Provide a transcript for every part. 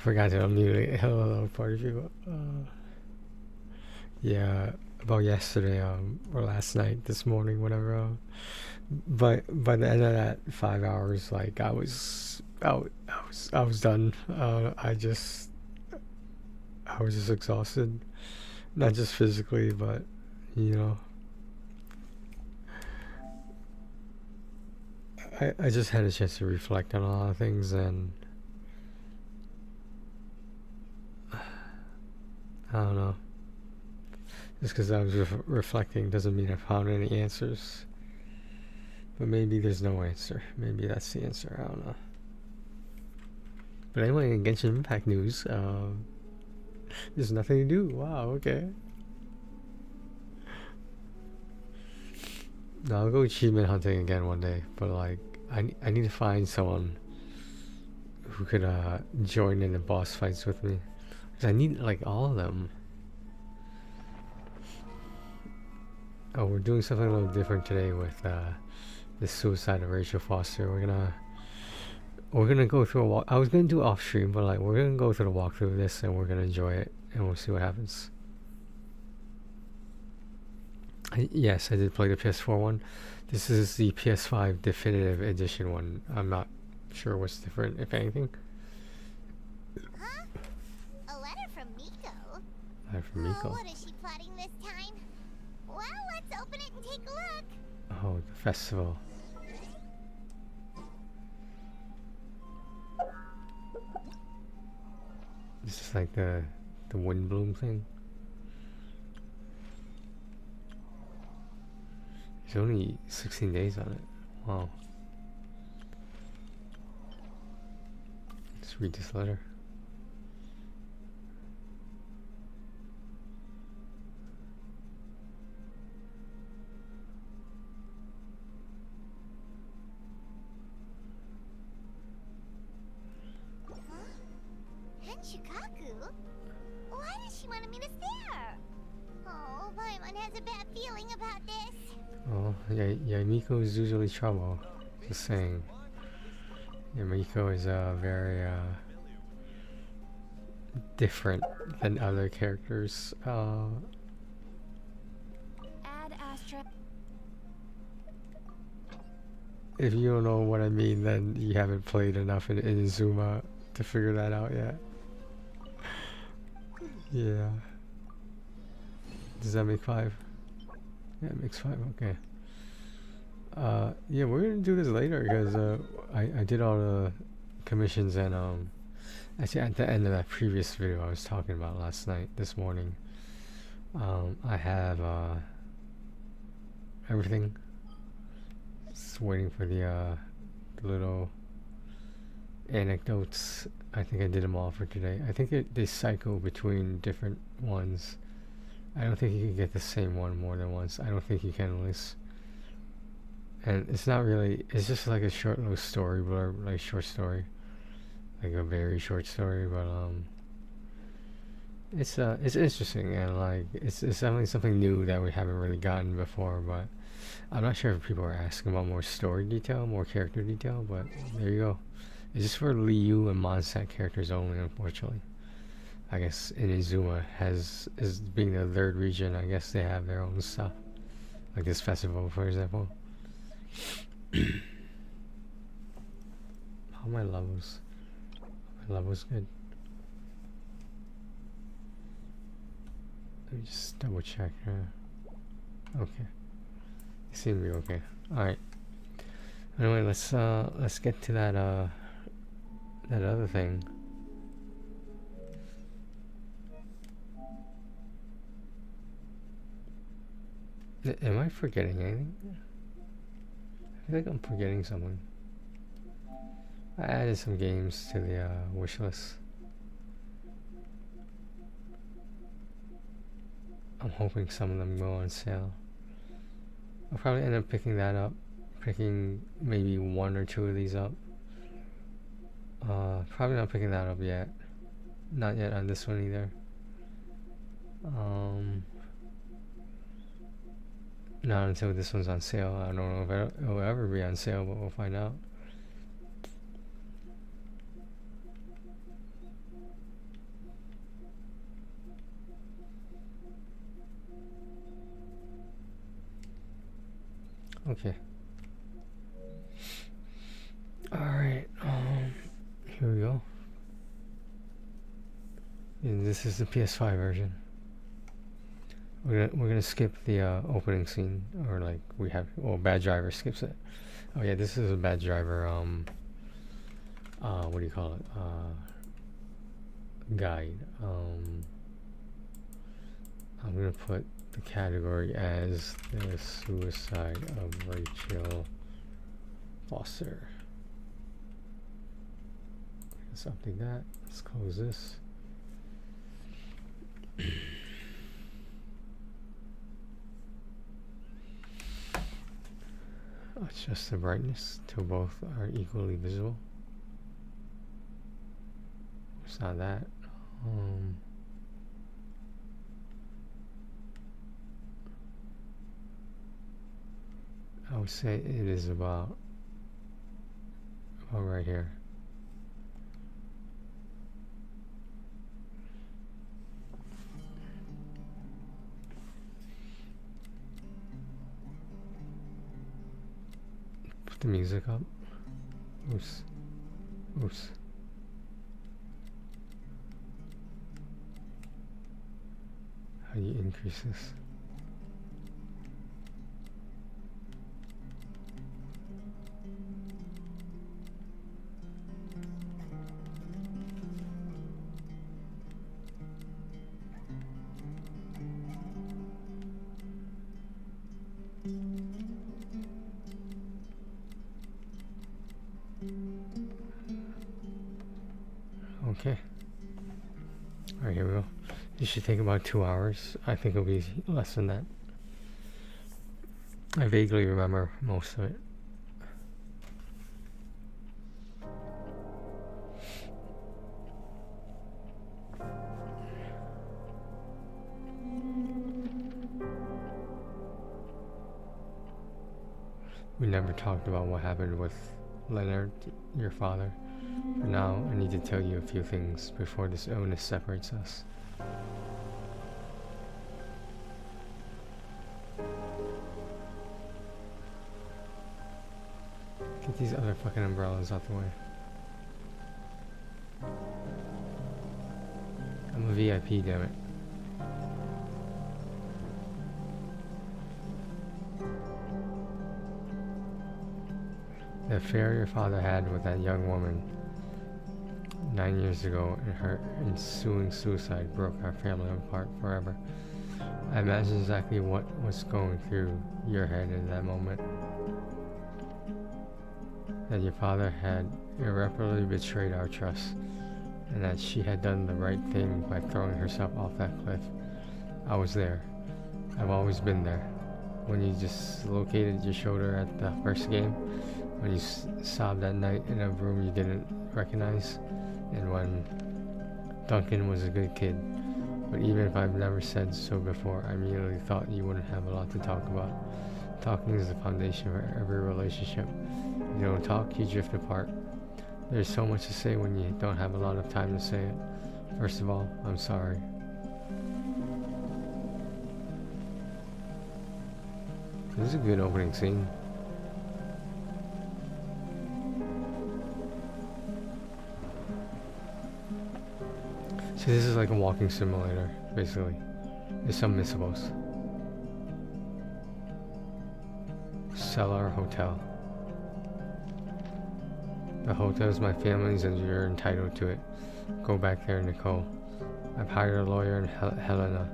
forgot to unmute it. Hello, party people. Yeah, about yesterday, or last night, this morning, whatever. But by the end of that 5 hours, like I was done. I was just exhausted, not just physically, but you know, I just had a chance to reflect on a lot of things, and I don't know. Just because I was reflecting doesn't mean I found any answers. But maybe there's no answer. Maybe that's the answer. I don't know. But anyway, in Genshin Impact news, there's nothing to do. Wow, okay. No, I'll go achievement hunting again one day. But like, I need to find someone who could join in the boss fights with me. Cause I need like all of them. Oh, we're doing something a little different today with the suicide of Rachel Foster. We're gonna go through a walk. I was gonna do off stream, but like we're gonna go through the walkthrough of this, and we're gonna enjoy it, and we'll see what happens. Yes, I did play the PS4 one. This is the PS5 Definitive Edition one. I'm not sure what's different, if anything. Huh? A letter from Miko? Letter from Miko? Oh, what is she plotting this time? Well, let's open it and take a look. Oh, the festival. This is like the wind bloom thing. There's only 16 days on it. Wow. Let's read this letter. Shikaku? Why does she want me to stare? Oh, Paimon has a bad feeling about this. Oh, yeah, Miko is usually trouble. Just saying. Yeah, Miko is very different than other characters. Add Astra. If you don't know what I mean, then you haven't played enough in Inazuma to figure that out yet. Yeah. Does that make 5? Yeah, it makes 5, okay. Yeah, we're gonna do this later because I did all the commissions, and actually at the end of that previous video I was talking about this morning, I have everything. Just waiting for the little anecdotes. I think I did them all for today. I think they cycle between different ones. I don't think you can get the same one more than once. I don't think you can, at least. And it's not really, it's just like a short little story blurb, like short story. Like a very short story, but it's interesting, and like it's definitely something new that we haven't really gotten before, but I'm not sure if people are asking about more story detail, more character detail, but there you go. It's just for Liu and Mondstadt characters only, unfortunately. I guess Inazuma is being the 3rd region, I guess they have their own stuff. Like this festival, for example. How are my levels? My levels good. Let me just double check here. Okay. They seem to be okay. Alright. Anyway, let's get to that that other thing. Am I forgetting anything? I feel like I'm forgetting something. I added some games to the wish list. I'm hoping some of them go on sale. I'll probably end up picking that up. Picking maybe 1 or 2 of these up. Probably not picking that up yet. Not yet on this one either. Not until this one's on sale. I don't know if it'll ever be on sale, but we'll find out. Okay. Alright, here we go. And this is the PS5 version. We're gonna skip the opening scene, or like we have. Well, Bad Driver skips it. Oh yeah, this is a Bad Driver. What do you call it? Guide. I'm gonna put the category as the suicide of Rachel Foster. Let's update that. Let's close this. Adjust the brightness till both are equally visible. It's not that. I would say it is about right here. Put the music up. Oops. Oops. How do you increase this? Okay. Alright, here we go. This should take about 2 hours. I think it'll be less than that. I vaguely remember most of it. We never talked about what happened with Leonard, your father. But now I need to tell you a few things before this illness separates us. Get these other fucking umbrellas out the way. I'm a VIP, damn it. The affair your father had with that young woman 9 years ago and her ensuing suicide broke our family apart forever. I imagine exactly what was going through your head in that moment. That your father had irreparably betrayed our trust, and that she had done the right thing by throwing herself off that cliff. I was there. I've always been there. When you dislocated your shoulder at the first game, when you sobbed that night in a room you didn't recognize, and when Duncan was a good kid. But even if I've never said so before, I immediately thought you wouldn't have a lot to talk about. Talking is the foundation for every relationship. You don't talk, you drift apart. There's so much to say when you don't have a lot of time to say it. First of all, I'm sorry. This is a good opening scene. See, this is like a walking simulator, basically. There's some missables. Cellar Hotel. The hotel is my family's and you're entitled to it. Go back there, Nicole. I've hired a lawyer and Helena,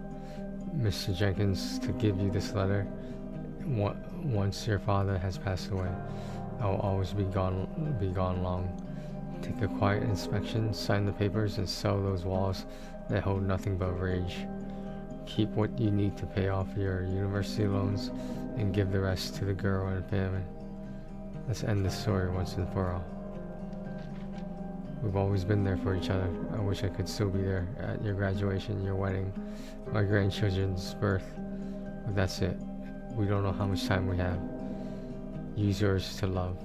Mr. Jenkins, to give you this letter. Once your father has passed away, I will always be gone long. Take a quiet inspection, sign the papers, and sell those walls that hold nothing but rage. Keep what you need to pay off your university loans, and give the rest to the girl and family. Let's end this story once and for all. We've always been there for each other. I wish I could still be there at your graduation, your wedding, my grandchildren's birth. But that's it. We don't know how much time we have. Use yours to love.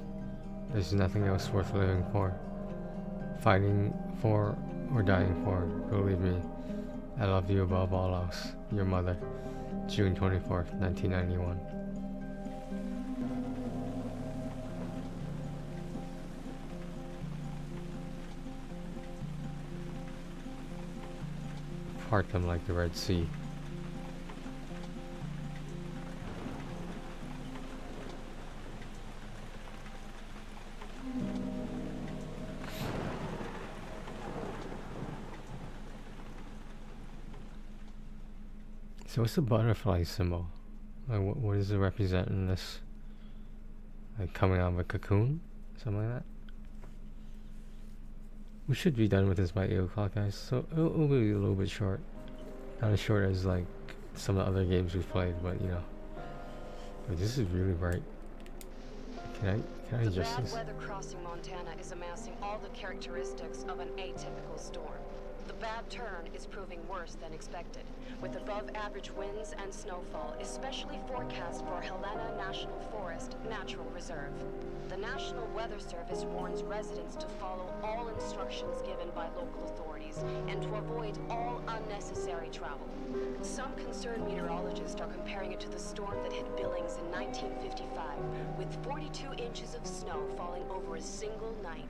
There's nothing else worth living for, fighting for, or dying for. Believe me, I love you above all else. Your mother, June 24th, 1991. part them like the Red Sea. So what's the butterfly symbol? Like what does it represent in this? Like coming out of a cocoon? Something like that? We should be done with this by 8 o'clock, guys. So it'll be a little bit short. Not as short as like some of the other games we've played, but you know. Wait, this is really bright. Can I adjust The this? bad weather crossing Montana is amassing all the characteristics of an atypical storm. The bad turn is proving worse than expected, with above-average winds and snowfall, especially forecast for Helena National Forest Natural Reserve. The National Weather Service warns residents to follow all instructions given by local authorities and to avoid all unnecessary travel. Some concerned meteorologists are comparing it to the storm that hit Billings in 1955, with 42 inches of snow falling over a single night.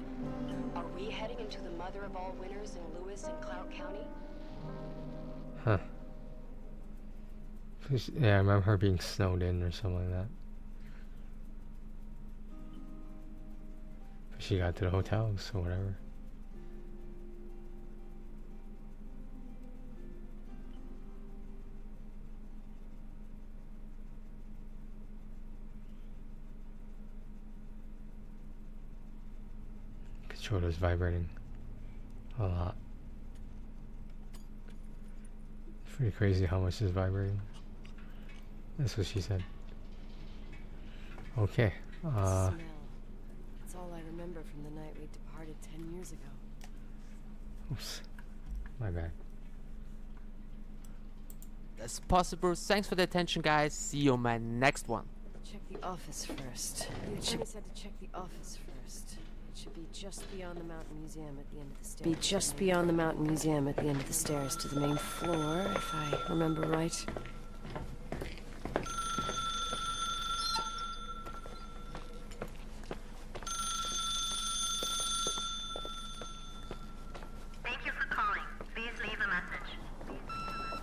Are we heading into the mother of all winters in Lewis and Clout County? Huh. Yeah, I remember her being snowed in or something like that. But she got to the hotel, so whatever. Controller's vibrating a lot. It's pretty crazy how much is vibrating. That's what she said. Okay. Smell. That's all I remember from the night we departed 10 years ago. Oops. My bad. That's possible. Thanks for the attention, guys. See you on my next one. Check the office first. The attorney said to check the office first. It should be just beyond the Mountain Museum at the end of the stairs. Be just beyond the Mountain Museum at the end of the stairs to the main floor, if I remember right. Thank you for calling. Please leave a message.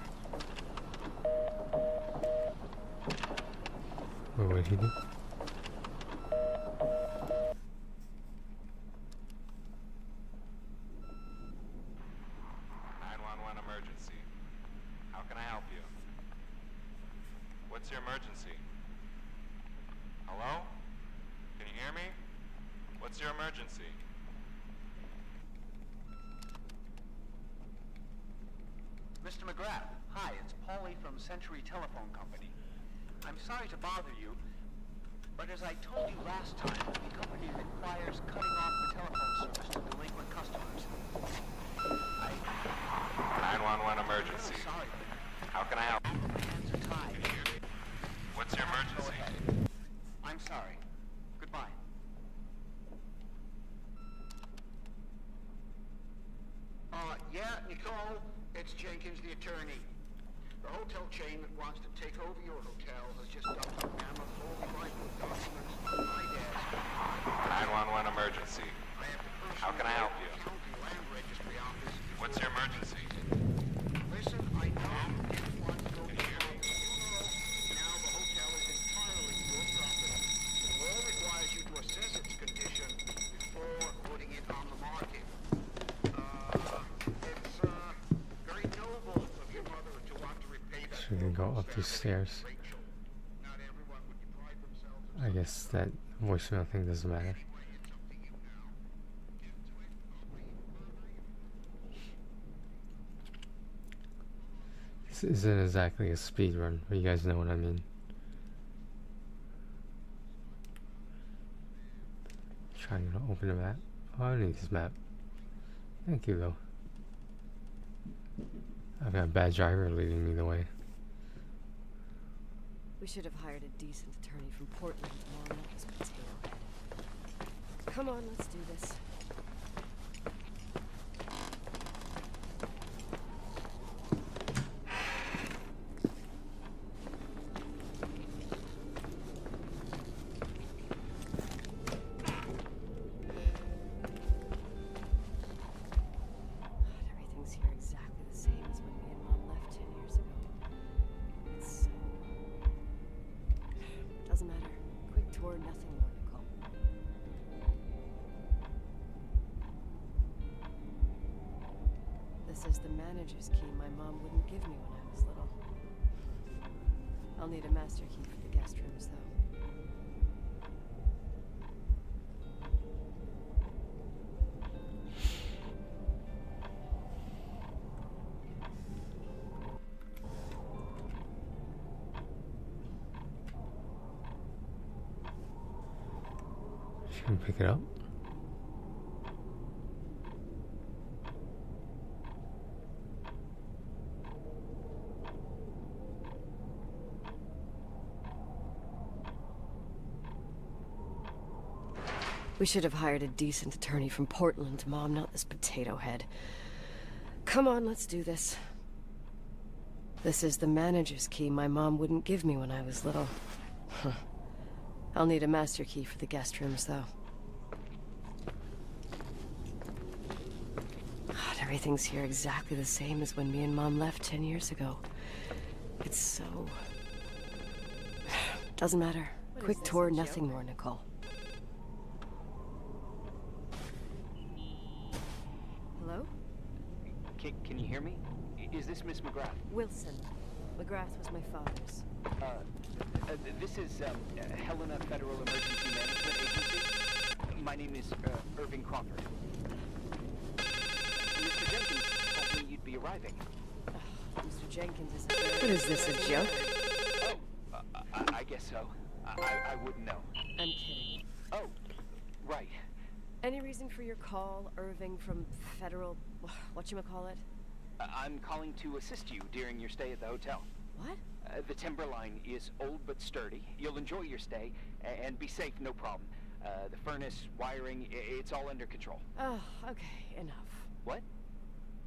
What would he do? 911 emergency. How can I help you? What's your emergency? Hello? Can you hear me? What's your emergency? Mr. McGrath, hi, it's Paulie from Century Telephone Company. I'm sorry to bother you, but as I told you last time, the company requires cutting off the telephone service to delinquent customers. 911 emergency. Sorry, How can I help? my hands are tied. What's your Go emergency? ahead. I'm sorry. Goodbye. Yeah, Nicole, it's Jenkins, the attorney. The hotel chain that wants to take over your hotel has just dumped a mammoth holy Bible of documents on my desk. 911 emergency. I have to personally How can I help go to you? the county land registry office. What's your emergency? Listen, I know you didn't want to go to the funeral. Now the hotel is entirely your property. The law requires you to assess its condition before putting it on the market. It's very noble of your mother to want to repay that. So we can go up these stairs. Rachel. Not everyone would deprive themselves of I guess that voicemail thing doesn't matter. it's up to you now. Get to it. This isn't exactly a speed run, but you guys know what I mean. Trying to open the map. Oh, I need this map. Thank you, though. I've got a bad driver leading me the way. We should have hired a decent attorney from Portland to line up his potato head. Come on, let's do this. Everything's here exactly the same as when we and Doesn't matter. Quick tour, nothing more, Nicole. This is the manager's key my mom wouldn't give me when I was little. I'll need a master key for the guest rooms, though. Should we pick it up? We should have hired a decent attorney from Portland, Mom, not this potato head. Come on, let's do this. This is the manager's key my mom wouldn't give me when I was little. Huh. I'll need a master key for the guest rooms, though. God, everything's here exactly the same as when me and Mom left 10 years ago. It's so... Doesn't matter. Quick tour, nothing more, Nicole. Hello? Can you hear me? Is this Miss McGrath? Wilson. McGrath was my father's. This is Helena Federal Emergency Management Agency. My name is Irving Crawford. Mr. Jenkins told me you'd be arriving. Mr. Jenkins is a... What is this, a joke? Oh, I guess so. I wouldn't know. I'm kidding. Oh, right. Any reason for your call, Irving from Federal... whatchamacallit? I'm calling to assist you during your stay at the hotel. What? The timberline is old but sturdy. You'll enjoy your stay and be safe, no problem. The furnace, wiring, it's all under control. Oh, okay, enough. What?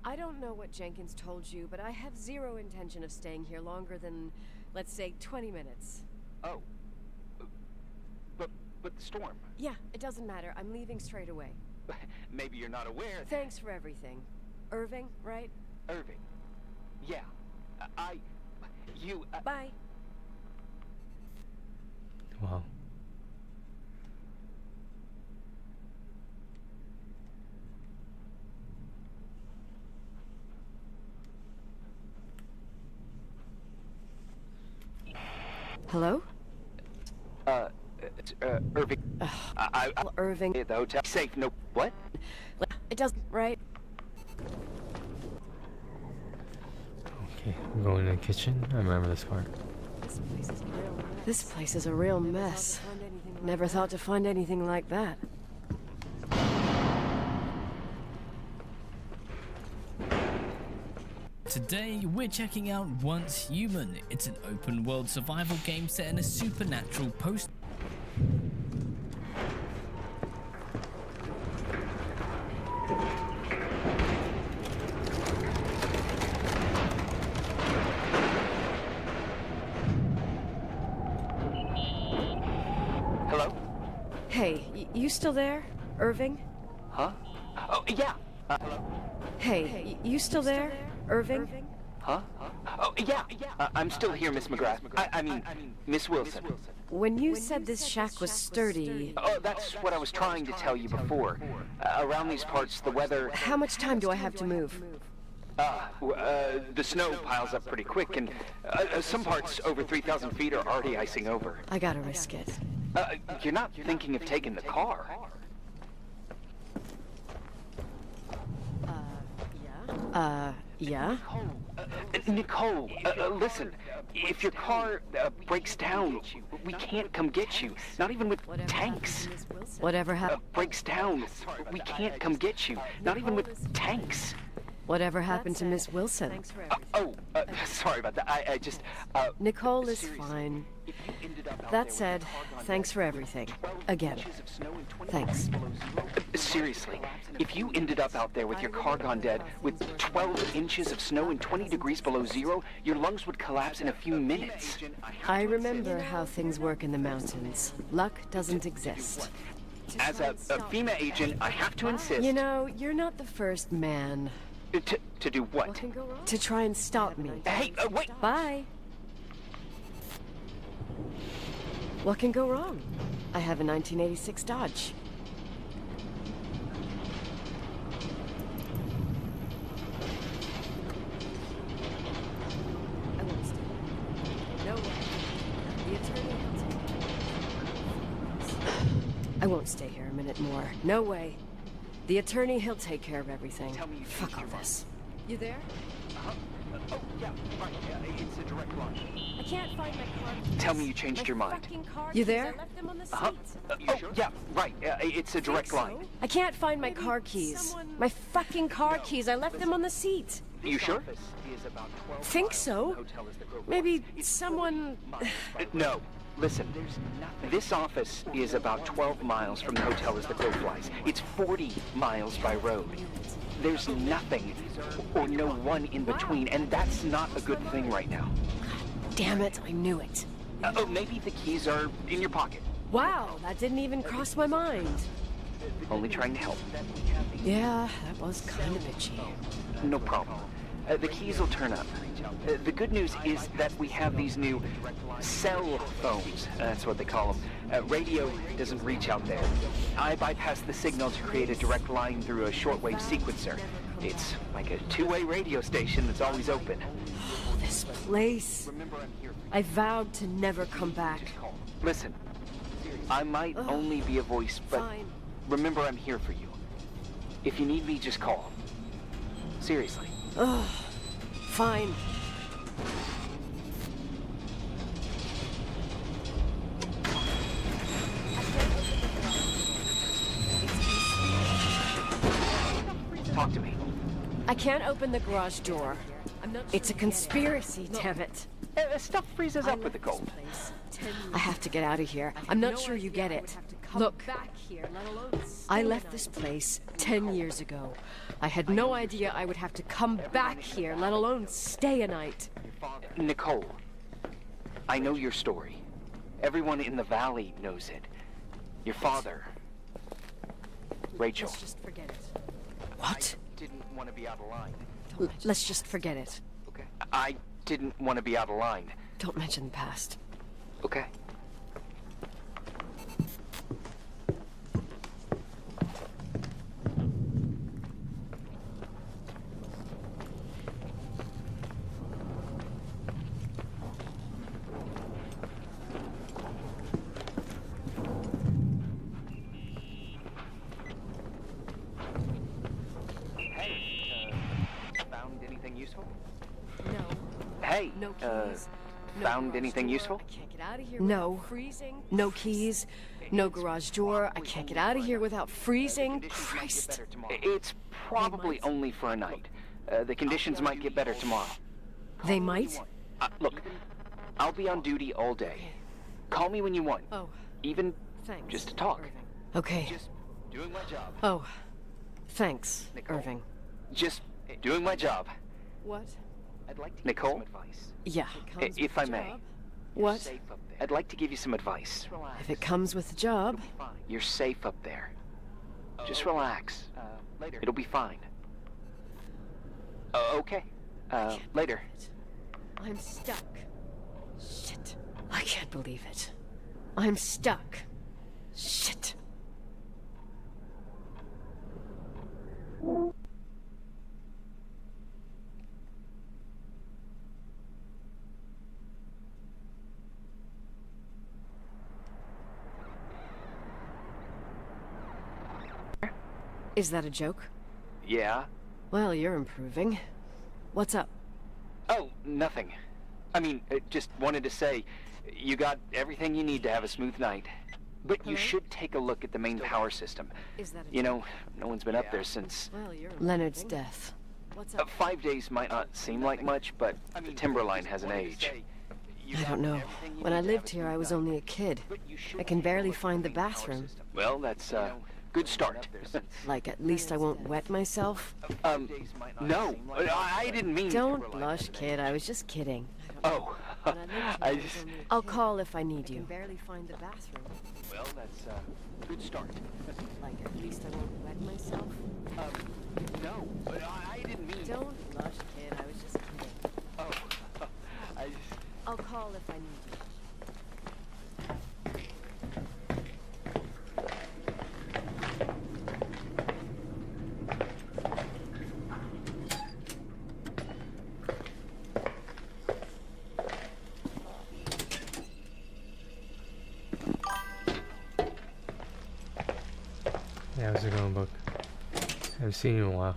I don't know what Jenkins told you, but I have zero intention of staying here longer than, let's say, 20 minutes. Oh. But the storm. Yeah, it doesn't matter. I'm leaving straight away. Maybe you're not aware. Thanks for everything. Irving, right? Irving. Yeah. Bye. Wow. Hello? Irving. Irving. At the hotel. Safe, no. What? It doesn't, right? Okay, I'm going in the kitchen. I remember this part. This place is a real mess. Never thought to find anything like that. Today, we're checking out Once Human. It's an open-world survival game set in a supernatural post... Hello? Hey, you still there, Irving? Huh? Oh, yeah. Hello? Hey, you still there, Irving? Huh? Oh, yeah. I'm still here, Miss McGrath. I mean, Miss Wilson. When you said this shack was sturdy... Oh, that's what I was trying to tell you before. Around these parts, the weather... How much time do I have to move? The snow piles up pretty quick, and some parts over 3,000 feet are already icing over. I gotta risk it. You're not thinking of taking the car? Yeah? Nicole, listen. If your car breaks down, we can't come get you. Not even with tanks. Whatever happened... Breaks down, we can't come get you. Not even with tanks. Whatever happened to Miss Wilson? Sorry about that. I just... Nicole is fine. That said, thanks for everything. Again. Thanks. Seriously, if you ended up out there with your car gone dead, with 12 inches of snow and 20 degrees below zero, your lungs would collapse in a few minutes. I remember how things work in the mountains. Luck doesn't exist. As a FEMA agent, I have to insist... You know, you're not the first man... To do what? To try and stop me. Hey, wait! Bye. What can go wrong? I have a 1986 Dodge. I won't stay. No way. The attorney will take. I won't stay here a minute more. No way. The attorney, he'll take care of everything. Tell me you Fuck changed all your mind. this. You there? Oh, yeah, right. It's a direct line. I can't find my car keys. Tell me you changed your mind. Fucking car keys. You there? I left them on the seat. Yeah, right. It's a direct line. I can't find my car keys. My fucking car keys. I left them on the seat. You sure? Think so? Maybe someone... No. Listen, this office is about 12 miles from the hotel as the crow flies. It's 40 miles by road. There's nothing or no one in between, and that's not a good thing right now. Damn it, I knew it. Oh, maybe the keys are in your pocket. Wow, that didn't even cross my mind. Only trying to help. Yeah, that was kind of bitchy. No problem. The keys will turn up. The good news is that we have these new cell phones. That's what they call them. Radio doesn't reach out there. I bypass the signal to create a direct line through a shortwave sequencer. It's like a two-way radio station that's always open. Oh, this place. I vowed to never come back. Listen, I might only be a voice, but Fine. remember I'm here for you. If you need me, just call. Seriously. Ugh. Fine. Talk to me. I can't open the garage door. It's a conspiracy, damn it. Stuff freezes up with the cold. I have to get out of here. I'm not sure you get it. Look, I left this place 10 years ago. I had no idea I would have to come back here, let alone stay a night. Nicole, I know your story. Everyone in the valley knows it. Your father, Rachel. Let's just forget it. What? I didn't want to be out of line. Let's just forget it. Okay. I didn't want to be out of line. Don't mention the past. Okay. Found anything useful? No. Hey, No keys. found anything useful? I can't get out of here without freezing. No keys. No garage door. I can't get out of here without freezing. Christ. It's probably only for a night. The conditions might get better tomorrow. They might? Look, I'll be on duty all day. Call me when you want. Oh, Even thanks. just to talk. Irving. Okay. Just doing my job. Oh, thanks, Nicole. Irving. Just doing my job. What? I'd like to give you some advice. Yeah. If I may. What? Safe up there. I'd like to give you some advice. If it comes with the job. You're safe up there. Just relax. Later. It'll be fine. Okay. Later. I'm stuck. Shit. I can't believe it. I'm stuck. Shit. Is that a joke? Yeah? Well, you're improving. What's up? Oh, nothing. I mean, just wanted to say, you got everything you need to have a smooth night. But you should take a look at the main power system. Is that a You know, no one's been up there since... Well, you're Leonard's death. What's up? 5 days might not seem like much, but the timberline has an age. I don't know. When I lived here, I was only a kid. I can barely find the bathroom. Well, that's a good start. Like, at least I won't wet myself. No, I didn't mean... Don't blush, kid. I was just kidding. Oh, I just... I'll call if I need you. I can barely find the bathroom. Well, that's a good start. Like, at least I won't wet myself. No, I didn't mean... Don't blush, kid. I was just kidding. Oh, I just... I'll call if I need you. it going, Book? Haven't seen you in a while.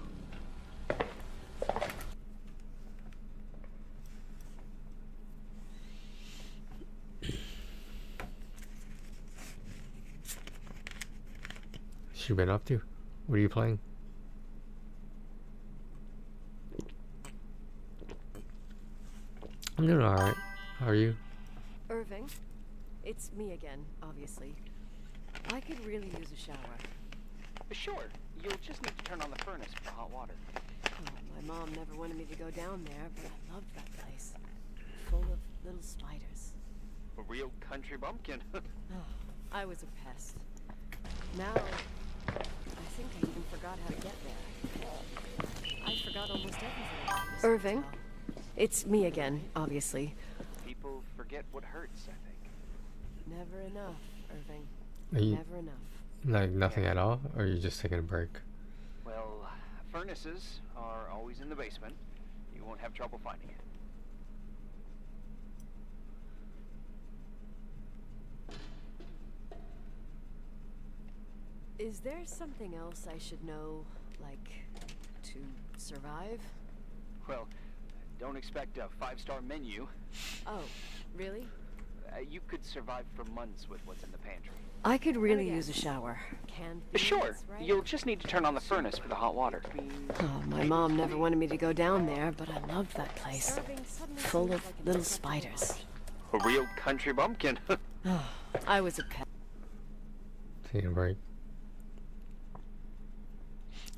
What you been up to? What are you playing? I'm doing alright. How are you? Irving, it's me again, obviously. I could really use a shower. Sure. You'll just need to turn on the furnace for hot water. Oh, my mom never wanted me to go down there, but I loved that place. Full of little spiders. A real country bumpkin. Oh, I was a pest. Now, I think I even forgot how to get there. I forgot almost everything about this Irving, hotel. It's me again, obviously. People forget what hurts, I think. Never enough, Irving. Are you Never enough. like nothing at all, or are you just taking a break? Well, furnaces are always in the basement. You won't have trouble finding it. Is there something else I should know, like, to survive? Well, don't expect a 5-star menu. Oh, really? You could survive for months with what's in the pantry. I could really use a shower. Canned beans, Sure. right? You'll just need to turn on the furnace for the hot water. Oh, my mom never wanted me to go down there, but I loved that place. Full of little spiders. A real country bumpkin. Oh, I was a pet. Taking a break.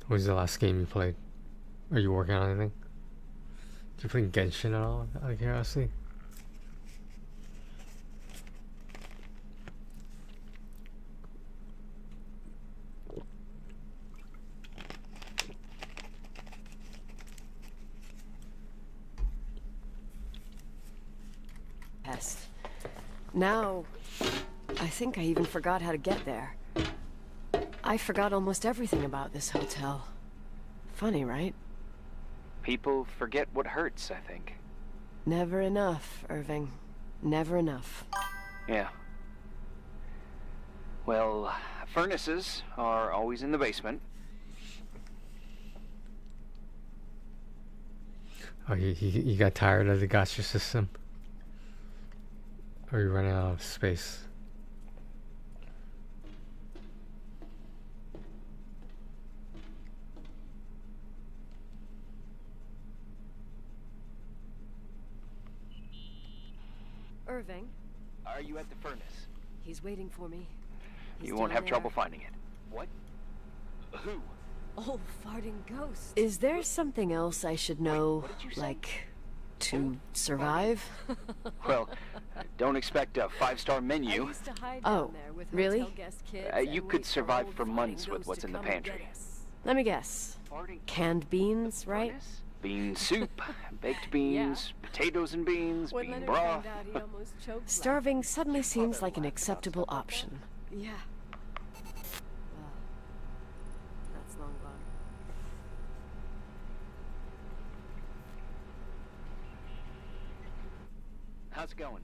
What was the last game you played? Are you working on anything? Did you play Genshin at all, out of curiosity? Pest. Now, I think I even forgot how to get there. I forgot almost everything about this hotel. Funny, right? People forget what hurts, I think. Never enough, Irving. Never enough. Yeah. Well, furnaces are always in the basement. Oh, you got tired of the gacha system? Or are you running out of space? Irving, Are you at the furnace? he's waiting for me. He's You won't down have there. trouble finding it. What? Who? Oh, farting ghost. Is there something else I should know, what did you say? like, to survive? Well, don't expect a 5-star I menu. used to hide down there with really? hotel guest kids You and could wait survive old for farting months with ghosts what's to in the come and pantry. get us. Let me guess. Farting Canned beans, right? furnace? Bean soup, baked beans, potatoes and beans, When bean Leonard broth. found out, he almost choked. Starving suddenly seems like an acceptable option. Yeah. Well, that's long gone. How's it going?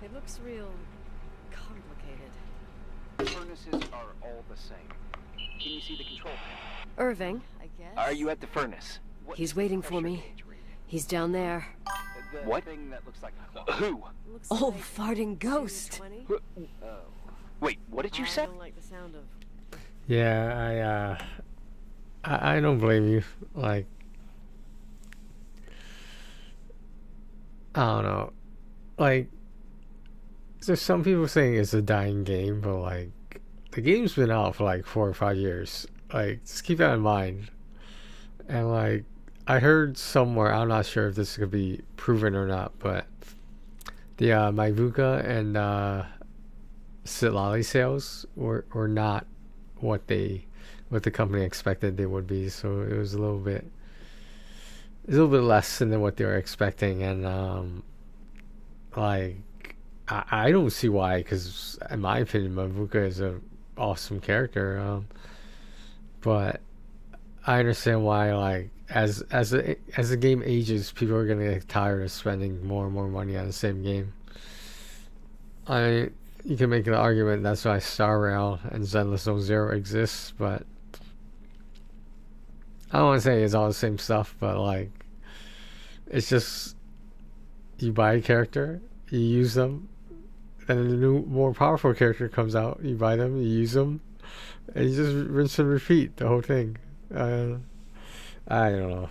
It looks real complicated. Furnaces are all the same. Can you see the control panel? Irving, I guess. Are you at the furnace? He's waiting for me. He's down there. What? Thing that looks like who? Oh, farting ghost. Wait, what did you I say? don't like the sound of. Yeah, I don't blame you. Like, I don't know. Like, there's some people saying it's a dying game, but like, the game's been out for like 4 or 5 years. Like, just keep that in mind. And like, I heard somewhere, I'm not sure if this could be proven or not, but the Maivuka and Sitlali sales were not what the company expected they would be. So it was a little bit less than what they were expecting, and like, I don't see why, because in my opinion, Maivuka is a awesome character, but I understand why, like, as the game ages, people are gonna get tired of spending more and more money on the same game. You can make an argument that's why Star Rail and Zenless Zone Zero exists, but I don't want to say it's all the same stuff, but like, it's just you buy a character, you use them, then a new, more powerful character comes out, you buy them, you use them, and you just rinse and repeat the whole thing. I don't know.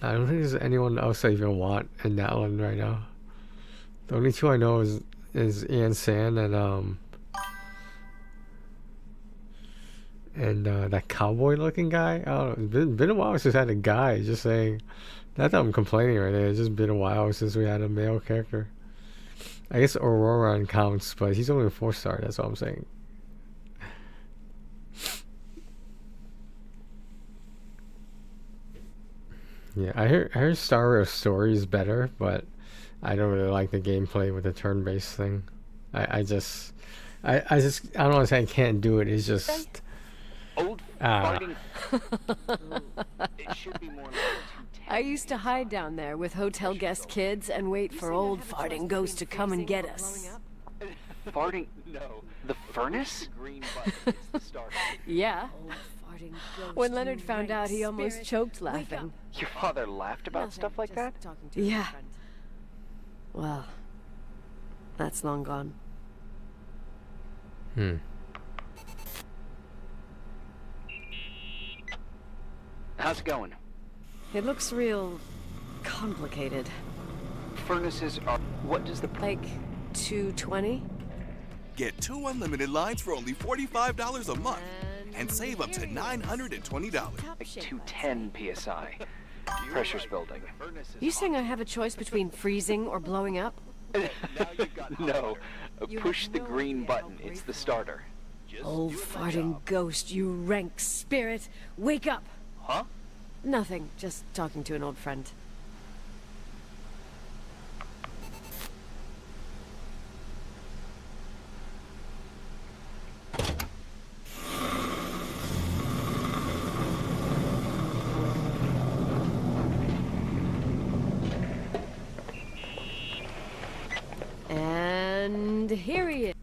I don't think there's anyone else I even want in that one right now. The only two I know is Ian San and that cowboy looking guy. I don't know. It's been a while since I had a guy. Just saying. Not that I'm complaining right there. It's just been a while since we had a male character. I guess Auroran counts, but he's only a 4-star. That's all I'm saying. Yeah, I heard Star Wars Story is better, but I don't really like the gameplay with the turn-based thing. I just I don't want to say I can't do it. It's just Old farting. It should be more like 210. I used to hide down there with hotel guest kids and wait for old farting ghosts to come and get us. Farting? No. The furnace? Green button is the starter. Yeah. When Leonard found out, he almost choked laughing. Your father laughed about stuff like that? Yeah. Well, that's long gone. How's it going? It looks real complicated. Furnaces are... What does the... Like 220? Get 2 unlimited lines for only $45 a month and save up to $920. Like 210 PSI. Pressure's building. You saying I have a choice between freezing or blowing up? No. Push the green button. It's the starter. Old farting ghost, you rank spirit. Wake up! Huh? Nothing. Just talking to an old friend. And here he is.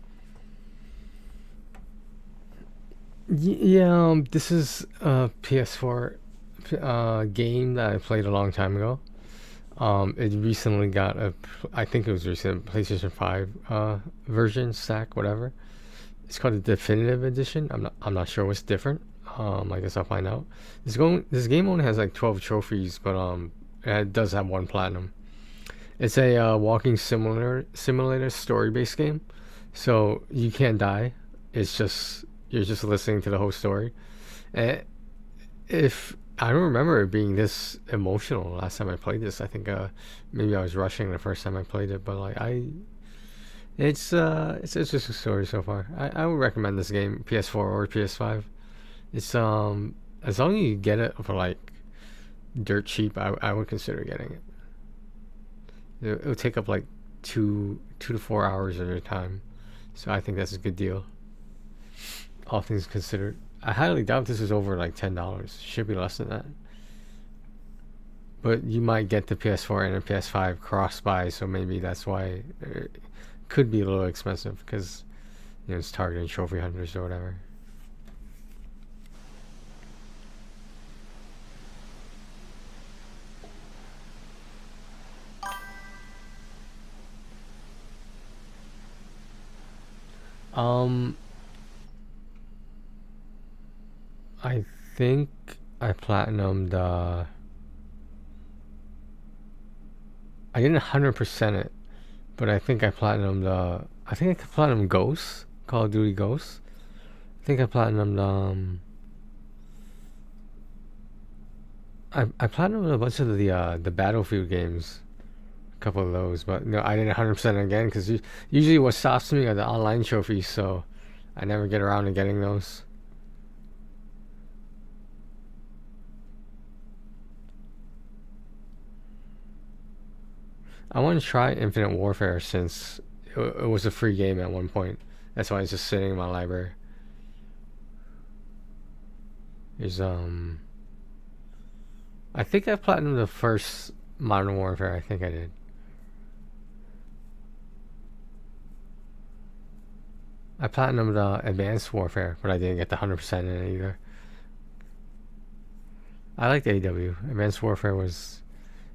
Yeah, this is a PS4 game that I played a long time ago. It recently got I think it was recent PlayStation 5 version, stack, whatever. It's called the Definitive Edition. I'm not sure what's different. I guess I'll find out. This game only has like 12 trophies, but it does have 1 platinum. It's a walking simulator story-based game, so you can't die. It's just you're just listening to the whole story. And if I don't remember it being this emotional last time I played this, I think maybe I was rushing the first time I played it, but like it's just a story so far. I would recommend this game, PS4 or PS5. It's as long as you get it for like dirt cheap, I would consider getting it. It'll take up like 2 to 4 hours of your time, so I think that's a good deal. All things considered, I highly doubt this is over like $10. Should be less than that. But you might get the PS4 and the PS5 cross buy, so maybe that's why it could be a little expensive because it's targeting trophy hunters or whatever. I think I platinumed I didn't 100% it, but I think I platinumed I think I platinumed Ghosts, Call of Duty Ghosts. I think I platinumed I platinumed a bunch of the Battlefield games, a couple of those, but no, I didn't 100% again because usually what stops me are the online trophies, so I never get around to getting those. I want to try Infinite Warfare since it was a free game at one point. That's why it's just sitting in my library. There's I think I platinumed the first Modern Warfare. I think I did. I platinumed Advanced Warfare, but I didn't get the 100% in it either. I liked AW. Advanced Warfare was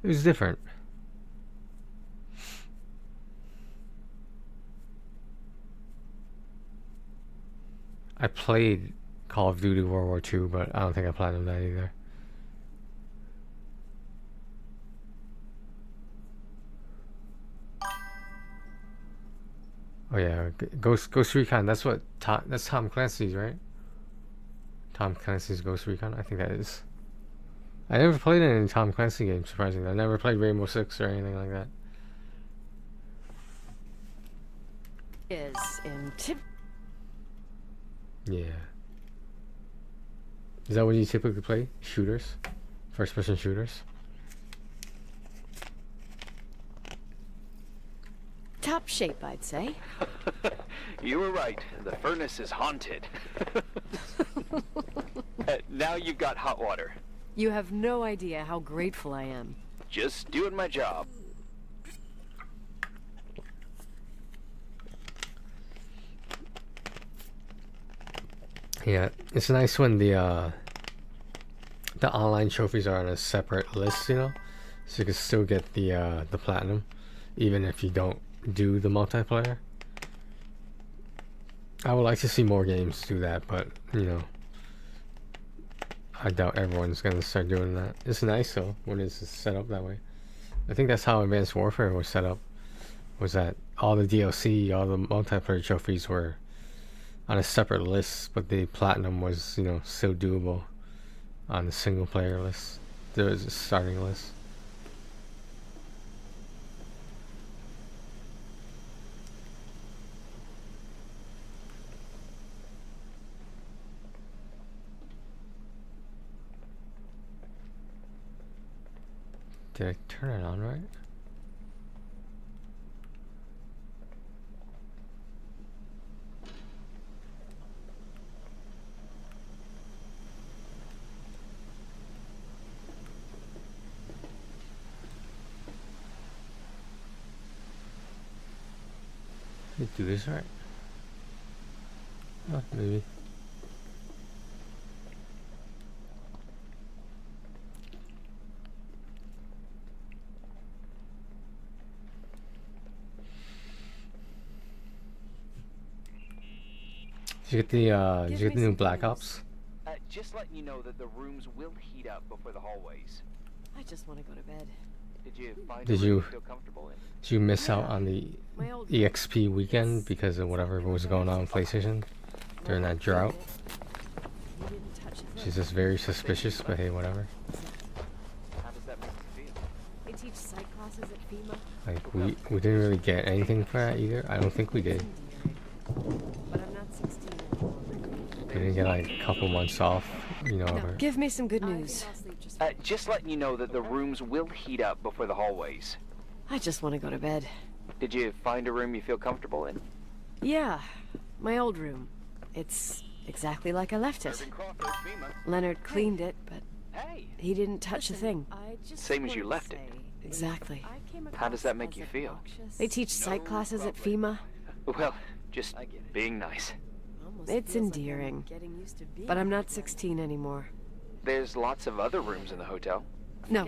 different. I played Call of Duty World War II, but I don't think I platinumed that either. Oh yeah, Ghost Recon. That's what that's Tom Clancy's, right? Tom Clancy's Ghost Recon. I think that is. I never played any Tom Clancy games. Surprisingly, I never played Rainbow Six or anything like that. Is in tip. Yeah. Is that what you typically play? Shooters, first-person shooters. Top shape, I'd say. You were right. The furnace is haunted. Now you've got hot water. You have no idea how grateful I am. Just doing my job. Yeah, it's nice when the online trophies are on a separate list, you know, so you can still get the platinum, even if you don't do the multiplayer. I would like to see more games do that, but you know, I doubt everyone's gonna start doing that. It's nice though when it's set up that way. I think that's how Advanced Warfare was set up. Was that all the DLC, all the multiplayer trophies were on a separate list, but the platinum was, you know, still doable on the single player list. There was a starting list. Did I turn it on right? Did I do this right? Oh, maybe. Did you get the did you get the new Black Ops? Just letting you know that the rooms will heat up before the hallways. I just want to go to bed. Did you find Did a room you feel comfortable in? did you miss out on the EXP weekend because of whatever was going on with PlayStation during that drought? She's just very suspicious, but hey, whatever. How does that make you feel? They teach psych classes at FEMA. Like we didn't really get anything for that either. I don't think we did. But I'm not 16 anymore. We didn't get like a couple months off, you know. No, give me some good news. Just letting you know that the rooms will heat up before the hallways. I just want to go to bed. Did you find a room you feel comfortable in? Yeah, my old room. It's exactly like I left it. Irving Crawford, FEMA. Leonard cleaned it, but Hey, he didn't touch a thing. same as you left it. Exactly. How does that make you feel? They teach psych classes at FEMA. Well, just being nice. It's endearing. But I'm not 16 anymore. There's lots of other rooms in the hotel. No,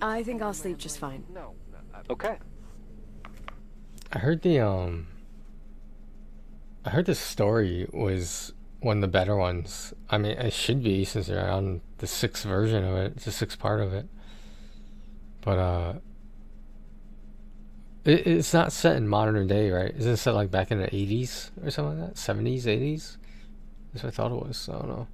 I think I'll sleep just fine. No. Okay. I heard the story was one of the better ones. I mean, it should be since they're on the 6th version of it. It's the 6th part of it. But it's not set in modern day, right? Isn't it set like back in the 80s or something like that? 70s, 80s? That's what I thought it was. I don't know.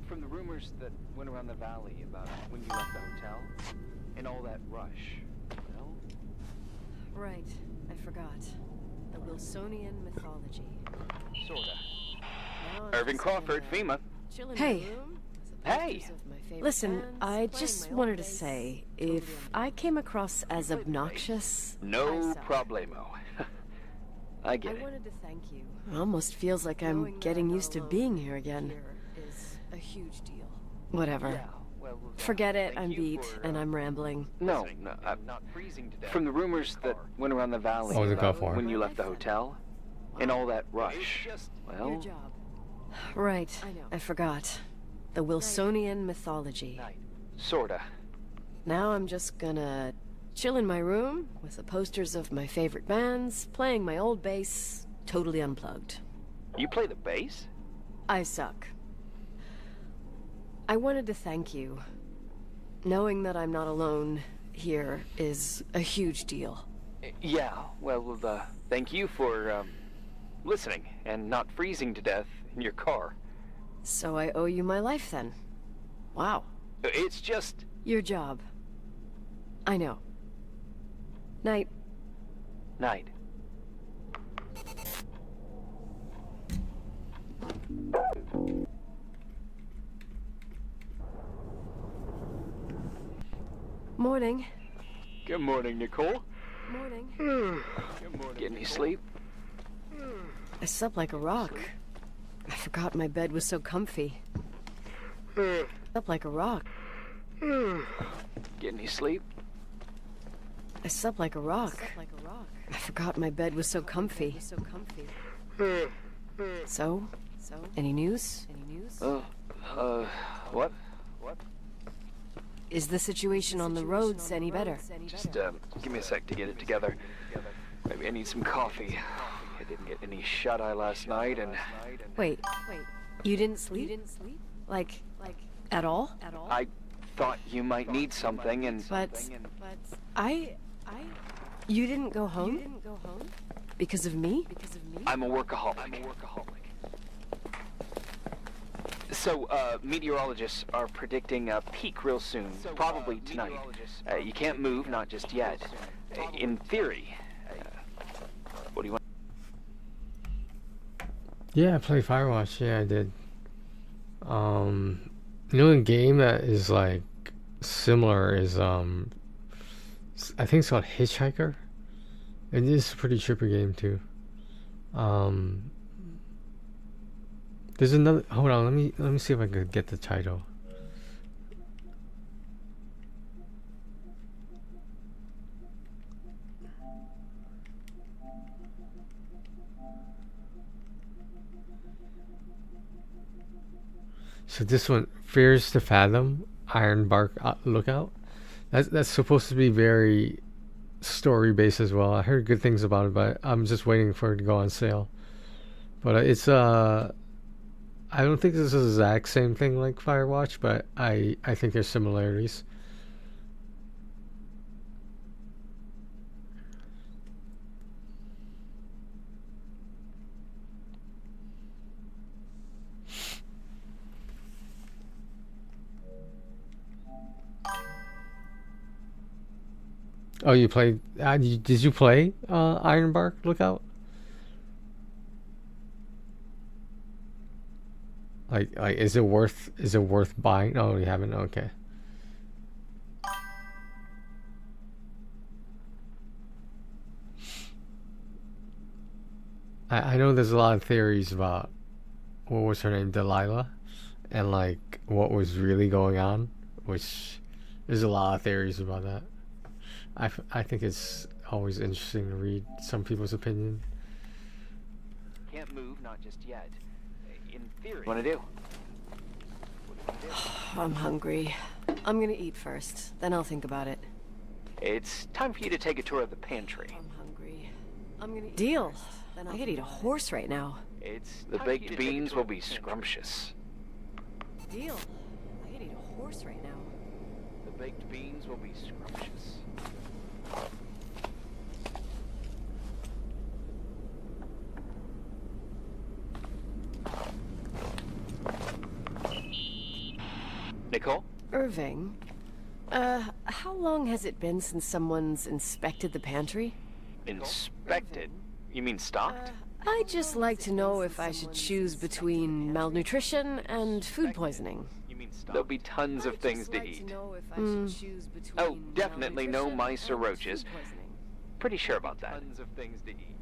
From the rumors that went around the valley about when you left the hotel and all that rush, you know? Right, I forgot. The Wilsonian mythology. Sorta. Now I'm Irving just Crawford, gonna FEMA. chill in my room with the Hey! posters of my favorite Listen, bands, I playing just my wanted old to bass, say, totally if I came across as obnoxious, No sorry. problemo. I get I it. wanted to thank you. It almost feels like I'm Knowing that getting I'm used to alone being here again. Here is a huge deal. Whatever. Yeah, well, Forget it, thank I'm you beat, for, and I'm rambling. No, from the rumors that went around the valley Oh, the about Gulf War. when you left the hotel and all that rush. Your Well, job. Right, I forgot. The Wilsonian mythology. sorta. Now I'm just gonna chill in my room with the posters of my favorite bands, playing my old bass, totally unplugged. You play the bass? I suck. I wanted to thank you. Knowing that I'm not alone here is a huge deal. Yeah, well, thank you for, listening and not freezing to death in your car. So I owe you my life then. Wow. It's just... Your job. I know. Night. Night. Morning. Good morning, Nicole. Morning. Get any sleep? I slept like a rock. I forgot my bed was so comfy. Slept like a rock. Get any sleep? I slept like a rock. I forgot my bed was so comfy. So? Any news? What? Is the situation on the roads any better? Just, give me a sec to get it together. Maybe I need some coffee. I didn't get any shut-eye last night, and... Wait. You didn't sleep? Like, at all? I thought you might need something, and... But you didn't go home? Because of me? I'm a workaholic. So, meteorologists are predicting a peak real soon, probably tonight. You can't move, not just yet. In theory. What do you want? Yeah, I played Firewatch. Yeah, I did. You know, a game that is like similar is I think it's called Hitchhiker. It is a pretty trippy game too. There's another. Hold on, let me see if I can get the title. So this one, Fears to Fathom, Ironbark Lookout. That's supposed to be very story based as well. I heard good things about it, but I'm just waiting for it to go on sale. But it's I don't think this is the exact same thing like Firewatch, but I think there's similarities. Oh, you played? Did you play Ironbark Lookout? Like, is it worth buying? Oh, you haven't. Okay. I know there's a lot of theories about what was her name, Delilah, and like what was really going on, which there's a lot of theories about that. I think it's always interesting to read some people's opinion. Can't move, not just yet. In theory. What do you want to do? I'm hungry. I'm gonna eat first, then I'll think about it. It's time for you to take a tour of the pantry. I'm hungry. I'm gonna eat. Deal. Then I could eat a horse right now. It's the baked beans will be scrumptious. Deal. I could eat a horse right now. The baked beans will be scrumptious. Nicole? Irving, how long has it been since someone's inspected the pantry? Inspected? You mean stocked? I'd just like to know if I should choose between malnutrition and food poisoning. There'll be tons of things to eat. Oh, definitely no mice or roaches. Pretty sure about that. Tons of things to eat.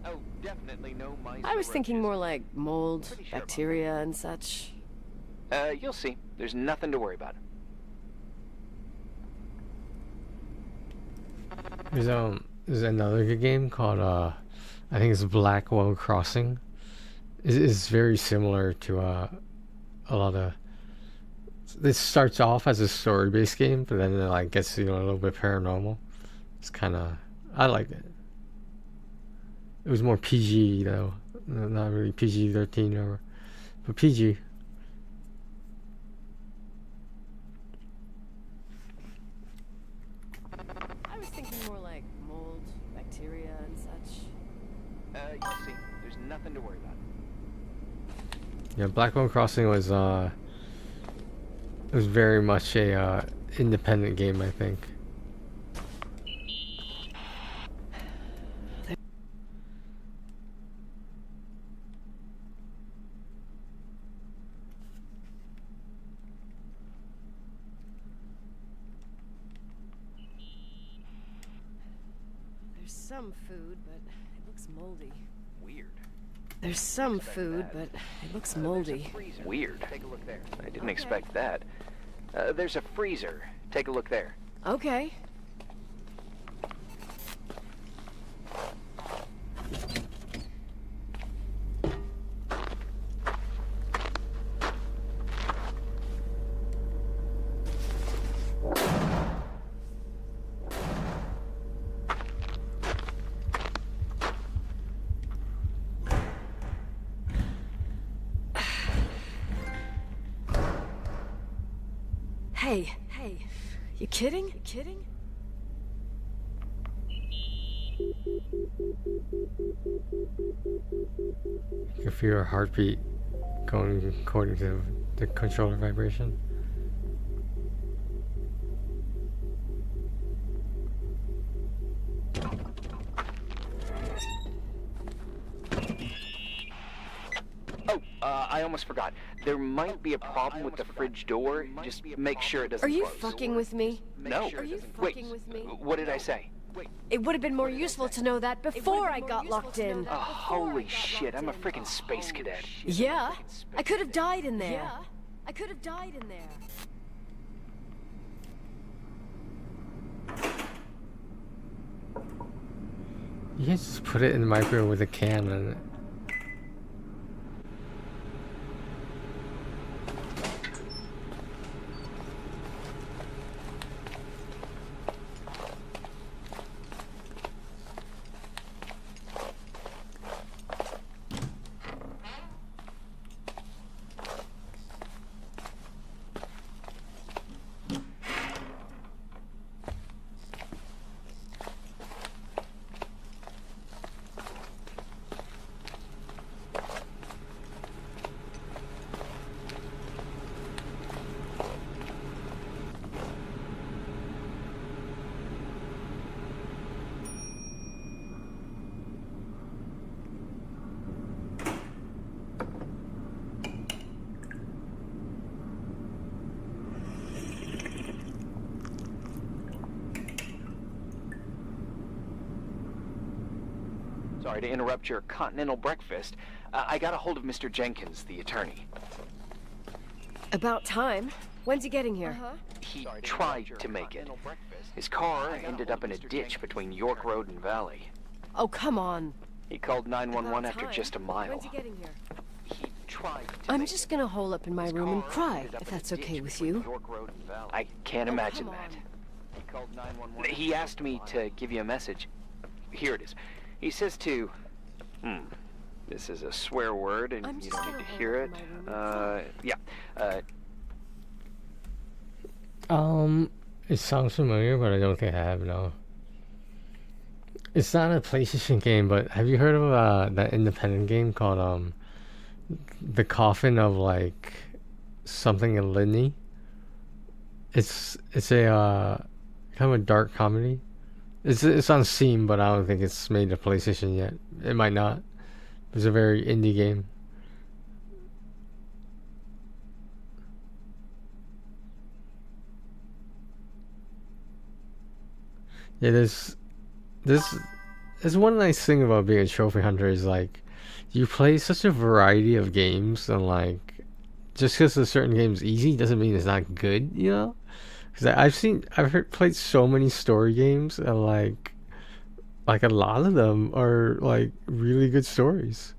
Oh, definitely no mice. I was thinking more like mold, bacteria, and such. You'll see. There's nothing to worry about. There's another good game called I think it's Blackwell Crossing. It's very similar to a lot of. This starts off as a story-based game, but then it like gets a little bit paranormal. It's kind of, I liked it. It was more PG though, not really PG-13 or, but PG. I was thinking more like mold, bacteria, and such. You'll see. There's nothing to worry about. Yeah, Blackwell Crossing was it was very much a independent game, I think. There's some food, but it looks moldy. Weird. There's some food, but it looks moldy. Weird. Take a look there. I didn't expect that. There's a freezer. Take a look there. Okay. Hey, you kidding? You kidding? You can feel your heartbeat going according to the controller vibration. Oh, I almost forgot. There might be a problem with the fridge door. Just make sure it doesn't Are you close. fucking with me? No. Are you Wait, fucking with me? what did I say? It would have been more useful to know that before I got locked in. Oh, holy shit, I'm a freaking space cadet. Yeah? I could have died in there. Yeah? I could have died in there. You can just put it in the microwave with a can in it. Sorry to interrupt your continental breakfast. I got a hold of Mr. Jenkins, the attorney. About time. When's he getting here? He tried to make it. His car ended up in a ditch between York Road and Valley. Oh, come on. He called 911 after time. just a mile. When's he getting here? He tried to I'm make just it. gonna hole up in my His room and car cry, ended up if in a that's okay ditch with between you. York Road and Valley. I can't imagine come that. on. He called 911. He asked me to give you a message. Here it is. He says to... This is a swear word, and I'm you just don't need gonna to hold hear up it. in my room and Yeah. It sounds familiar, but I don't think I have, no. It's not a PlayStation game, but have you heard of that independent game called The Coffin of like something in Lydney? It's a kind of a dark comedy. It's on Steam, but I don't think it's made to PlayStation yet. It might not. It's a very indie game. Yeah, there's one nice thing about being a trophy hunter is like you play such a variety of games and like just because a certain game's easy doesn't mean it's not good, you know? Because played so many story games, and like a lot of them are like really good stories.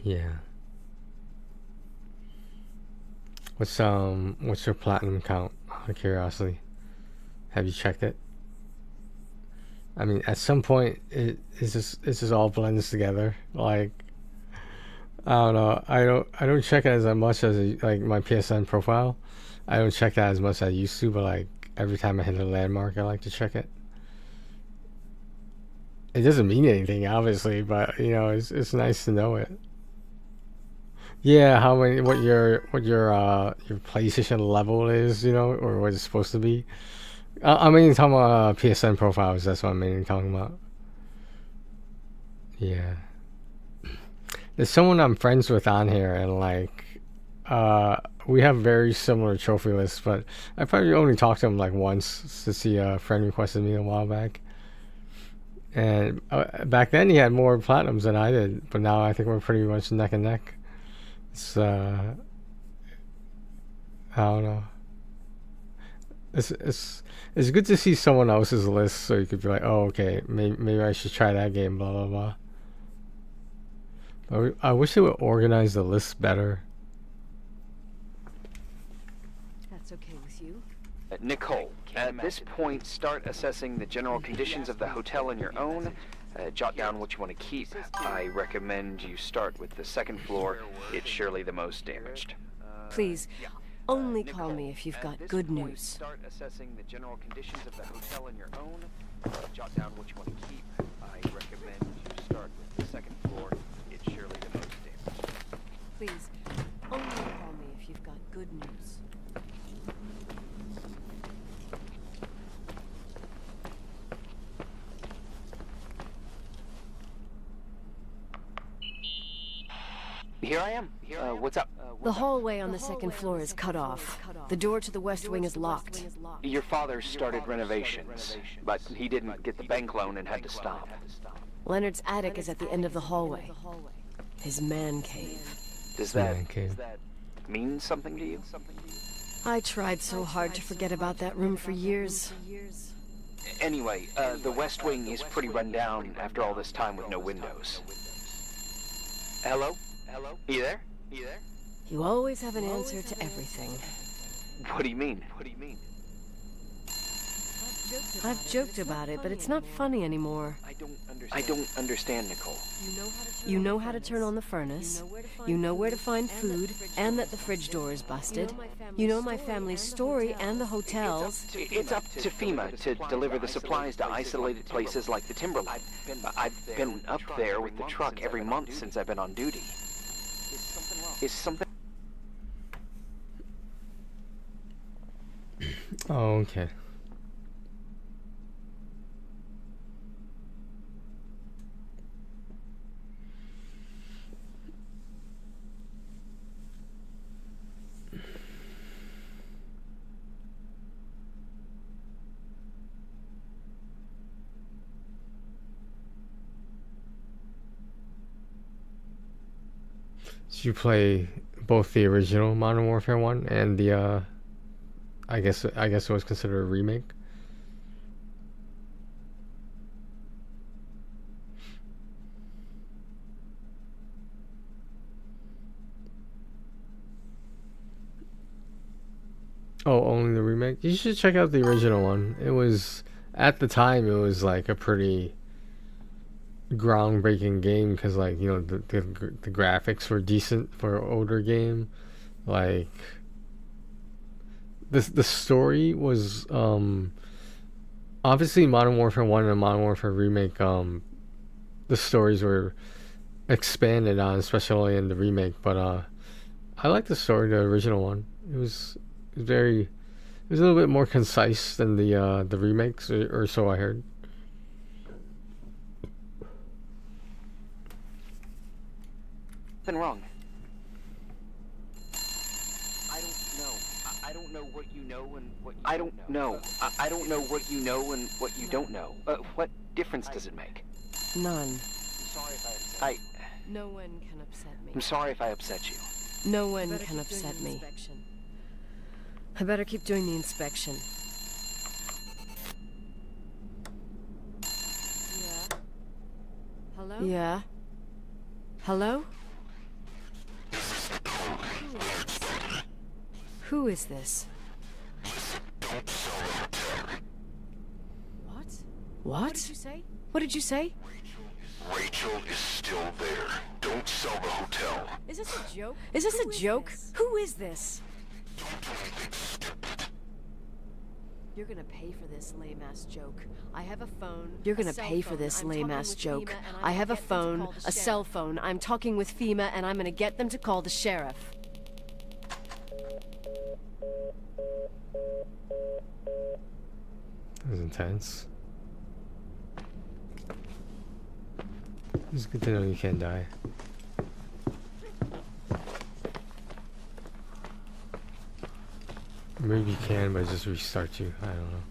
Yeah. What's your platinum count? Out of curiosity, have you checked it? I mean, at some point, it's just all blends together. Like, I don't know. I don't check it as much as like my PSN profile. I don't check that as much as I used to, but like every time I hit a landmark, I like to check it. It doesn't mean anything, obviously, but you know, it's nice to know it. Yeah, how many, your PlayStation level is, you know, or what it's supposed to be. I'm mainly talking about PSN profiles. That's what I'm mainly talking about. Yeah, there's someone I'm friends with on here, and like, we have very similar trophy lists, but I probably only talked to him like once to see a friend requested me a while back. And back then he had more platinums than I did, but now I think we're pretty much neck and neck. It's I don't know. It's good to see someone else's list, so you could be like, oh, okay, maybe I should try that game, blah blah blah. But I wish they would organize the list better. That's okay with you? Nicole, at this point, start assessing the general conditions of the hotel on your own. Jot down what you want to keep. I recommend you start with the second floor. It's surely the most damaged. Please, only call me if you've got good news. Start assessing the general conditions of the hotel on your own. Jot down what you want to keep. I recommend you start with the second floor. It's surely the most damaged. Please, only call me if you've got good news. Here I am. What's up? The hallway on the second floor is cut off. The door to the west wing is locked. Your father started renovations, but he didn't get the bank loan and had to stop. Leonard's attic is at the end of the hallway. His man cave. Does that mean something to you? I tried so hard to forget about that room for years. Anyway, the west wing is pretty run down after all this time with no windows. Hello? Hello? You there? You there? You always have an answer to everything. What do you mean? What do you mean? I've joked about it, but it's not funny anymore. I don't understand, Nicole. You know how to turn on the furnace. You know where to find food, and that the fridge door is busted. You know my family's story and the hotels. It's up to FEMA to deliver the supplies to isolated places like the Timberline. I've been up there with the truck every month since I've been on duty. Is something... Oh, okay. Did you play both the original Modern Warfare 1 and the I guess it was considered a remake? Oh, only the remake? You should check out the original one. It was, at the time, it was like a pretty groundbreaking game because, like, you know, the graphics were decent for an older game. Like, the story was obviously Modern Warfare 1 and Modern Warfare Remake, the the stories were expanded on, especially in the remake. But I like the story, the original one. It was very, it was a little bit more concise than the remakes, or so I heard. Nothing wrong. I don't know. I don't know what you know and what you I don't know. I don't know what you know and what you don't know. What difference does it make? None. I'm sorry if I upset you. No one can upset me. I'm sorry if I upset you. No one can upset me. I better keep doing the inspection. Yeah. Hello? Yeah. Hello? Who is this? What? What did you say? What did you say? Rachel is still there. Don't sell the hotel. Is this a joke? Is this a joke? Who is this? You're gonna pay for this lame-ass joke. I have a phone. You're gonna pay for this lame-ass joke. I have a phone, a cell phone. I'm talking with FEMA, and I'm gonna get them to call the sheriff. That was intense. It's good to know you can't die. Maybe you can, but it just restart you. I don't know.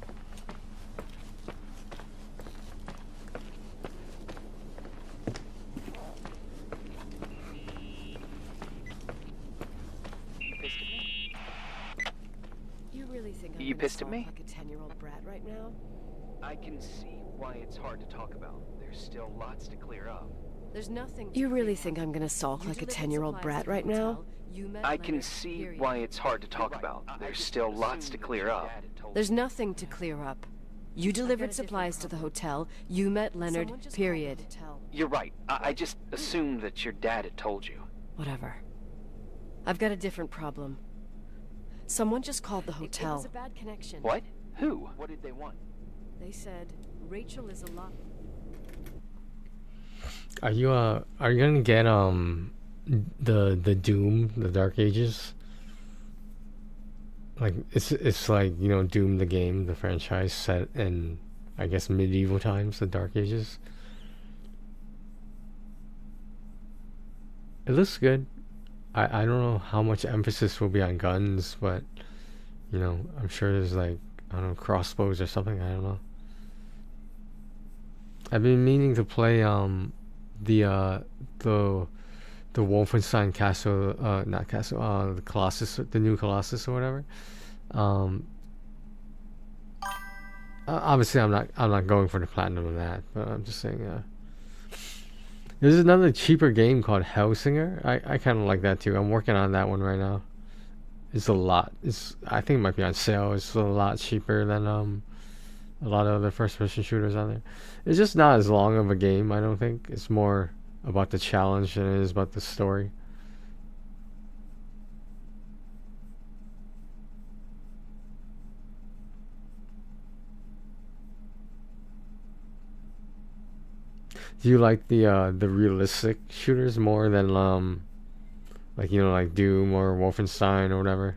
You really think You pissed at me? like a 10-year-old brat right now? I can see why it's hard to talk about. There's still lots to clear up. There's nothing. You really think I'm gonna sulk like a 10-year-old brat right now? I can see why it's hard to talk about. There's still lots to clear up. There's nothing to clear up. You delivered supplies to the hotel. You met Leonard, period. You're right. I just assumed that your dad had told you. Whatever. I've got a different problem. Someone just called the hotel. It was a bad connection. What? Who? What did they want? They said Rachel is alive. Are you gonna get the Doom, the Dark Ages? Like it's like, you know, Doom the game, the franchise set in, I guess, medieval times, the Dark Ages. It looks good. I don't know how much emphasis will be on guns, but you know, I'm sure there's like, I don't know, crossbows or something, I don't know. I've been meaning to play the Wolfenstein Castle, not Castle, the Colossus, the new Colossus or whatever. Obviously I'm not going for the platinum of that, but I'm just saying, there's another cheaper game called Hellsinger. I kind of like that too. I'm working on that one right now. It's a lot. I think it might be on sale. It's a lot cheaper than a lot of other first-person shooters on there. It's just not as long of a game, I don't think. It's more about the challenge than it is about the story. Do you like the realistic shooters more than like, you know, like Doom or Wolfenstein or whatever?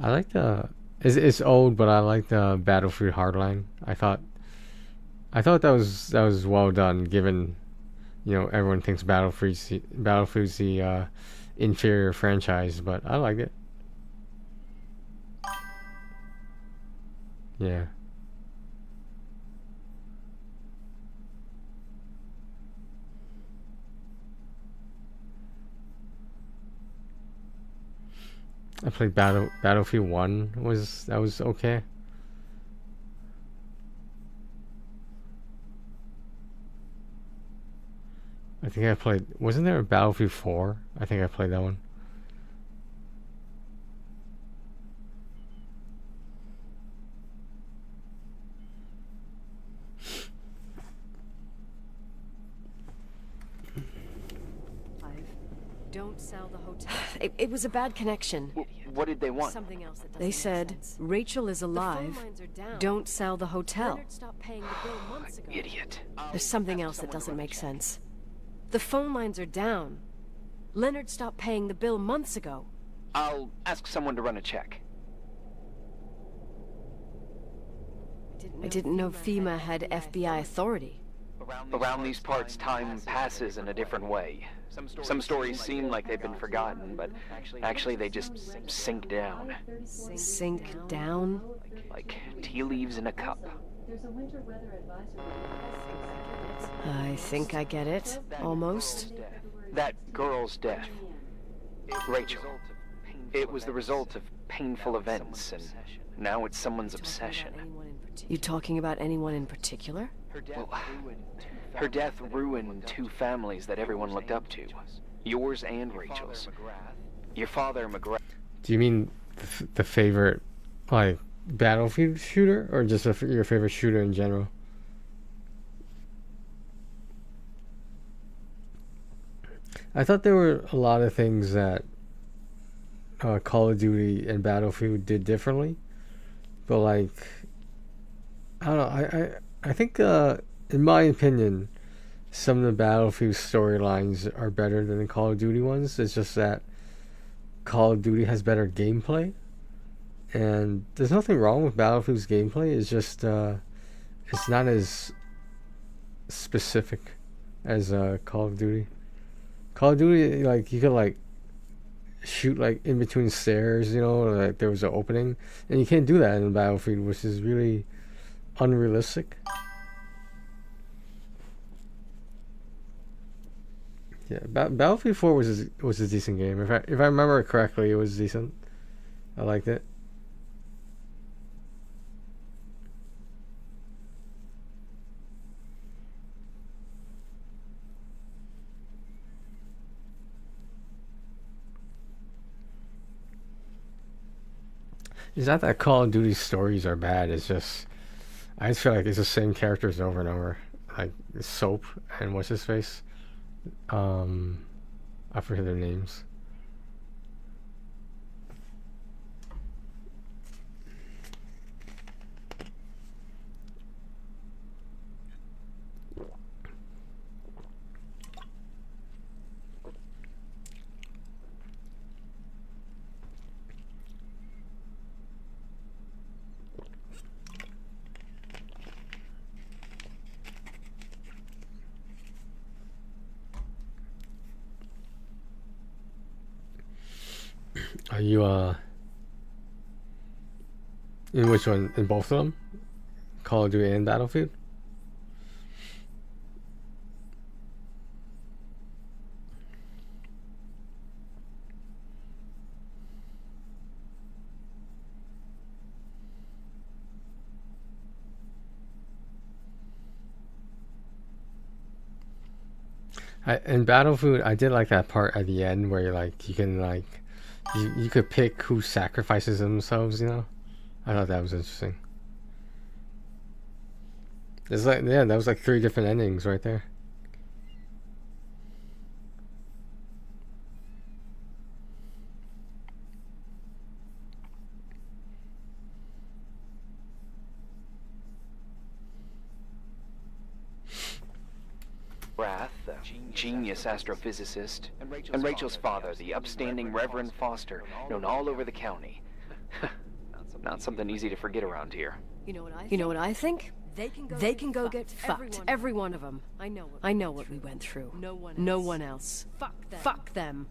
I like it's old, but I like the Battlefield Hardline. I thought that was well done, given, you know, everyone thinks Battlefield's the inferior franchise, but I like it. Yeah. I played Battlefield 1. That was okay. I think I played... Wasn't there a Battlefield 4? I think I played that one. Don't sell the hotel. It was a bad connection. What did they want? Something else that they said, Rachel is alive. Don't sell the hotel. Leonard stopped paying the bill months ago. Idiot. There's something else that doesn't make sense. The phone lines are down. Leonard stopped paying the bill months ago. I'll ask someone to run a check. I didn't know FEMA had FBI authority. Around these parts, time passes in a different way. Some stories seem like they've been forgotten, but actually they just sink down. Sink down? Like tea leaves in a cup. I think I get it. Almost. That girl's death. Rachel. It was the result of painful events, and now it's someone's obsession. You talking about anyone in particular? Well, her death ruined two families that everyone looked up to. Yours and Rachel's. Your father, McGrath. Do you mean the favorite, like, Battlefield shooter, or just your favorite shooter in general? I thought there were a lot of things that Call of Duty and Battlefield did differently, but like, I don't know. I think in my opinion, some of the Battlefield storylines are better than the Call of Duty ones. It's just that Call of Duty has better gameplay, and there's nothing wrong with Battlefield's gameplay. It's just it's not as specific as Call of Duty. Call of Duty, like, you could like shoot like in between stairs, you know, like there was an opening, and you can't do that in Battlefield, which is really unrealistic. Yeah, Battlefield 4 was a decent game. If I remember it correctly, it was decent. I liked it. It's not that Call of Duty stories are bad. It's just, I just feel like it's the same characters over and over. Like Soap and what's his face. I forget their names. Are you in which one? In both of them? Call of Duty and Battlefield? In Battlefield, I did like that part at the end where you can like you could pick who sacrifices themselves, you know? I thought that was interesting. It's like, yeah, that was like 3 different endings right there. Wrath, the genius astrophysicist, and Rachel's father, the upstanding Reverend Foster, known all over the county. Not something easy to forget around here. You know what I think? They can go get fucked. Every one of them. I know what we went through. No one else. Fuck them.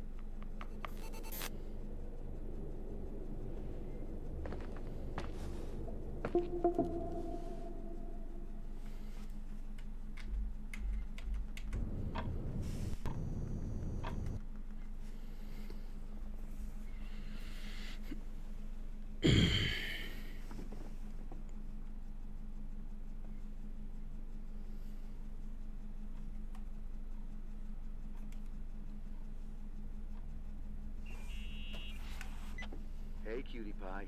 Hey, cutie pie.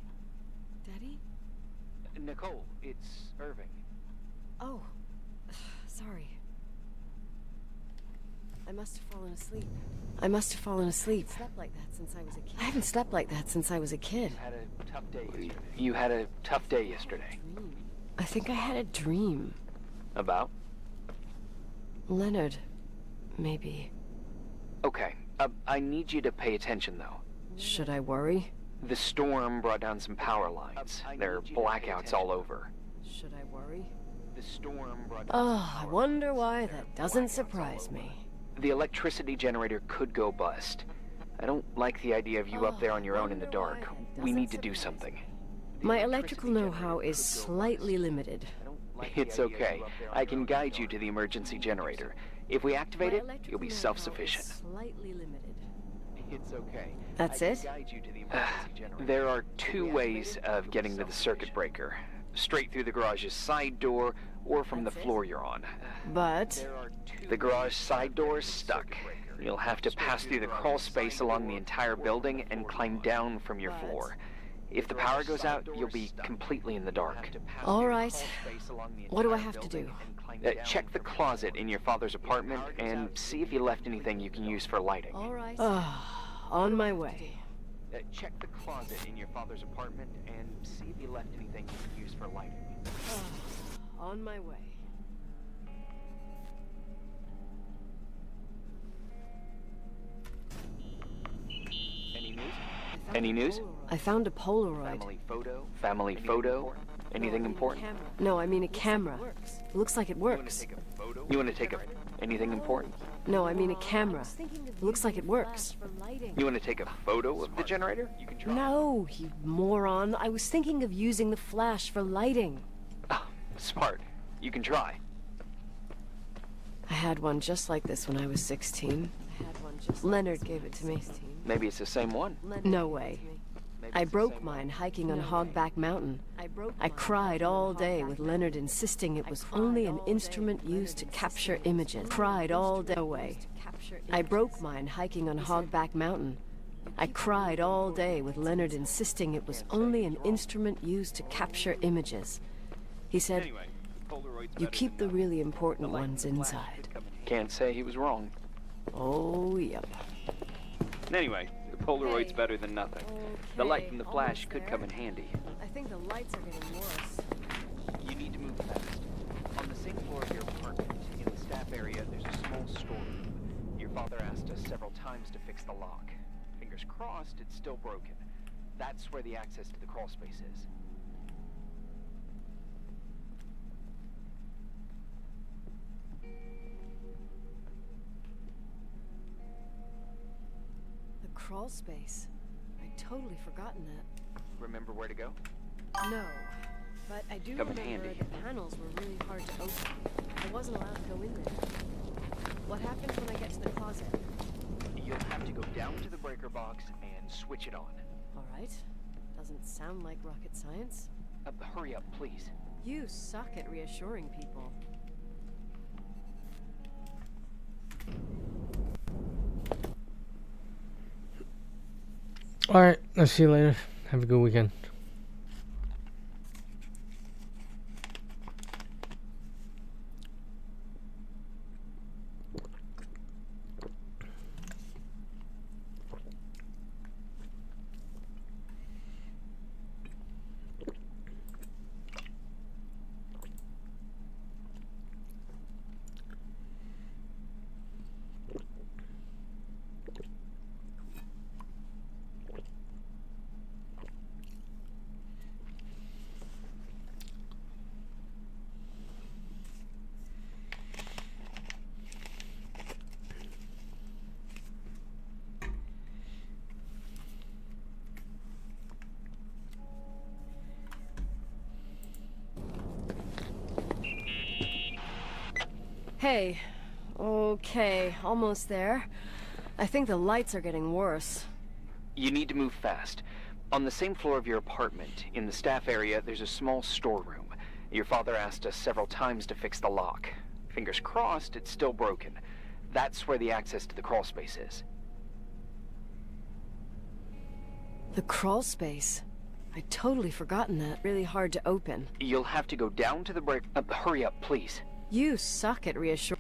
Daddy? Nicole, it's Irving. Oh, sorry. I must have fallen asleep. I must have fallen asleep. I slept like that since I was a kid. I haven't slept like that since I was a kid. You had a tough day yesterday. I think I had a dream. About? Leonard, maybe. Okay, I need you to pay attention though. Should I worry? The storm brought down some power lines. There are blackouts all over. Should I worry? The storm brought down Oh, I wonder why that doesn't surprise me. The electricity generator could go bust. I don't like the idea of you up there on your own in the dark. We need to do something. My electrical know-how is slightly limited. It's okay. I can guide you to the emergency generator. If we activate it, you'll be self-sufficient. Slightly limited. It's okay. That's it? There are two ways of getting to the circuit breaker. Straight through the garage's side door, or from the floor you're on. But the garage side door is stuck. You'll have to pass through the crawl space along the entire building and climb down from your floor. If the power goes out, you'll be completely in the dark. All right. What do I have to do? Check the closet in your father's apartment and see if you left anything you can use for lighting. All right. On my way. Check the closet in your father's apartment and see if you left anything you can use for lighting. On my way. Any news? Any news? I found a Polaroid. Family photo? Anything important? No, I mean a camera. Looks like it works. You want to take a... anything important? No, I mean a camera. Looks like it works. You want to take a photo of the generator? You can try. No, you moron. I was thinking of using the flash for lighting. Oh, smart. You can try. I had one just like this when I was 16. Leonard gave it to me. Maybe it's the same one. No way. I broke mine hiking on Hogback Mountain. I cried all day with Leonard insisting it was only an instrument used to capture images. Cried all day away. I broke mine hiking on Hogback Mountain. I cried all day with Leonard insisting it was only an instrument used to capture images. He said, "You keep the really important ones inside." Can't say he was wrong. Oh, yep. Anyway, the Polaroid's better than nothing. The light from the flash could come in handy. I think the lights are getting worse. You need to move fast. On the same floor of your apartment, in the staff area, there's a small storeroom. Your father asked us several times to fix the lock. Fingers crossed, it's still broken. That's where the access to the crawl space is. Crawl space. I'd totally forgotten that. Remember where to go? No, but I do remember the panels were really hard to open. I wasn't allowed to go in there. What happens when I get to the closet? You'll have to go down to the breaker box and switch it on. All right. Doesn't sound like rocket science. Hurry up, please. You suck at reassuring people. Alright, I'll see you later. Have a good weekend. Hey. Okay, almost there. I think the lights are getting worse. You need to move fast. On the same floor of your apartment, in the staff area, there's a small storeroom. Your father asked us several times to fix the lock. Fingers crossed, it's still broken. That's where the access to the crawl space is. The crawl space? I'd totally forgotten that. Really hard to open. You'll have to go down to the break... hurry up, please. You suck at reassuring.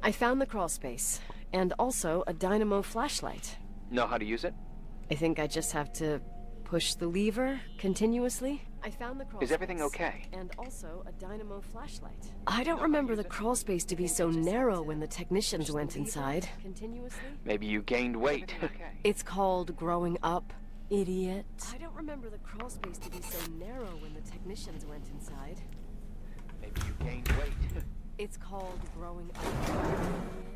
I found the crawl space, and also a dynamo flashlight. Know how to use it? I think I just have to push the lever continuously. I found the crawl Is everything space, okay? and also a dynamo flashlight. I don't remember the crawl space to be so narrow when the technicians went inside. Continuously? Maybe you gained weight. It's called growing up, idiot. I don't remember the crawl space to be so narrow when the technicians went inside. Maybe you gained weight. It's called growing up, idiot.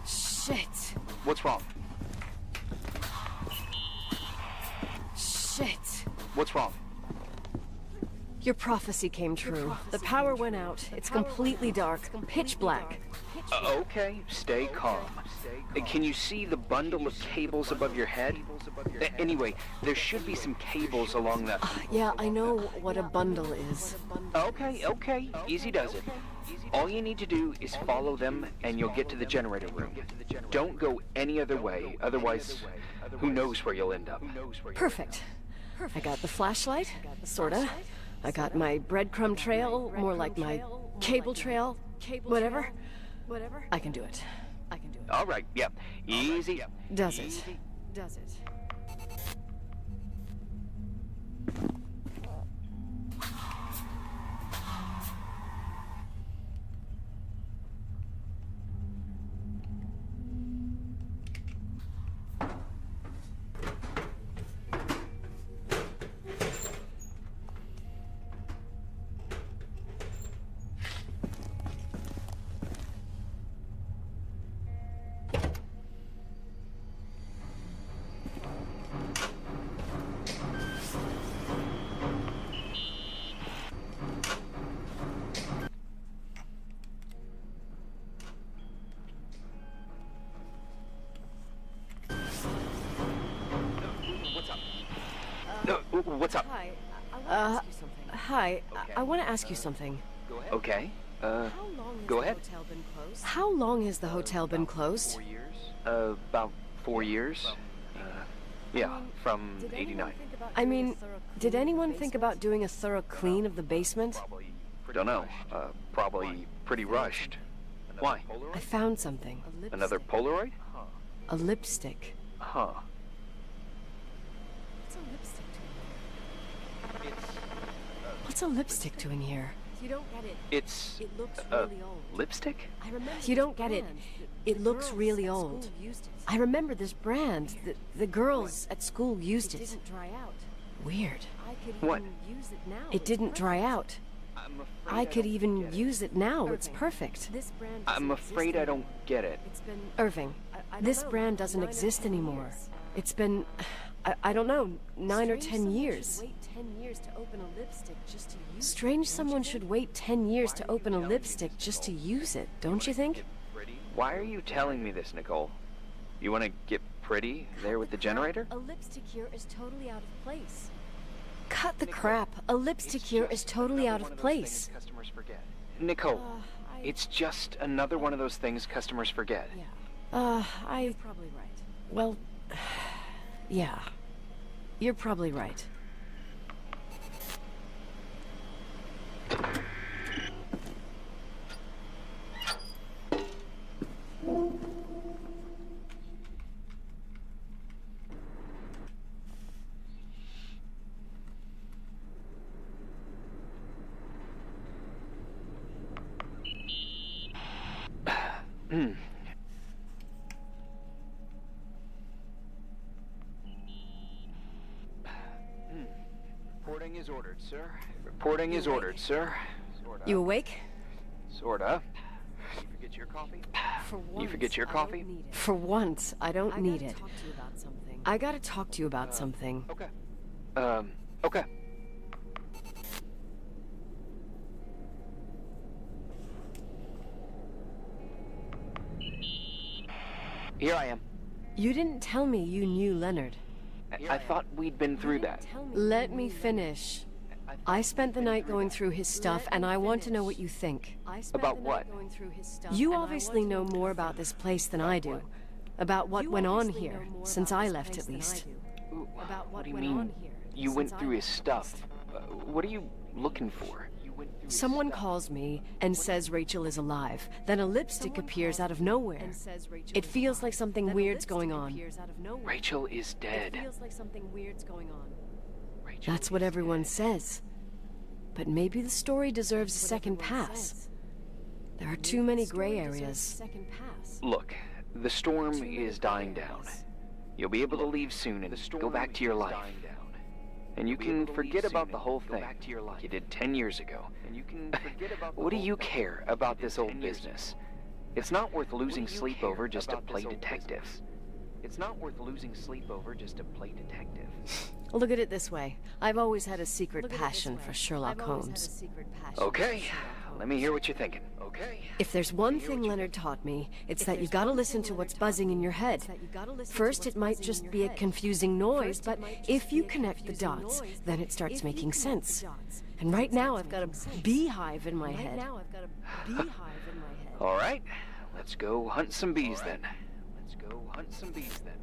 Shit. What's wrong? Shit. What's wrong? Your prophecy came true. The power went out. It's completely dark. Pitch black. Okay, stay calm. Can you see the bundle of cables above your head? Anyway, there should be some cables along the... Yeah, I know what a bundle is. Okay. Easy does it. All you need to do is follow them and you'll get to the generator room. Don't go any other way, otherwise, who knows where you'll end up. Perfect. I got the flashlight, sorta. I got my breadcrumb trail, more like my cable trail, whatever. I can do it. All right, yeah, easy. Does it? What's up? Hi. I want to ask you something. Okay, go ahead. How long has the hotel been closed? 4 years? About 4 years. Yeah, from '89. I mean, did anyone think about doing a thorough clean of the basement? Don't know. Probably pretty rushed. Why? I found something. Another Polaroid? A lipstick. Huh. What's a lipstick doing here? You don't get it. It's It looks really old. lipstick? You don't get it. It looks really old. I remember this brand. The girls at school used it. Weird. What? It didn't dry out. I could even use it now. It's perfect. I'm afraid I don't get it. Irving, this brand doesn't exist anymore. It's been, I don't know, 9 or 10 years. Strange someone should wait 10 years to open a lipstick just to use it, don't you think? Why are you telling me this, Nicole? You want to get pretty there with the generator? A lipstick here is totally out of place. Cut the crap. A lipstick here is totally out of place. Nicole, it's just another one of those things customers forget. You're probably right. Well, yeah. You're probably right. Reporting is ordered, sir. Reporting is ordered, sir. You awake? Sorta. You forget your coffee? You forget your coffee? For once, I don't need it. I gotta talk to you about something. Okay. Okay. Here I am. You didn't tell me you knew Leonard. I thought we'd been through that. Let me finish. I spent the night going through his stuff, and I want to know what you think. About what? You obviously know more about this place than I do. About what went on here, since I left at least. What do you mean, you went through his stuff? What are you looking for? Someone calls me and says Rachel is alive. Then a lipstick appears out of nowhere. It feels like something weird's going on. Rachel is dead. That's what everyone says. But maybe the story deserves a second pass. There are too many gray areas. Look, the storm is dying down. You'll be able to leave soon and go back to your life. And you can forget about the whole thing you did 10 years ago. What do you care about this old business? It's not worth losing sleep over just to play detectives. It's not worth losing sleep over just to play detectives. Look at it this way. I've always had a secret passion for Sherlock Holmes. Okay, let me hear what you're thinking. Okay. If there's one thing Leonard taught me, it's that you gotta listen to what's buzzing in your head. First, it might just be a confusing noise, but if you connect the dots, then it starts making sense. And right now, I've got a beehive in my head. All right, let's go hunt some bees then. Let's go hunt some bees then.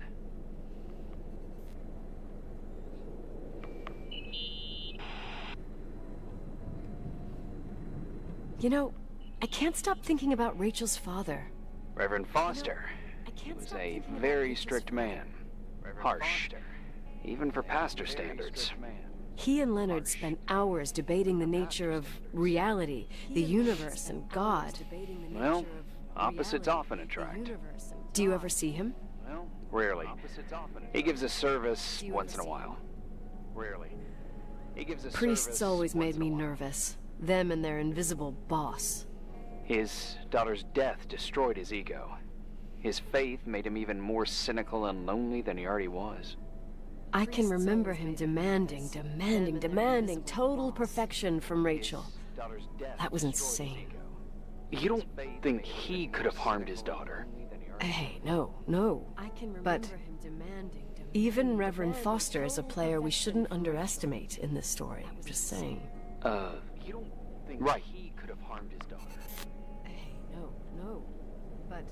You know, I can't stop thinking about Rachel's father. Reverend Foster. He was a very strict man. Harsh, even for pastor standards. He and Leonard spent hours debating the nature of reality, the universe, and God. Well, opposites often attract. Do you ever see him? Well, rarely. He gives a service once in a while. Rarely. He gives a Priests always made me nervous. Them and their invisible boss. His daughter's death destroyed his ego. His faith made him even more cynical and lonely than he already was. I can remember him demanding total perfection from Rachel. That was insane. You don't think he could have harmed his daughter? Hey, no. But even Reverend Foster is a player we shouldn't underestimate in this story. I'm just saying. You don't think he could have harmed his daughter? Hey, no. But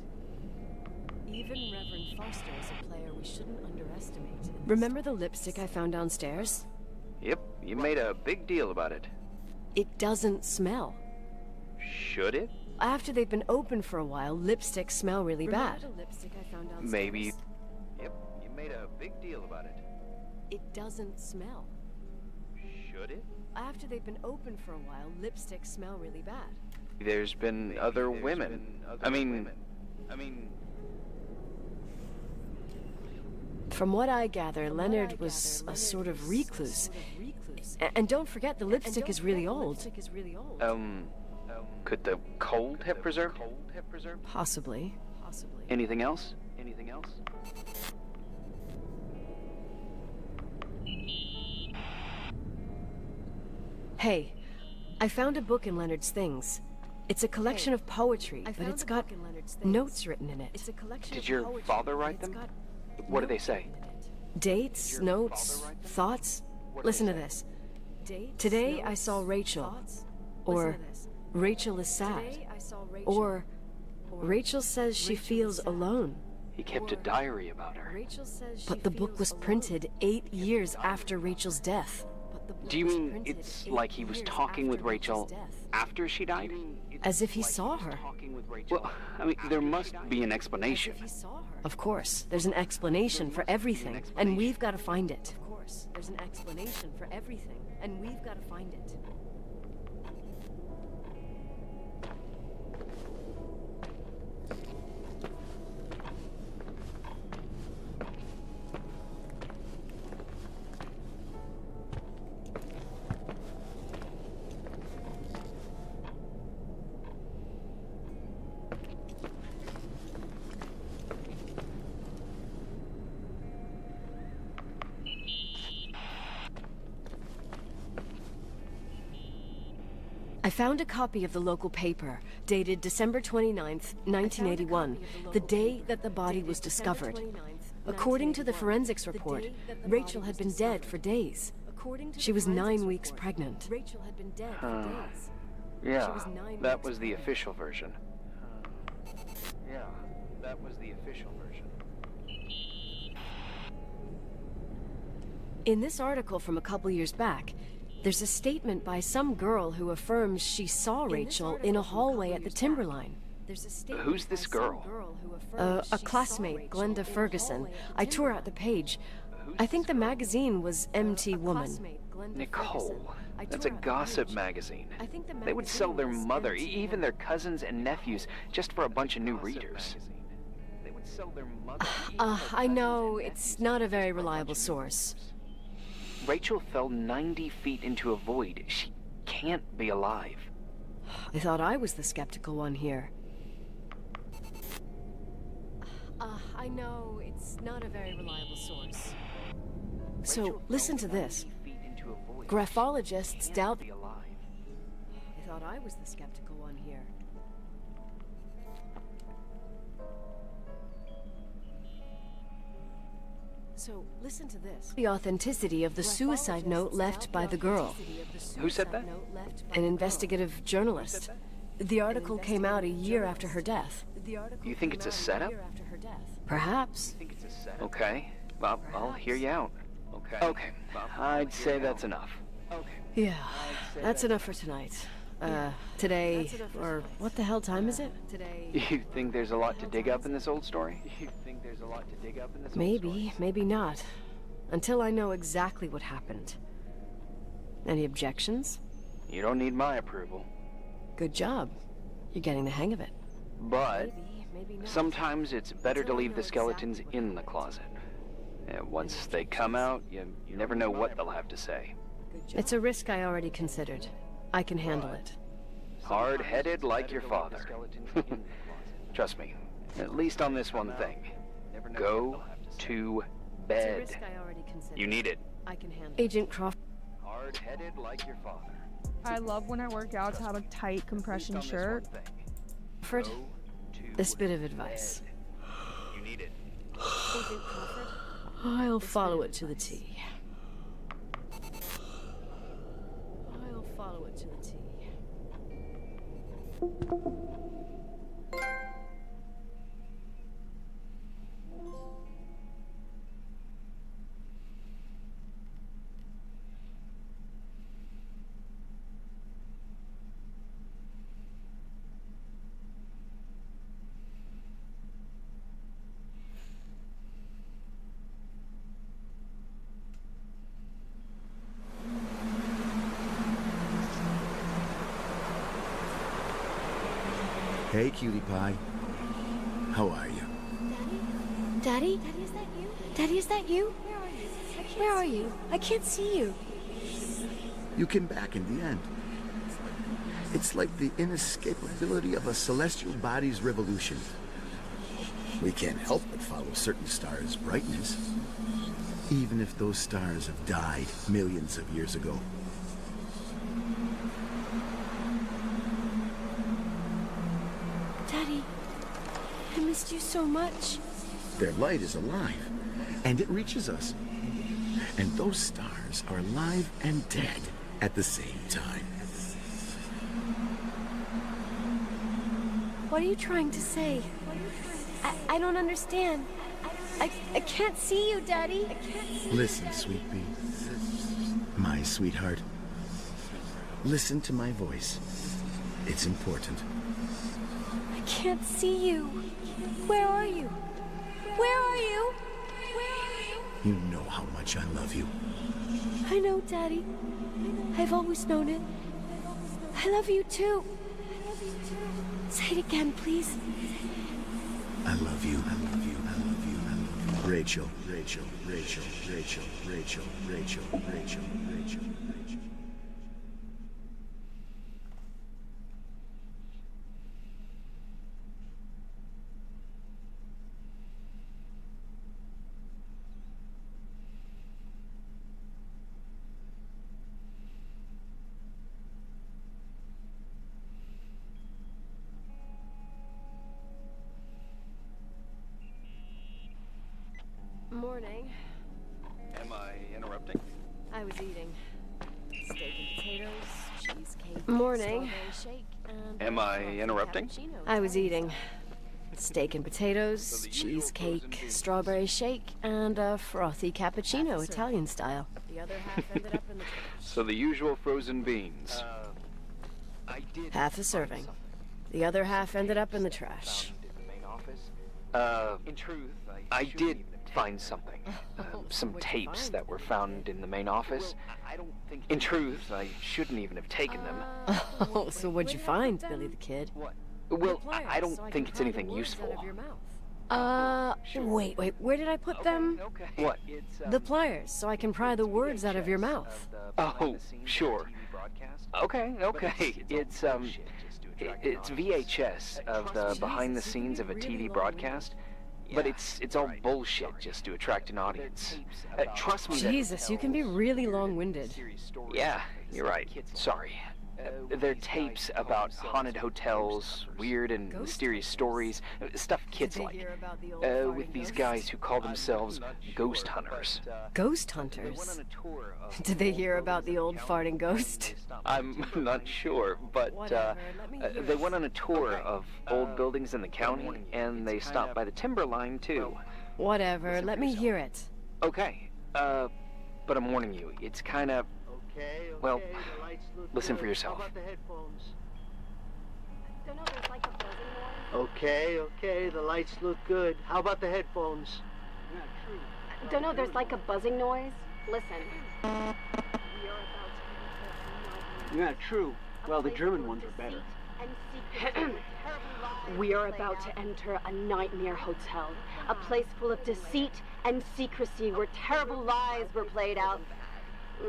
even Reverend Foster is a player we shouldn't underestimate. Remember the lipstick I found downstairs? Yep, you made a big deal about it. It doesn't smell. Should it? After they've been open for a while, lipsticks smell really bad. Maybe. Yep, you made a big deal about it. It doesn't smell. Should it? After they've been open for a while, lipsticks smell really bad. There's been other women. I mean... From what I gather, Leonard was a sort of recluse. And don't forget, the lipstick is really old. Could the cold have preserved? Possibly. Anything else? Hey, I found a book in Leonard's things. It's a collection of poetry, but it's got notes written in it. Did your father write them? What do they say? Dates, notes, thoughts. Listen to this. Today I saw Rachel. Or Rachel is sad. Or Rachel says she feels alone. He kept a diary about her. But the book was printed 8 years after Rachel's death. Do you mean it's like he was talking with Rachel after she died? As if he saw her. Well, I mean, there must be an explanation. Of course, there's an explanation for everything, and we've got to find it. Of course, there's an explanation for everything, and we've got to find it. I found a copy of the local paper, dated December 29th, 1981, the day that the body was discovered. According to the forensics report, Rachel had been dead for days. She was 9 weeks pregnant. Yeah, that was the official version. Yeah, that was the official version. In this article from a couple years back, there's a statement by some girl who affirms she saw Rachel in a hallway at the Timberline. Who's this girl? A classmate, Glenda Ferguson. I tore out the page. I think the magazine was MT Woman. Nicole, that's a gossip magazine. They would sell their mother, even their cousins and nephews, just for a bunch of new readers. They would sell their mother. I know, it's not a very reliable source. Rachel fell 90 feet into a void. She can't be alive. I thought I was the skeptical one here. I know, it's not a very reliable source. So, listen to this. Graphologists doubt... I thought I was the skeptical one here. So, listen to this. The authenticity of the suicide note left by the girl. Who said that? An investigative journalist. The article came out a year after her death. You think it's a setup? Perhaps. Okay, well, I'll hear you out. Okay, I'd say that's enough. Yeah, that's enough for tonight. Today, or what the hell time is it? You think there's a lot to dig up in this old story? Maybe, maybe not. Until I know exactly what happened. Any objections? You don't need my approval. Good job. You're getting the hang of it. But sometimes it's better to leave the skeletons in the closet. And once they come out, you never know what they'll have to say. It's a risk I already considered. I can handle it. Hard-headed like your father. Trust me, at least on this one thing. Go to bed. You need it. I can handle it. Agent Crawford. Hard-headed like your father. I love when I work out to have a tight compression shirt. Crawford, this bit of advice. You need it. Agent Crawford, I'll follow it to the T. I'll follow it to the T. Hey, cutie pie. How are you? Daddy? Daddy, is that you? Daddy, is that you? Where are you? I can't see you. You came back in the end. It's like the inescapability of a celestial body's revolution. We can't help but follow certain stars' brightness, even if those stars have died millions of years ago. Daddy, I missed you so much. Their light is alive, and it reaches us. And those stars are alive and dead at the same time. What are you trying to say? I don't understand. I can't see you, Daddy. I can't see Listen, sweet pea. My sweetheart. Listen to my voice. It's important. I can't see you. Where are you? Where are you? Where are you? You know how much I love you. I know, Daddy. I've always known it. I love you too. Say it again, please. I love you. I love you. I love you. I love you. Rachel, Rachel, Rachel, Rachel, Rachel, Rachel, Rachel, Rachel, Rachel. Morning. Am I interrupting? I was eating steak and potatoes, cheesecake, morning. Strawberry shake, and Am I interrupting? I was eating steak and potatoes, cheesecake, strawberry shake, and a frothy cappuccino, Italian style. The other half ended up in the trash. So the usual frozen beans. Half a serving. The other half ended up in the trash. In truth, I did find something. Some tapes that were found in the main office. In truth, I shouldn't even have taken them. Oh, so what'd you find, Billy the Kid? Well, I don't think it's anything useful. Wait, where did I put them? What? The pliers, so I can pry the words out of your mouth. Oh, sure. Okay. It's VHS of the behind the scenes of a TV broadcast. But it's all bullshit just to attract an audience. Trust me. Jesus, you can be really long-winded. Yeah, you're right. Sorry. They're tapes about haunted hotels, weird and mysterious stories, stuff kids like. With these guys who call themselves ghost hunters. Ghost hunters? Did they hear about the old farting ghost? I'm not sure, but they went on a tour of old buildings in the county, and they stopped by the timberline too. Whatever, let me hear it. Okay, but I'm warning you, it's kind of... Well, listen for yourself. Okay, the lights look good. How about the headphones? Don't know, there's like a buzzing noise. Listen. Yeah, true. Well, the German ones are better. We are about to enter a nightmare hotel. A place full of deceit and secrecy where terrible lies were played out.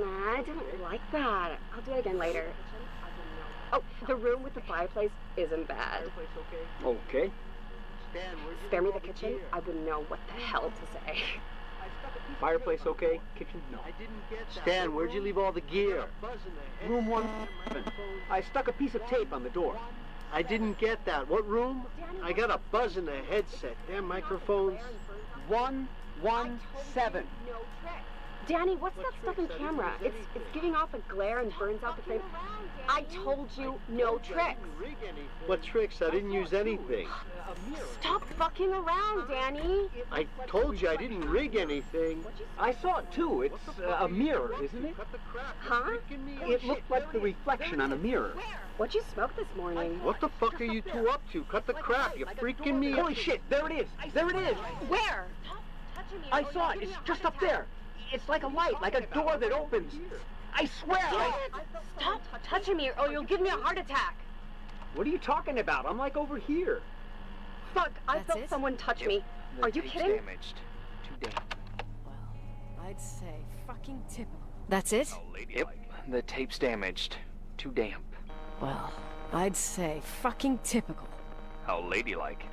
Nah, I didn't like that. I'll do it again later. Oh, the room with the fireplace isn't bad. Okay. Spare me the kitchen. I wouldn't know what the hell to say. Fireplace okay? Kitchen? No. Stan, where'd you leave all the gear? Room 1. I stuck a piece of tape on the door. I didn't get that. What room? I got a buzz in the headset. Damn microphones. 117. Danny, what's that stuff in camera? It's giving off a glare and burns out the frame. I told you no tricks. What tricks? I didn't use anything. Stop fucking around, Danny. I told you I didn't rig anything. I saw it too. It's a mirror, isn't it? Huh? It looked like the reflection on a mirror. What'd you smoke this morning? What the fuck are you two up to? Cut the crap. You're freaking me out. Holy shit, there it is. There it is. Where? I saw it. It's just up there. It's like a light, like a door that opens. I swear. Stop touching me or you'll give me a heart attack. What are you talking about? I'm like over here. Fuck, I felt someone touch me. Are you kidding? Damaged. Too damp. Well, I'd say fucking typical. That's it? Yep, the tape's damaged. Too damp. Well, I'd say fucking typical. How ladylike.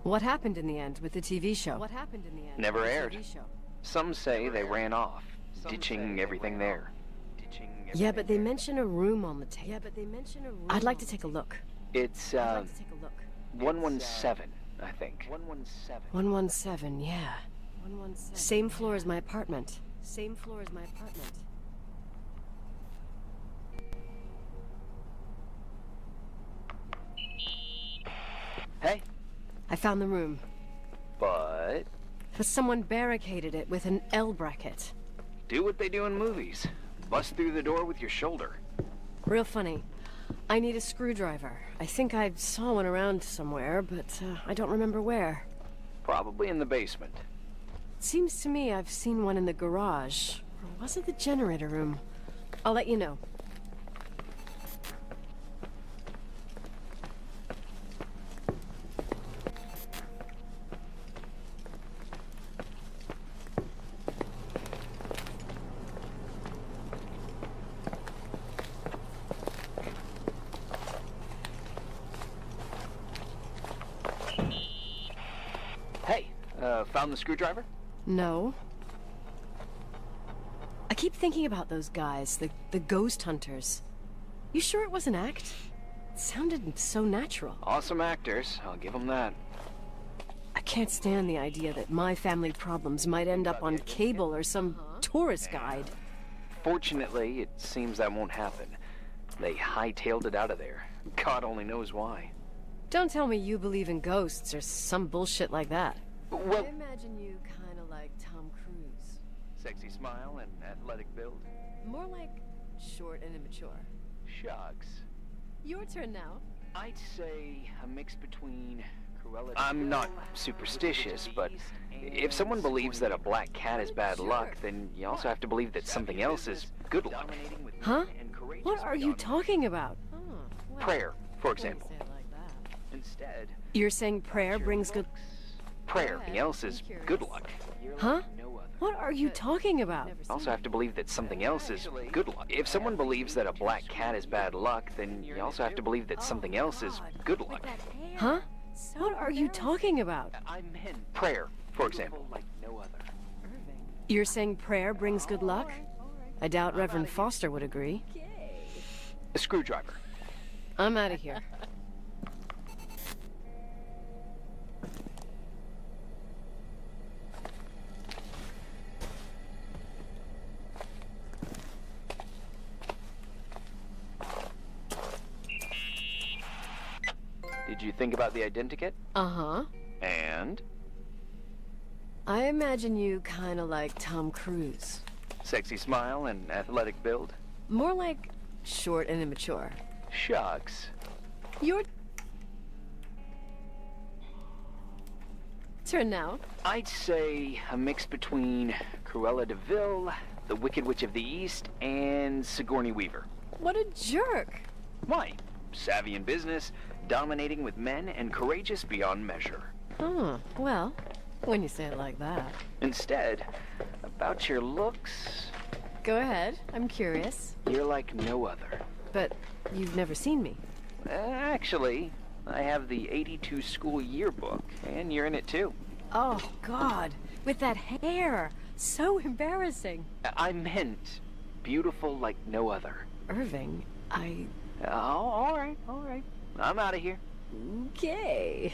What happened in the end with the TV show? Never aired. Some say they ran off, ditching everything there. Yeah, but they mention a room on the tape. I'd like to take a look. It's 117, I think. 117, yeah. Same floor as my apartment. Hey. I found the room. But someone barricaded it with an L bracket. Do what they do in movies. Bust through the door with your shoulder. Real funny. I need a screwdriver. I think I saw one around somewhere, but I don't remember where. Probably in the basement. It seems to me I've seen one in the garage. Or was it the generator room? I'll let you know. Found the screwdriver? No. I keep thinking about those guys, the ghost hunters. You sure it was an act? It sounded so natural. Awesome actors, I'll give them that. I can't stand the idea that my family problems might end up on cable or some tourist guide. Fortunately, it seems that won't happen. They hightailed it out of there. God only knows why. Don't tell me you believe in ghosts or some bullshit like that. Well, I imagine you kind of like Tom Cruise. sexy smile and athletic build. More like short and immature. Shucks. Your turn now. I'd say a mix between Cruella. I'm not superstitious, but if someone believes that a black cat is bad luck, then you also have to believe that something else is good luck. Huh? What are you talking about? Prayer, for example. Instead, You're saying prayer brings good... prayer, something else is good luck. Huh? What are you talking about? Also have to believe that something else is good luck. If someone believes that a black cat is bad luck, then you also have to believe that something else is good luck. Huh? What are you talking about? I meant prayer, for example. Like no other. You're saying prayer brings good luck? I doubt Reverend Foster would agree. A screwdriver. I'm out of here. Did you think about the identikit? Uh-huh. And? I imagine you kind of like Tom Cruise. Sexy smile and athletic build? More like short and immature. Shucks. Your turn now. I'd say a mix between Cruella de Vil, the Wicked Witch of the East, and Sigourney Weaver. What a jerk. Why? Savvy in business, dominating with men, and courageous beyond measure. Huh. Well, when you say it like that. Instead, about your looks... Go ahead. I'm curious. You're like no other. But you've never seen me. Actually, I have the '82 school yearbook, and you're in it too. Oh, God. With that hair. So embarrassing. I meant beautiful like no other. Irving, Oh, all right. I'm out of here. Okay.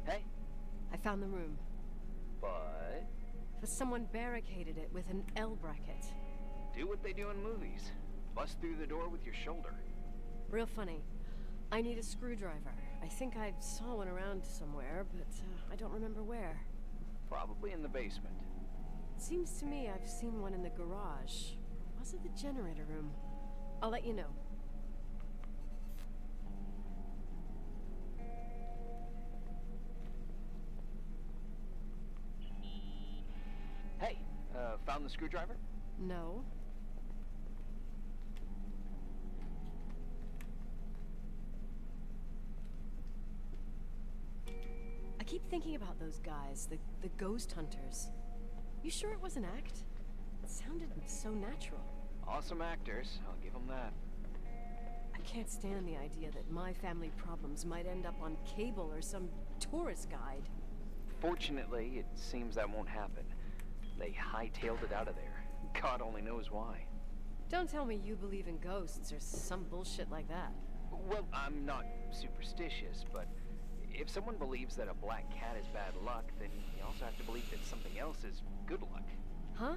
Hey. I found the room. But Someone barricaded it with an L bracket. do what they do in movies. Bust through the door with your shoulder. Real funny. I need a screwdriver. I think I saw one around somewhere, but I don't remember where. Probably in the basement. Seems to me I've seen one in the garage. Or was it the generator room? I'll let you know. Hey, found the screwdriver? No. I keep thinking about those guys, the ghost hunters. You sure it was an act? It sounded so natural. Awesome actors, I'll give them that. I can't stand the idea that my family problems might end up on cable or some tourist guide. Fortunately, it seems that won't happen. They hightailed it out of there. God only knows why. Don't tell me you believe in ghosts or some bullshit like that. Well, I'm not superstitious, but if someone believes that a black cat is bad luck, then you also have to believe that something else is good luck. Huh?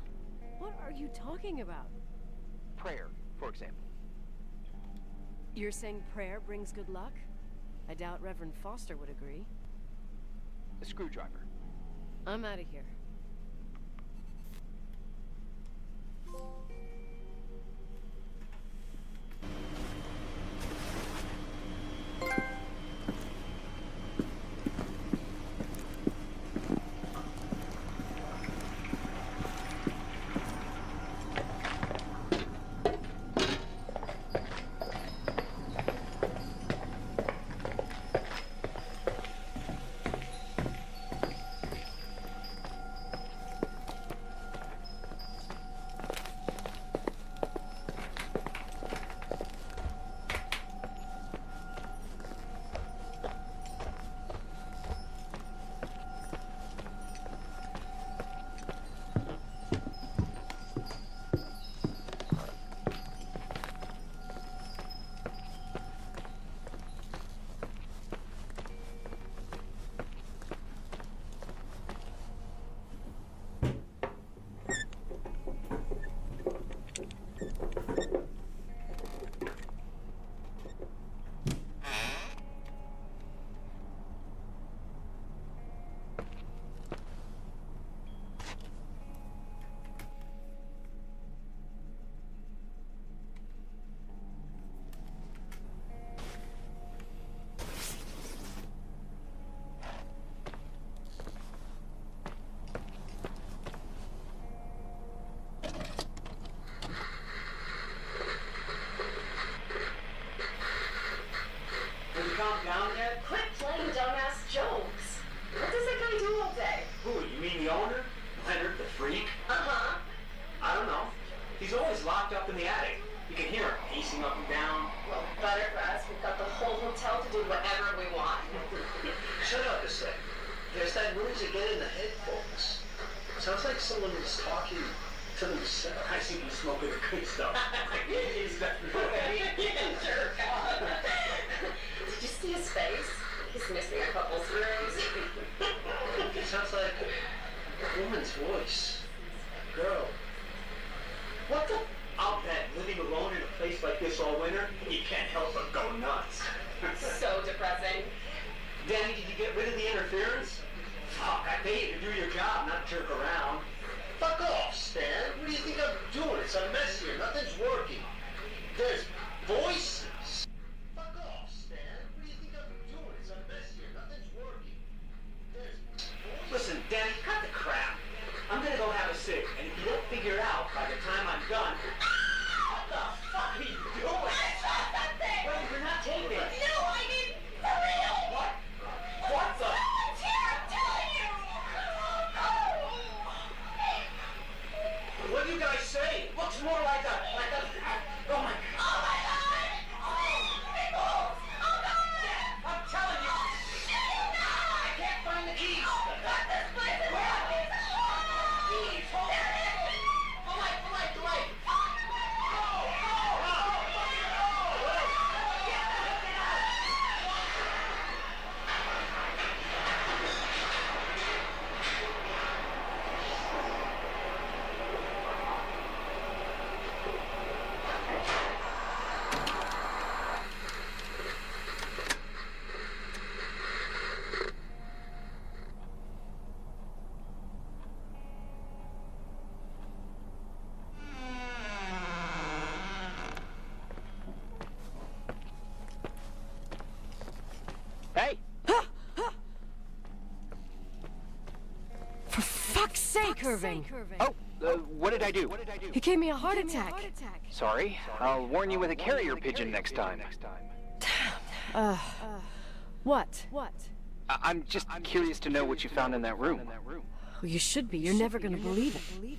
What are you talking about? Prayer, for example. You're saying prayer brings good luck? I doubt Reverend Foster would agree. A screwdriver. I'm out of here. Down yet? Quit playing dumbass jokes. What does that guy do all day? Who, you mean the owner? Leonard the freak? Uh-huh. I don't know. He's always locked up in the attic. You can hear him pacing up and down. Well, better for us. We've got the whole hotel to do whatever we want. Shut up a sec. There's that noise again in the head, folks. Sounds like someone is talking to themselves. I see you smoking the good stuff. He's the jerk off. Did you see his face? He's missing a couple screws. It sounds like a woman's voice. A girl. What the? I'll bet living alone in a place like this all winter, you can't help but go nuts. So depressing. Danny, did you get rid of the interference? Fuck, I pay you to do your job, not jerk around. Fuck off, Stan. What do you think I'm doing? It's a mess here. Nothing's working. There's voices. Fuck off, Stan. What do you think I'm doing? It's a mess here. Nothing's working. There's voices. Listen, Danny, cut the crap. I'm gonna go have a cig, and if you don't figure it out by the time I'm done... What the fuck are you doing? I saw something! Well, you're not taping. No, I mean, for real! What? What the... Someone's here, I'm telling you! What do you guys say? It looks more like a... Oh my... Oh my God! Oh, it moves! Oh God! I'm telling you! I can't find the keys! Oh God, this place is happy! Keys! Hold on! The light! The light! Hey! For fuck's sake, Irving! Oh, what did I do? He gave me a heart attack. Sorry, I'll warn you with a carrier pigeon next time. What? I'm just curious to know what you found in that room. Well, you should be. You're never gonna believe it.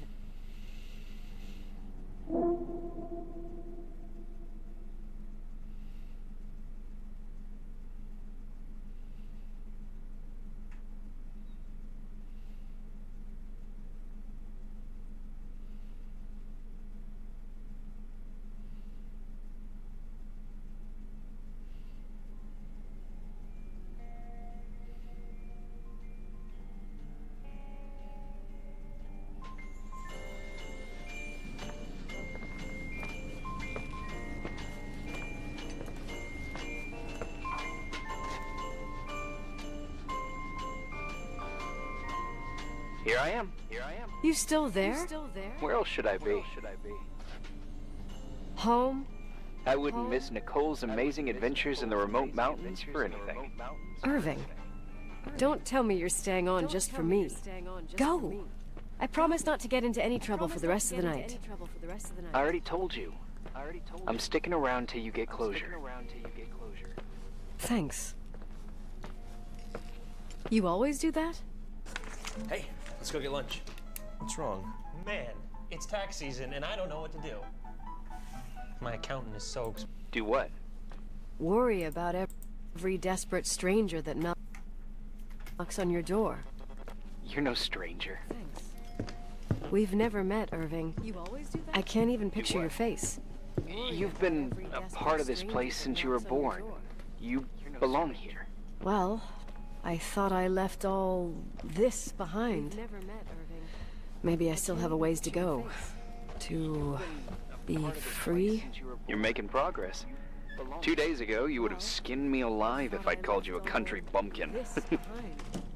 Here I am. You still there? Where else should I be? Home? I wouldn't miss Nicole's amazing adventures in the remote mountains for anything. Irving, don't tell me you're staying on just for me. Go! I promise not to get into any trouble for the rest of the night. I already told you. I'm sticking around till you get closure. Thanks. You always do that? Hey, let's go get lunch. What's wrong? Man, it's tax season and I don't know what to do. My accountant is so Do what? Worry about every desperate stranger that knocks on your door. You're no stranger. We've never met, Irving. You always do that? I can't even picture your face. You've been a part of this place since you were born. You belong here. Well, I thought I left all this behind. Maybe I still have a ways to go. To be free? You're making progress. 2 days ago, you would have skinned me alive if I'd called you a country bumpkin.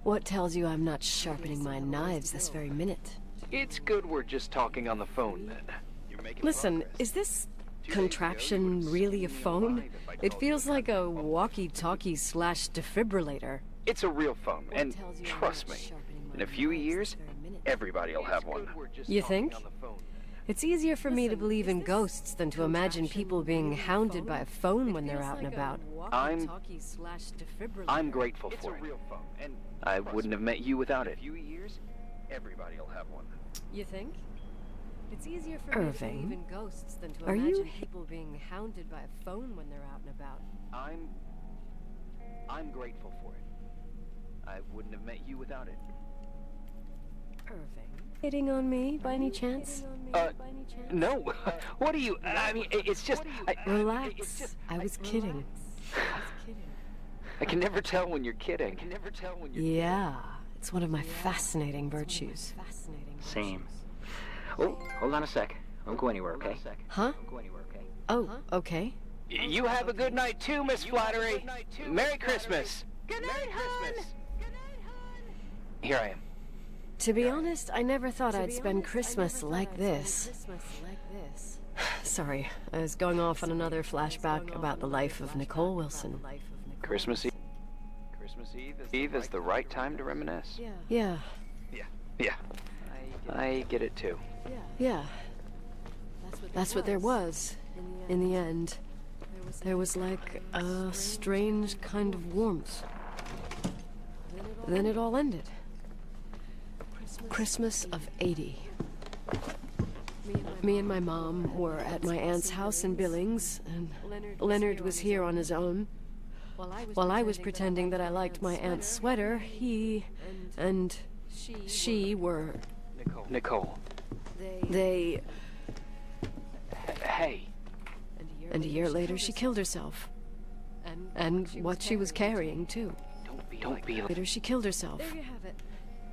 What tells you I'm not sharpening my knives this very minute? It's good we're just talking on the phone, then. Listen, is this contraption really a phone? It feels like a walkie-talkie / defibrillator. It's a real phone, and trust me, in a few years, everybody'll have one. You think? It's easier for me to believe in ghosts than to imagine people being hounded by a phone when they're out and about. I'm grateful for it. I wouldn't have met you without it. In a few years, everybody'll have one. You think? It's easier for me to believe in ghosts than to imagine people being hounded by a phone when they're out and about. I'm grateful for it. I wouldn't have met you without it. Irving. Hitting on me by any chance? No. What are you? I mean, it's just. Relax. I was kidding. I can never tell when you're kidding. Yeah, it's one of my fascinating virtues. Same. Oh, hold on a sec. Don't go anywhere, okay? Huh? Oh, okay. You have a good night too, Miss Flattery. Merry Christmas. Good night, hon. Here I am. To be honest, I never thought I'd spend Christmas like this. Sorry, I was going off on another flashback about the life of Nicole Wilson. Christmas Eve. Christmas Eve is the right time to reminisce. Yeah. Yeah. I get it too. Yeah. That's what there was, in the end. There was like a strange kind of warmth. Then it all ended. Christmas of '80. Me and my mom were at my aunt's house in Billings, and Leonard was here on his own. While I was pretending that I liked my aunt's sweater, he and she were... Nicole. They... Hey. And a year later, she killed herself. And what she was carrying, too. Don't be... Later, she killed herself.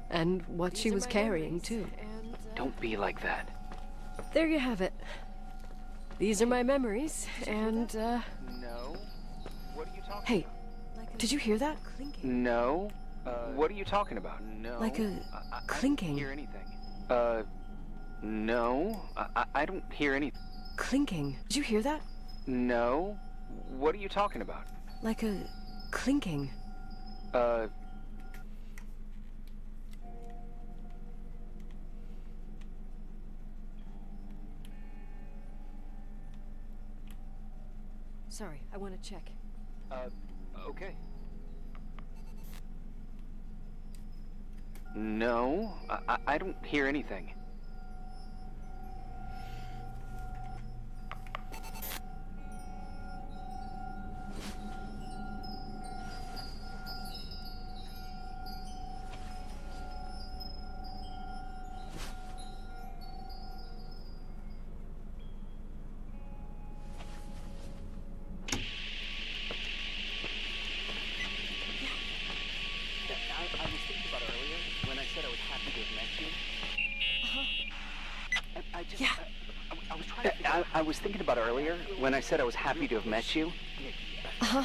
And what she was carrying, too. Don't be like that. There you have it. These are my memories, and, No. What are you talking Hey, did you hear that? No. What are you talking about? No. Like a clinking. I don't hear anything. No. I don't hear anything. Clinking. Did you hear that? No. What are you talking about? Like a clinking. Sorry, I want to check. Okay. No, I don't hear anything. I was thinking about earlier when I said I was happy to have met you. Uh-huh.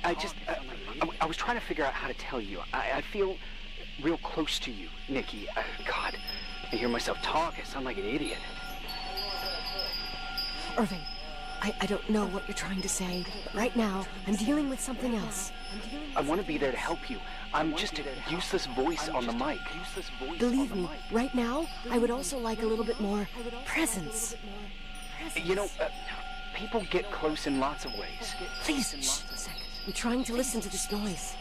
I was trying to figure out how to tell you. I feel real close to you, Nikki. God, I hear myself talk. I sound like an idiot. Irving, I don't know what you're trying to say. Right now, I'm dealing with something else. I want to be there to help you. I'm just a useless voice on the mic. Believe me, right now, I would also like a little bit more presence. You know, people get close in lots of ways. Please, shh a second. I'm trying to listen to this noise.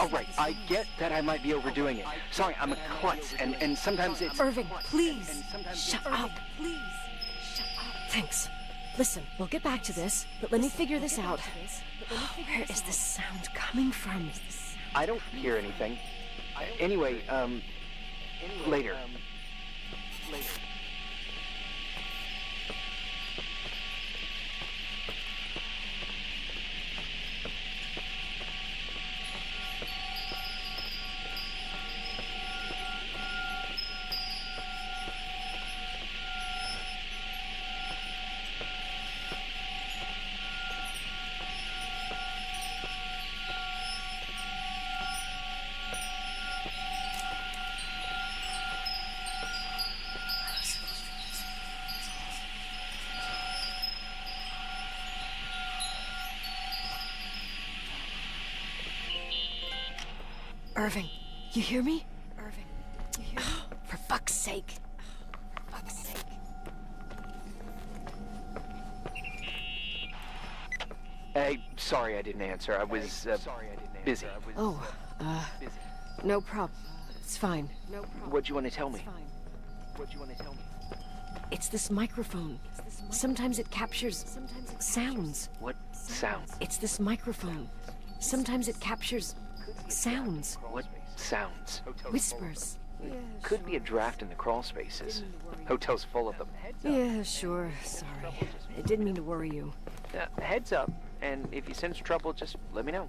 All right, I get that I might be overdoing it. Sorry, I'm a klutz, and sometimes it's... Irving, please, shut up. Please, shut up. Thanks. Listen, we'll get back to this, but let me figure this out. Where is this sound coming from? I don't hear anything. Anyway, later. Irving, you hear me? Irving, you hear me? For fuck's sake. For fuck's sake. Hey, sorry I didn't answer. I was, busy. Oh, no problem. It's fine. No problem. What'd you want to tell me? It's fine. What'd you want to tell me? It's this microphone. Sometimes it captures sounds. What sounds? It's this microphone. Sometimes it captures sounds. What sounds? Whispers. Could be a draft in the crawl spaces. Hotel's full of them. Yeah, sure. Sorry. I didn't mean to worry you. Heads up, and if you sense trouble, just let me know.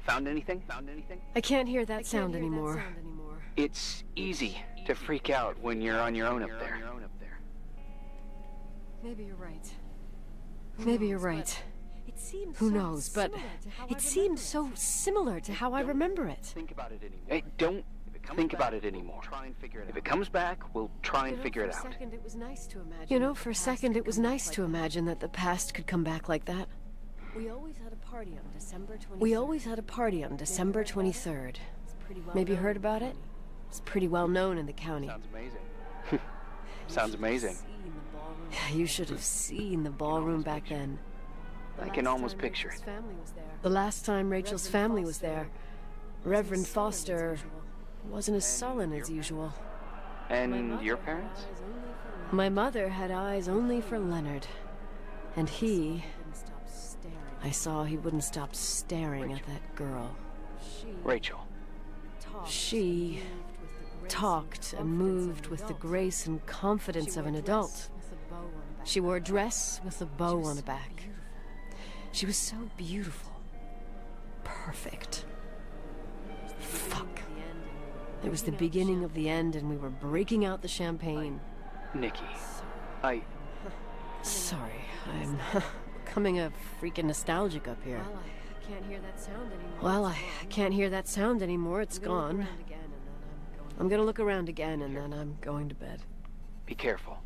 Found anything? I can't hear that sound anymore. It's easy to freak out when you're on your own up there. Maybe you're right. Maybe you're right. Who knows, but it seemed so similar to how I remember it. Hey, don't think about it anymore. If it comes back, we'll try and figure it out. You know, for a second it was nice to imagine that the past could come back like that. We always had a party on December 23rd. Maybe you heard about it? It's pretty well known in the county. Sounds amazing. Sounds amazing. You should have seen the ballroom back then. I can almost picture it. The last time Rachel's family was there, Reverend Foster wasn't as sullen as usual. And your parents? My mother had eyes only for Leonard. And I saw he wouldn't stop staring at that girl. Rachel. She talked and moved with the grace and confidence of an adult. She wore a dress with a bow on the back. She was so beautiful. Perfect. Fuck. It was the beginning of the end, and we were breaking out the champagne. Nikki, Sorry, I'm becoming a freaking nostalgic up here. Well, I can't hear that sound anymore. It's gone. I'm gonna look around again, and then I'm going to bed. Be careful.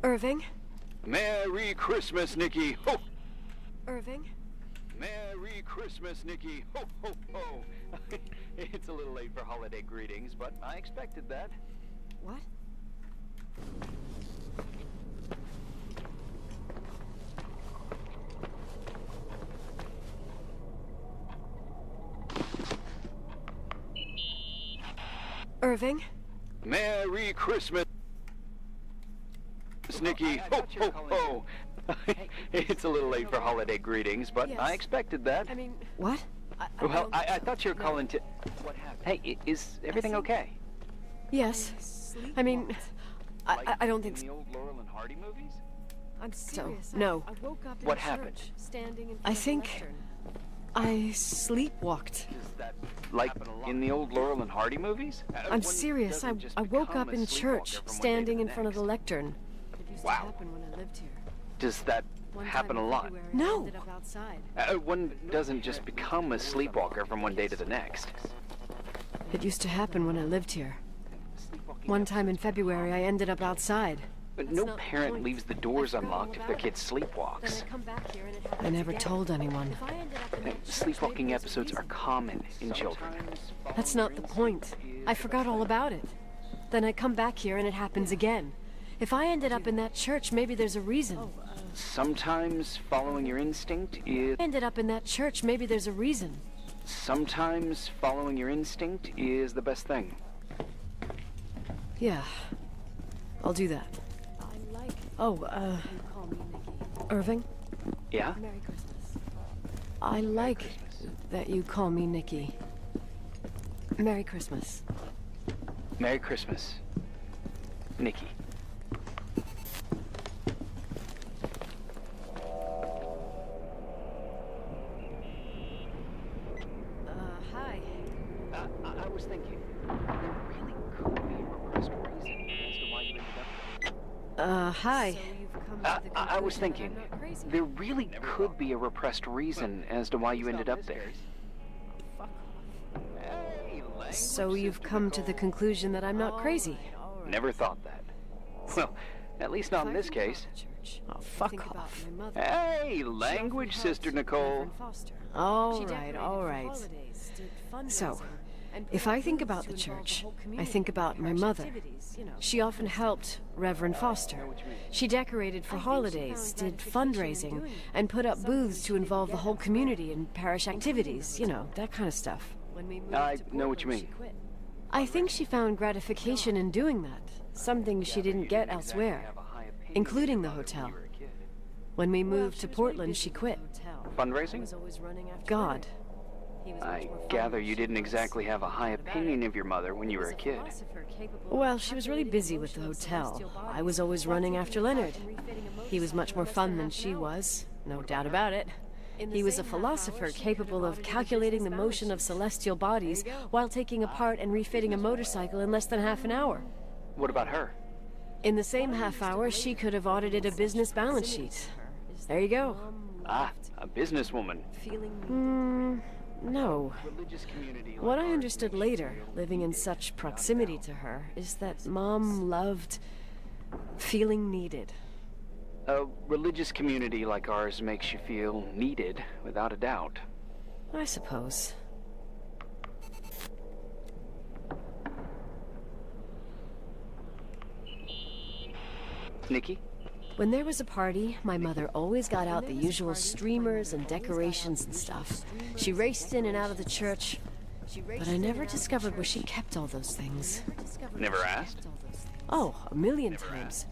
Irving? Merry Christmas, Nikki. Ho! Irving? Merry Christmas, Nikki. Ho, ho, ho. It's a little late for holiday greetings, but I expected that. What? Irving? Merry Christmas, Nikki. Ho, ho, ho. It's a little late for holiday greetings, but I expected that. I mean, what? I thought you were calling to... What happened? Hey, is everything okay? Yes. I mean, I don't think In the old Laurel and Hardy movies? I'm serious. No. I woke up what happened? I think I sleepwalked. Like in the old Laurel and Hardy movies? I'm serious. I woke up in church, standing in front of the lectern. Wow. Does that happen a lot? No. One doesn't just become a sleepwalker from one day to the next. It used to happen when I lived here. One time in February, I ended up outside. But no parent leaves the doors unlocked if their kid sleepwalks. I never told anyone. Sleepwalking episodes are common in children. That's not the point. I forgot all about it. Then I come back here and it happens again. If I ended up in that church, maybe there's a reason. Sometimes following your instinct is... Ended up in that church, maybe there's a reason. Sometimes following your instinct is the best thing. Yeah. I'll do that. Oh, Irving? Yeah? I like that you call me Nikki. Merry Christmas. Merry Christmas, Nikki. Hi. I was thinking, there really could be a repressed reason as to why you ended up there. Hi. I was thinking, there really could be a repressed reason as to why you ended up there. So you've come to the conclusion that I'm not crazy? Never thought that. Well, at least not in this case. Oh, fuck off. Hey, language, Sister Nicole. All right. So, if I think about the church, I think about my mother. She often helped Reverend Foster. She decorated for holidays, did fundraising, and put up booths to involve the whole community in parish activities, you know, that kind of stuff. I know what you mean. I think she found gratification in doing that, something she didn't get elsewhere, including the hotel. When we moved to Portland, she quit. Fundraising? God. I gather you didn't exactly have a high opinion of your mother when you were a kid. Well, she was really busy with the hotel. I was always running after Leonard. He was much more fun than she was, no doubt about it. He was a philosopher capable of calculating the motion of celestial bodies while taking apart and refitting a motorcycle in less than half an hour. What about her? In the same half hour, she could have audited a business balance sheet. There you go. Ah, a businesswoman. No. What I understood later, living in such proximity to her, is that Mom loved feeling needed. A religious community like ours makes you feel needed, without a doubt. I suppose. Nikki? When there was a party, my mother always got out the usual streamers and decorations and stuff. She raced in and out of the church, but I never discovered where she kept all those things. Never asked? Oh, a million times.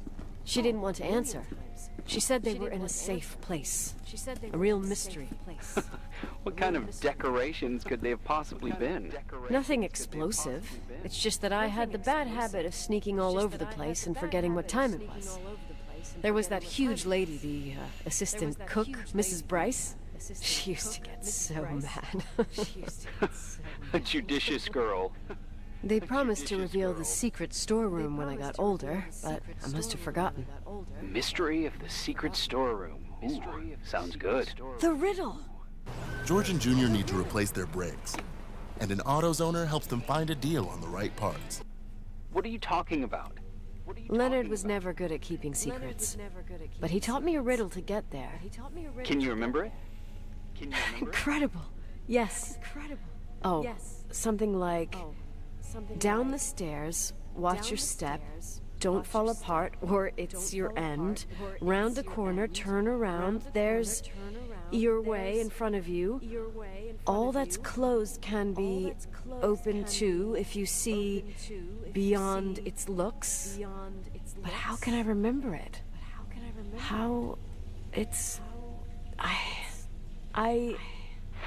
She didn't want to answer. She said they were in a safe place. A real mystery. What kind of decorations could they have possibly been? Nothing explosive. It's just that I had the bad habit of sneaking all over the place and forgetting what time it was. There was that huge lady, the assistant cook, Mrs. Bryce. She used to get so mad. A judicious girl. They promised to reveal the secret storeroom when I got older, but I must have forgotten. Mystery of the secret storeroom. Ooh, sounds good. The riddle! George and Junior need to replace their brakes, and an AutoZoner helps them find a deal on the right parts. What are you talking about? Leonard was never good at keeping secrets, but he taught me a riddle to get there. Can you remember it? Incredible. Yes. Oh, something like, down the stairs, watch your step, don't fall apart or it's your end, round a corner, turn around, there's your way in front of you. All that's closed can be open too if you see beyond its looks. But how can I remember it? How it's...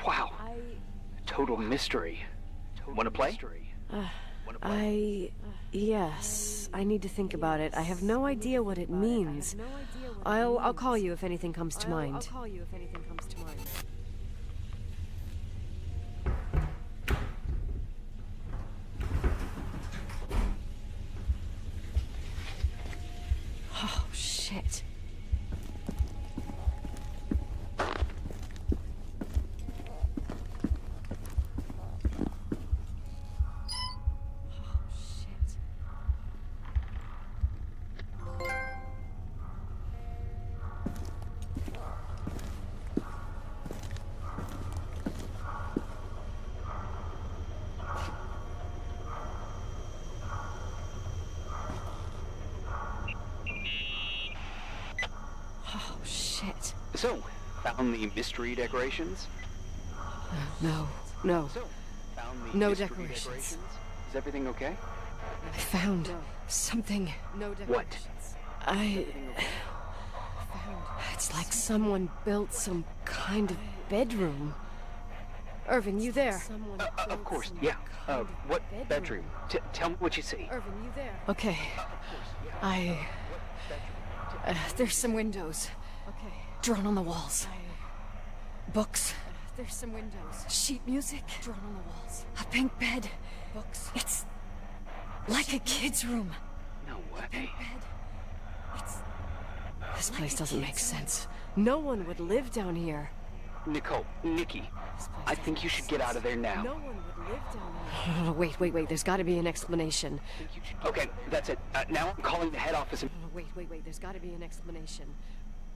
Wow. Total mystery. Want to play? Yes. I need to think about it. I have no idea what it means. I'll call you if anything comes to mind. Oh, shit. So, found the mystery decorations? No. So, found the No mystery decorations. Is everything okay? I found something. What? It's like someone built some kind of bedroom. Irvin, you there? Of course, yeah. What bedroom? Tell me what you see. Irvin, you there? Okay. There's some windows. Okay. Drawn on the walls. Books. There's some windows. Sheet music. Drawn on the walls. A pink bed. Books. It's like a kid's room. No way. This place doesn't make sense. No one would live down here. Nikki, I think you should get out of there now. No one would live down here. Wait. There's got to be an explanation. Okay, that's it. Now I'm calling the head office and... Wait. There's got to be an explanation.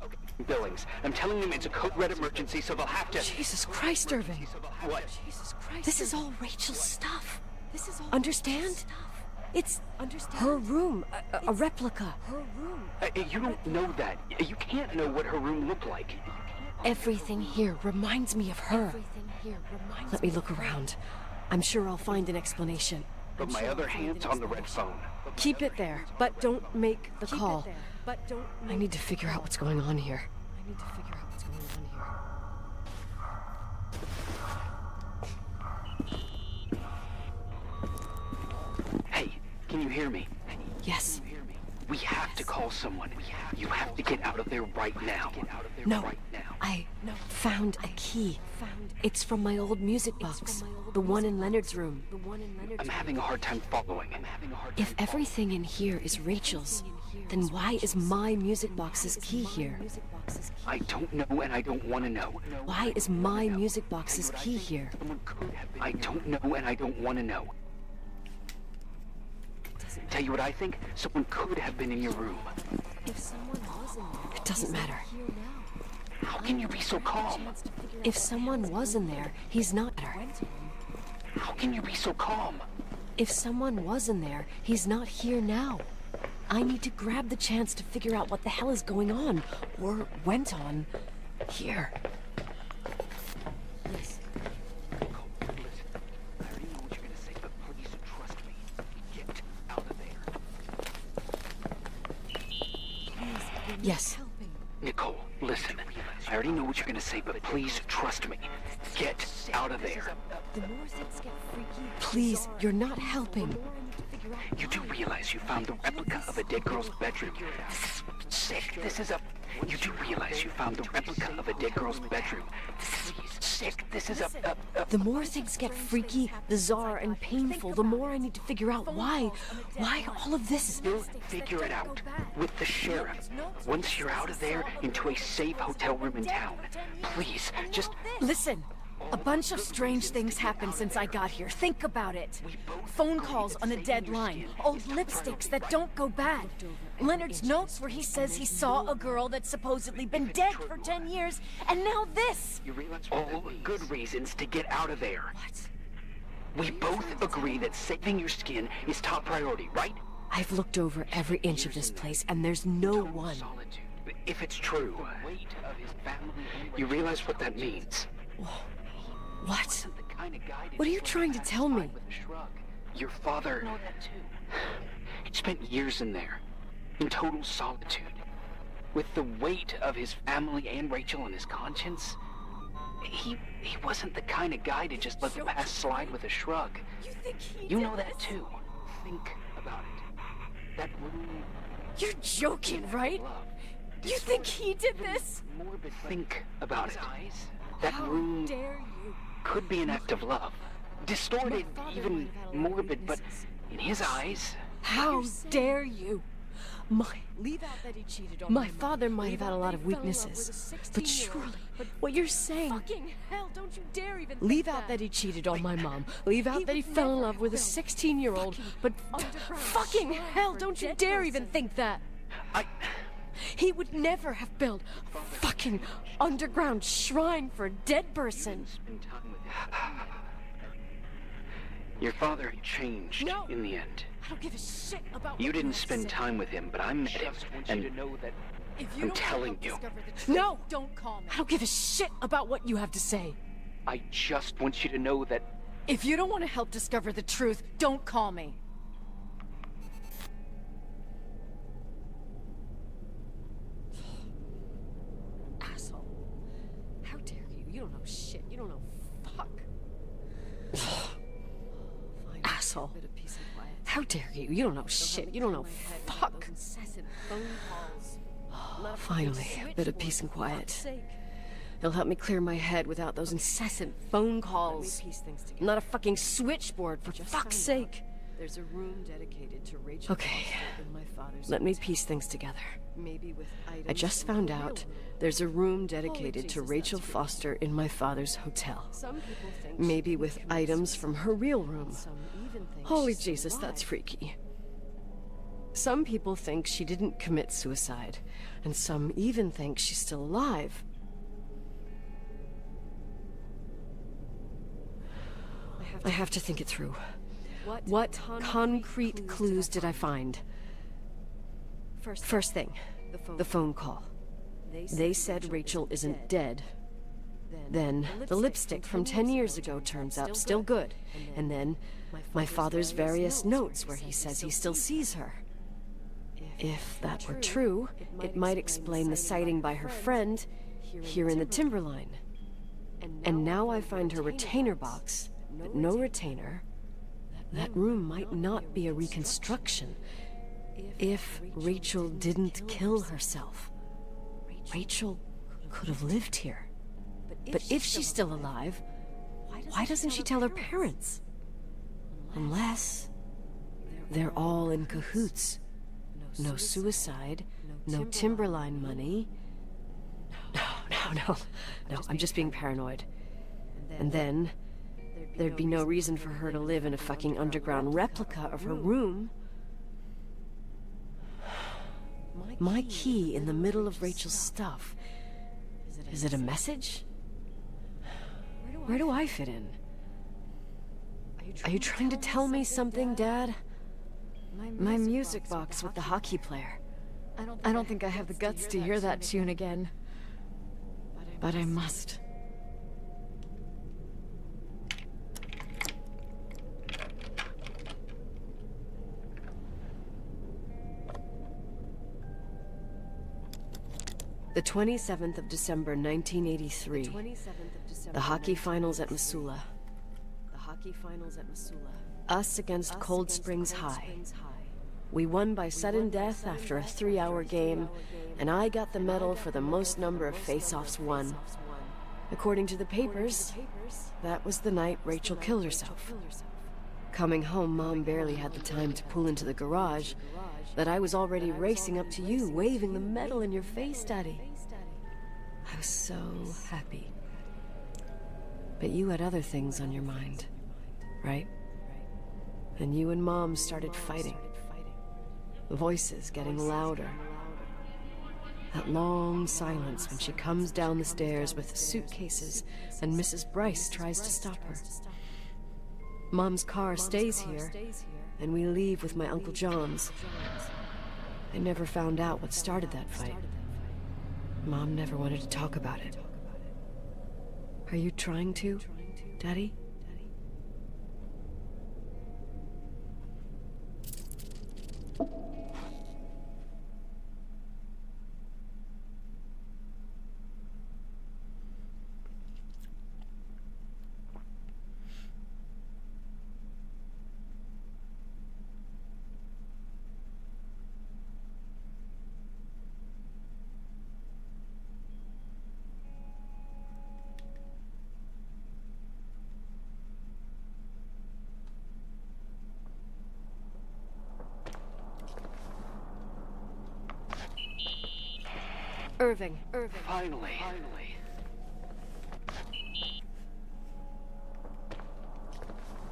Okay, Billings. I'm telling them it's a code red emergency, so they'll have to... Jesus Christ, Irvin. What? Jesus Christ. This is all Rachel's stuff. Understand? It's her room, a replica. Her room. You don't know that. You can't know what her room looked like. Everything here reminds me of her. Let me look around. I'm sure I'll find an explanation. But my other hand's on the red phone. Keep it there, but don't make the call. I need to figure out what's going on here. Hey, can you hear me? Yes. We have to call someone. You have to get out of there right now. No, I found a key. It's from my old music box. The one in Leonard's room. I'm having a hard time following. If everything in here is Rachel's, then why is my music box's key here? I don't know and I don't want to know. Why is my music box's key here? I don't know and I don't want to know. Tell you what I think? Someone could have been in your room. It doesn't matter. How can you be so calm? If someone was in there, he's not there. How can you be so calm? If someone was in there, he's not here now. I need to grab the chance to figure out what the hell is going on, or went on, here. Yes. Yes. Nicole, listen. I already know what you're gonna say, but please trust me. Get out of there. Please, you're not helping. You do realize you found the replica of a dead girl's bedroom. This is sick. This is a... You do realize you found the replica of a dead girl's bedroom. This is sick. This is a... The more things get freaky, bizarre, and painful, the more I need to figure out why all of this. You'll figure it out with the sheriff. Once you're out of there, into a safe hotel room in town. Please, just... Listen. A bunch of strange things happened since I got here. Think about it. Phone calls on a dead line. Old lipsticks that don't go bad. Leonard's notes where he says he saw a girl that's supposedly been dead for 10 years, and now this! All good reasons to get out of there. We both agree that saving your skin is top priority, right? I've looked over every inch of this place, and there's no one. If it's true, you realize what that means. What? What are you trying to tell me? Your father... He spent years in there, in total solitude. With the weight of his family and Rachel on his conscience. He wasn't the kind of guy to just let the past slide with a shrug. You know that too. Think about it. That room... You're joking, right? You think he did this? Morbid. Think about it. That room Dare you? could be an act of love. Distorted, even morbid, but in his eyes... How dare you? My father might have had a lot of weaknesses, but surely, what you're saying... Fucking hell, don't you dare even Leave out that he cheated on my mom. Leave out that he fell in love with a 16-year-old, but fucking hell, don't you dare even think that! He would never have built a fucking underground shrine for a dead person. Your father changed in the end. I don't give a shit about You didn't spend time with him, but I met him, and I'm telling you. No! Don't call me. I don't give a shit about what you have to say. I just want you to know that... If you don't want to help discover the truth, don't call me. Asshole. How dare you? You don't know shit. You don't know fuck. Asshole. How dare you? You don't know shit. You don't know fuck. Finally, a bit of peace and quiet. It'll help me clear my head without those incessant phone calls. I'm not a fucking switchboard, for fuck's sake. There's a room dedicated to Rachel. Okay, let me piece things together. I just found out there's a room dedicated to Rachel Foster in my father's hotel. Maybe with items from her real room. Holy Jesus, that's freaky. Some people think she didn't commit suicide, and some even think she's still alive. I have to think it through. What concrete clues did I find? First thing, the phone call. They said Rachel isn't dead. Then, the lipstick from 10 years ago turns up still good. And then, my father's various notes where he says he still sees her. If that were true, it might explain the sighting by her friend here in the timberline. And now I find her retainer box, but no retainer. That room might not be a reconstruction. If Rachel didn't kill herself, Rachel could have lived here. But if she's still alive, why doesn't she tell her parents? Unless they're all in cahoots. No suicide, no timberline money. No, I'm just being paranoid. And then, there'd be no reason for her to live in a fucking underground replica of her room. My key in the middle of Rachel's stuff. Is it a message? Where do I fit in? Are you trying to tell me something, Dad? My music box with the hockey player. I don't think I have the guts to hear that tune again. But I must. The 27th of December, 1983. The hockey finals at Missoula. Us against Cold Springs High. We won by sudden death after a 3-hour game, and I got the medal for the most number of face-offs won. According to the papers, that was the night Rachel killed herself. Coming home, Mom barely had the time to pull into the garage, that I was already racing up to you, waving the medal in your face, Daddy. I was so happy. But you had other things on your mind, right? And you and Mom started fighting. Voices getting louder. That long silence when she comes down the stairs with the suitcases and Mrs. Bryce tries to stop her. Mom's car stays here, and we leave with my Uncle John's. I never found out what started that fight. Mom never wanted to talk about it. Are you trying to, Daddy? Irving. Finally.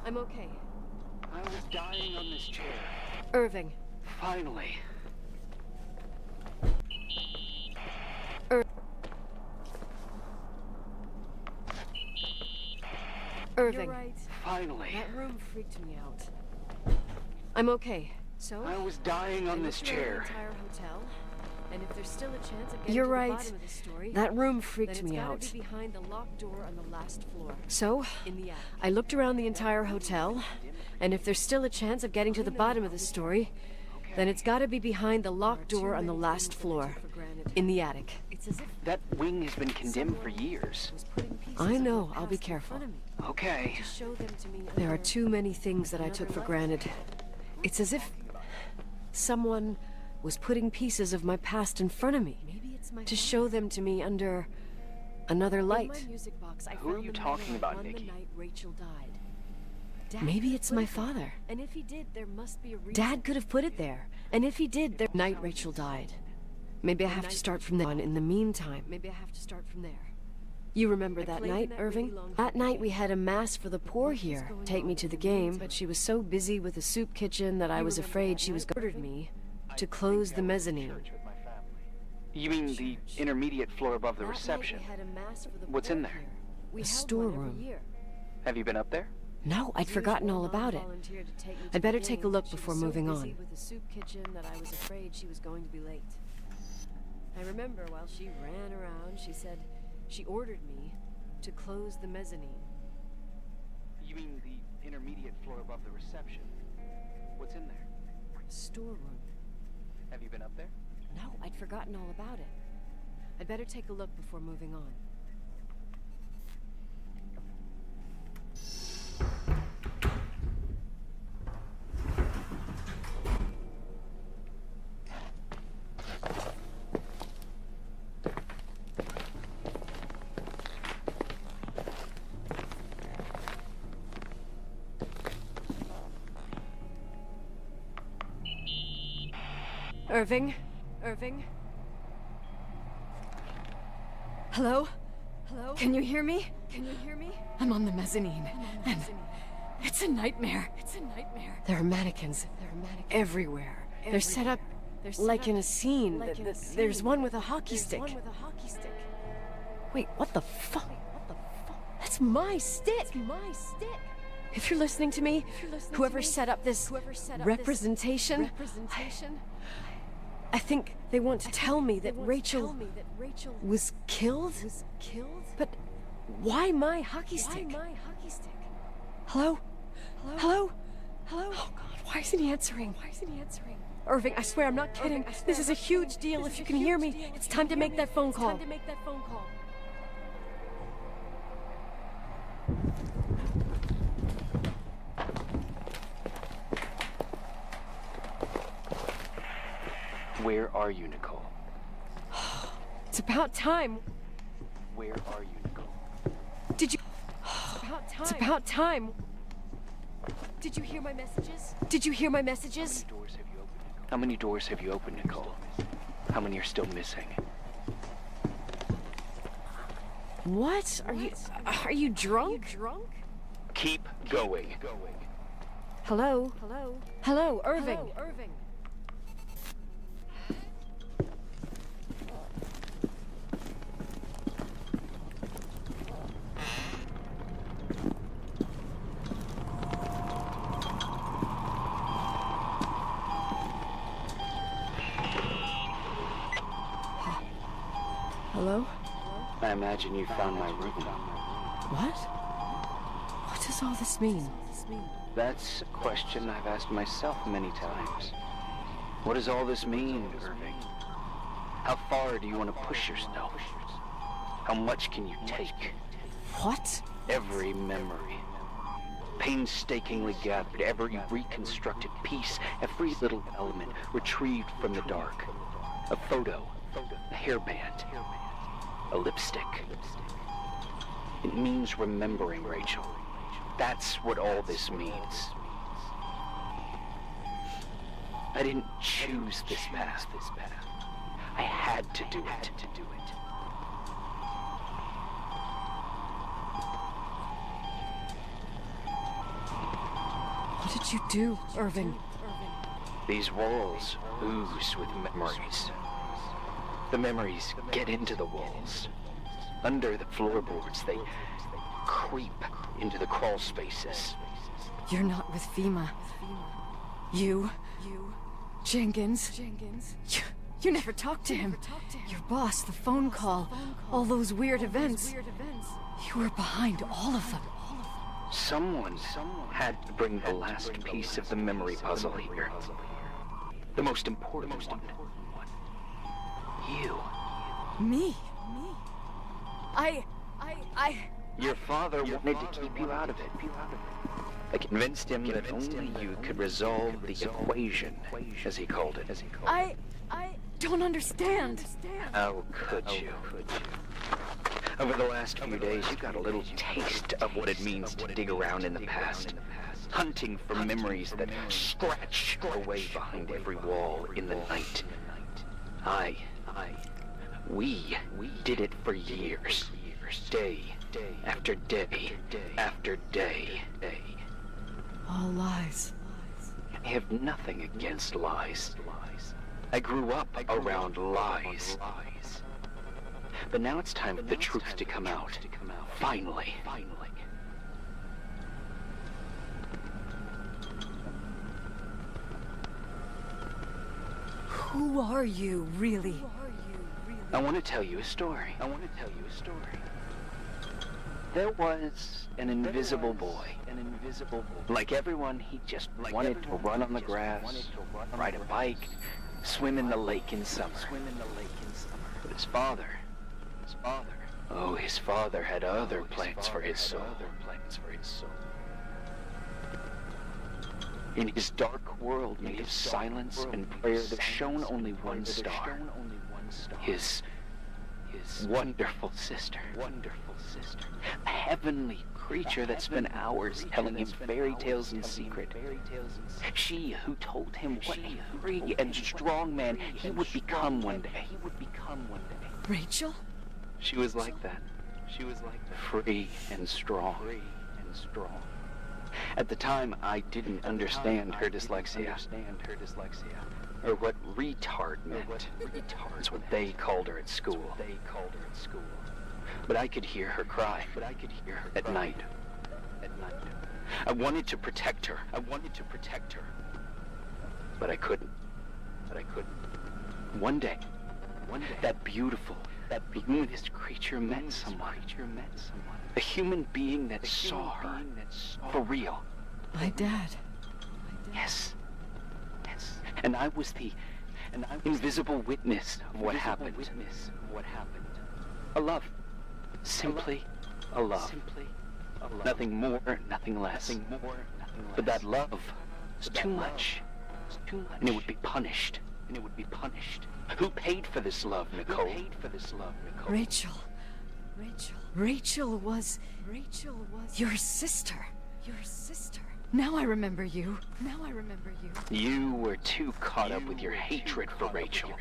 I'm okay. I was dying on this chair. Irving. Finally. Irving. You're right. Finally. That room freaked me out. I'm okay. So I was dying on this chair. The entire hotel, and if there's still a chance of getting You're to the right. bottom of the story, That room then freaked it's me gotta out. be behind the locked door on the last floor. So, In the attic. I looked around the entire hotel, and if there's still a chance of getting to the bottom of the story, then it's gotta be behind the locked door on the last floor. In the attic. It's as if That wing has been condemned for years. I know, I'll be careful. Okay. to show them to me. There are under too many things that I took for granted. It's as if someone was putting pieces of my past in front of me Maybe it's my to show them to me under another In my light. music box, I Who are found you the talking note about, on Nikki? The night Rachel died. Dad Maybe could it's put my it there. father. And if he did, there must be a reason. Dad could have put it there. And if he did, the night Rachel died. Maybe I have to start from there on. In the meantime, Maybe I have to start from there. you remember I that played in night, that really Irving? long That night game. we had a mass for the poor here. Take me to the game, but she was so busy with the soup kitchen that I was afraid she was ordered me to close the mezzanine. You mean the intermediate floor above the reception? What's in there? A storeroom. Have you been up there? No, I'd forgotten all about it. I'd better take a look before moving on. With the soup kitchen that I was afraid she was going to be late. I remember while she ran around, she said she ordered me to close the mezzanine. You mean the intermediate floor above the reception? What's in there? A storeroom. Have you been up there? No, I'd forgotten all about it. I'd better take a look before moving on. Irving? Hello? Can you hear me? I'm on the mezzanine. And it's a nightmare. There are mannequins. Everywhere. They're set up like in a scene. There's one with a hockey stick. Wait, what the fuck? That's my stick! If you're listening to me, whoever set up this representation, I think they want to tell me that Rachel was killed? But why my hockey stick? Hello? Oh God, why isn't he answering? Irving, I swear I'm not kidding. This is a huge deal. If you can hear me, it's time to make that phone call. Where are you, Nicole? It's about time. Where are you, Nicole? Did you... It's about time. Did you hear my messages? How many doors have you opened, Nicole? How many are still missing? What? Are you drunk? Keep going. Hello, Irving. Hello? I imagine you found my room. What? What does all this mean? That's a question I've asked myself many times. What does all this mean, Irving? How far do you want to push yourself? How much can you take? What? Every memory. Painstakingly gathered, every reconstructed piece, every little element retrieved from the dark. A photo, a hairband, a lipstick. It means remembering, Rachel. That's what all this means. I didn't choose this path. I had to do it. What did you do, Irving? These walls ooze with memories. The memories get into the walls. Under the floorboards, they creep into the crawl spaces. You're not with FEMA. You, Jenkins. You never talked to him. Your boss, the phone call, all those weird events. You were behind all of them. Someone had to bring the last piece of the memory puzzle here. The most important one. You. Me? Your father wanted to keep you out of it. I convinced him that only you could resolve the equation, as he called it. I don't understand. How could you? Over the last few days, you got a little taste of what it means to dig around in the past. Hunting for memories that scratch away behind every wall in the night. We did it for years. Day after day after day. All lies. I have nothing against lies. I grew up around lies. But now it's time for the truth to come out. Finally. Who are you, really? I want to tell you a story. There was an invisible boy. Like everyone, he just wanted to run on the grass, ride a bike, swim in the lake in summer. But his father, his father had other plans for his soul. In his dark world made of silence and prayer that shone only one star. His wonderful sister. A heavenly creature that spent hours telling him fairy tales in secret. She who told him what a free and strong man he would become one day. Rachel? She was like that. Free and strong. At the time, I didn't understand her dyslexia. Or what retard meant. That's what they called her at school. But I could hear her cry. At night. I wanted to protect her. But I couldn't. One day, that beautiful, luminous creature met someone. A human being that saw her. For real. My dad. Yes. And I was the invisible witness of what happened. A love. Simply a love. Nothing more, nothing less. But that love was too much. And it would be punished. Who paid for this love, Nicole? Rachel. Rachel was your sister. Now I remember you. You were too caught up with your hatred for Rachel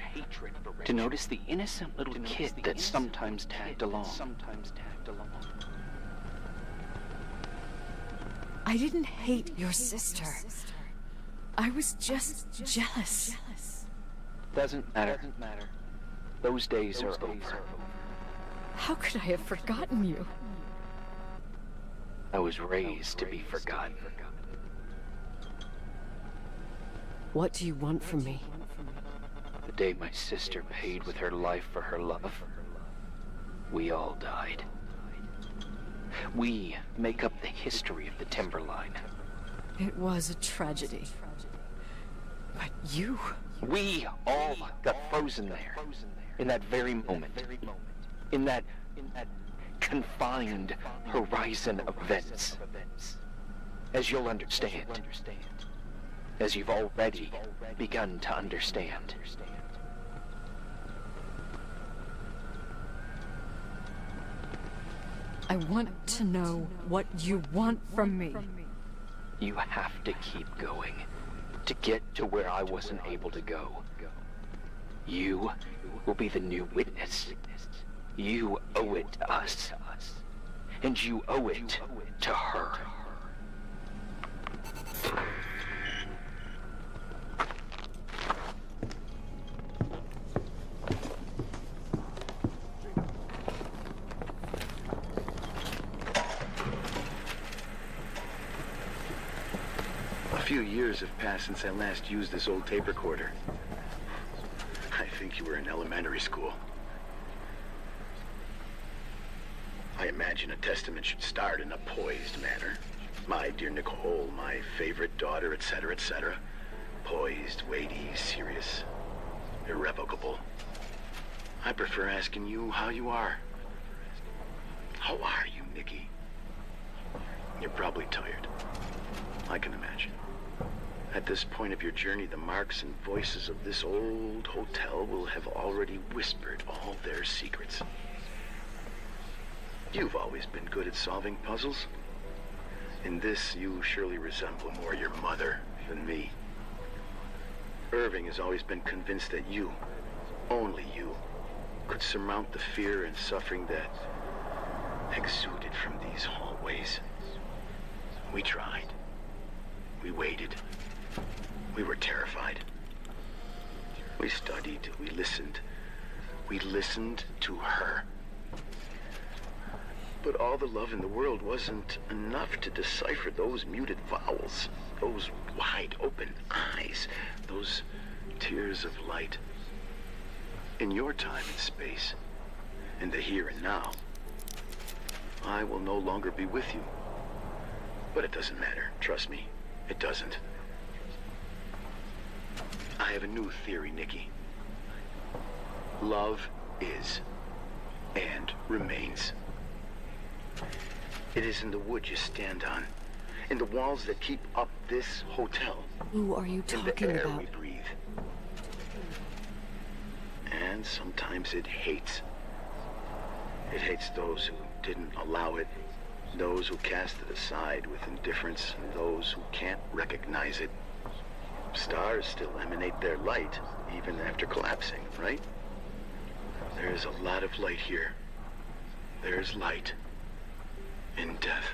to notice the innocent little kid that sometimes tagged along. I didn't hate your sister. I was just jealous. Doesn't matter. Those days are over. How could I have forgotten you? I was raised to be forgotten. What do you want from me? The day my sister paid with her life for her love, we all died. We make up the history of the Timberline. It was a tragedy. But you... We all got frozen there. In that very moment. In that confined horizon of events. As you'll understand. As you've already begun to understand. I want to know what you want from me. You have to keep going to get to where I wasn't able to go. You will be the new witness. You owe it to us. And you owe it to her. A few years have passed since I last used this old tape recorder. I think you were in elementary school. I imagine a testament should start in a poised manner. My dear Nicole, my favorite daughter, etc., etc. Poised, weighty, serious, irrevocable. I prefer asking you how you are. How are you, Nikki? You're probably tired. I can imagine. At this point of your journey, the marks and voices of this old hotel will have already whispered all their secrets. You've always been good at solving puzzles. In this, you surely resemble more your mother than me. Irving has always been convinced that you, only you, could surmount the fear and suffering that exuded from these hallways. We tried. We waited. We were terrified. We studied. We listened. We listened to her. But all the love in the world wasn't enough to decipher those muted vowels, those wide open eyes, those tears of light. In your time and space, in the here and now, I will no longer be with you. But it doesn't matter, trust me, it doesn't. I have a new theory, Nikki. Love is and remains. It is in the wood you stand on, in the walls that keep up this hotel. Who are you talking in the air about? we breathe. And sometimes it hates. It hates those who didn't allow it, those who cast it aside with indifference, and those who can't recognize it. Stars still emanate their light, even after collapsing, right? There's a lot of light here. There's light in death.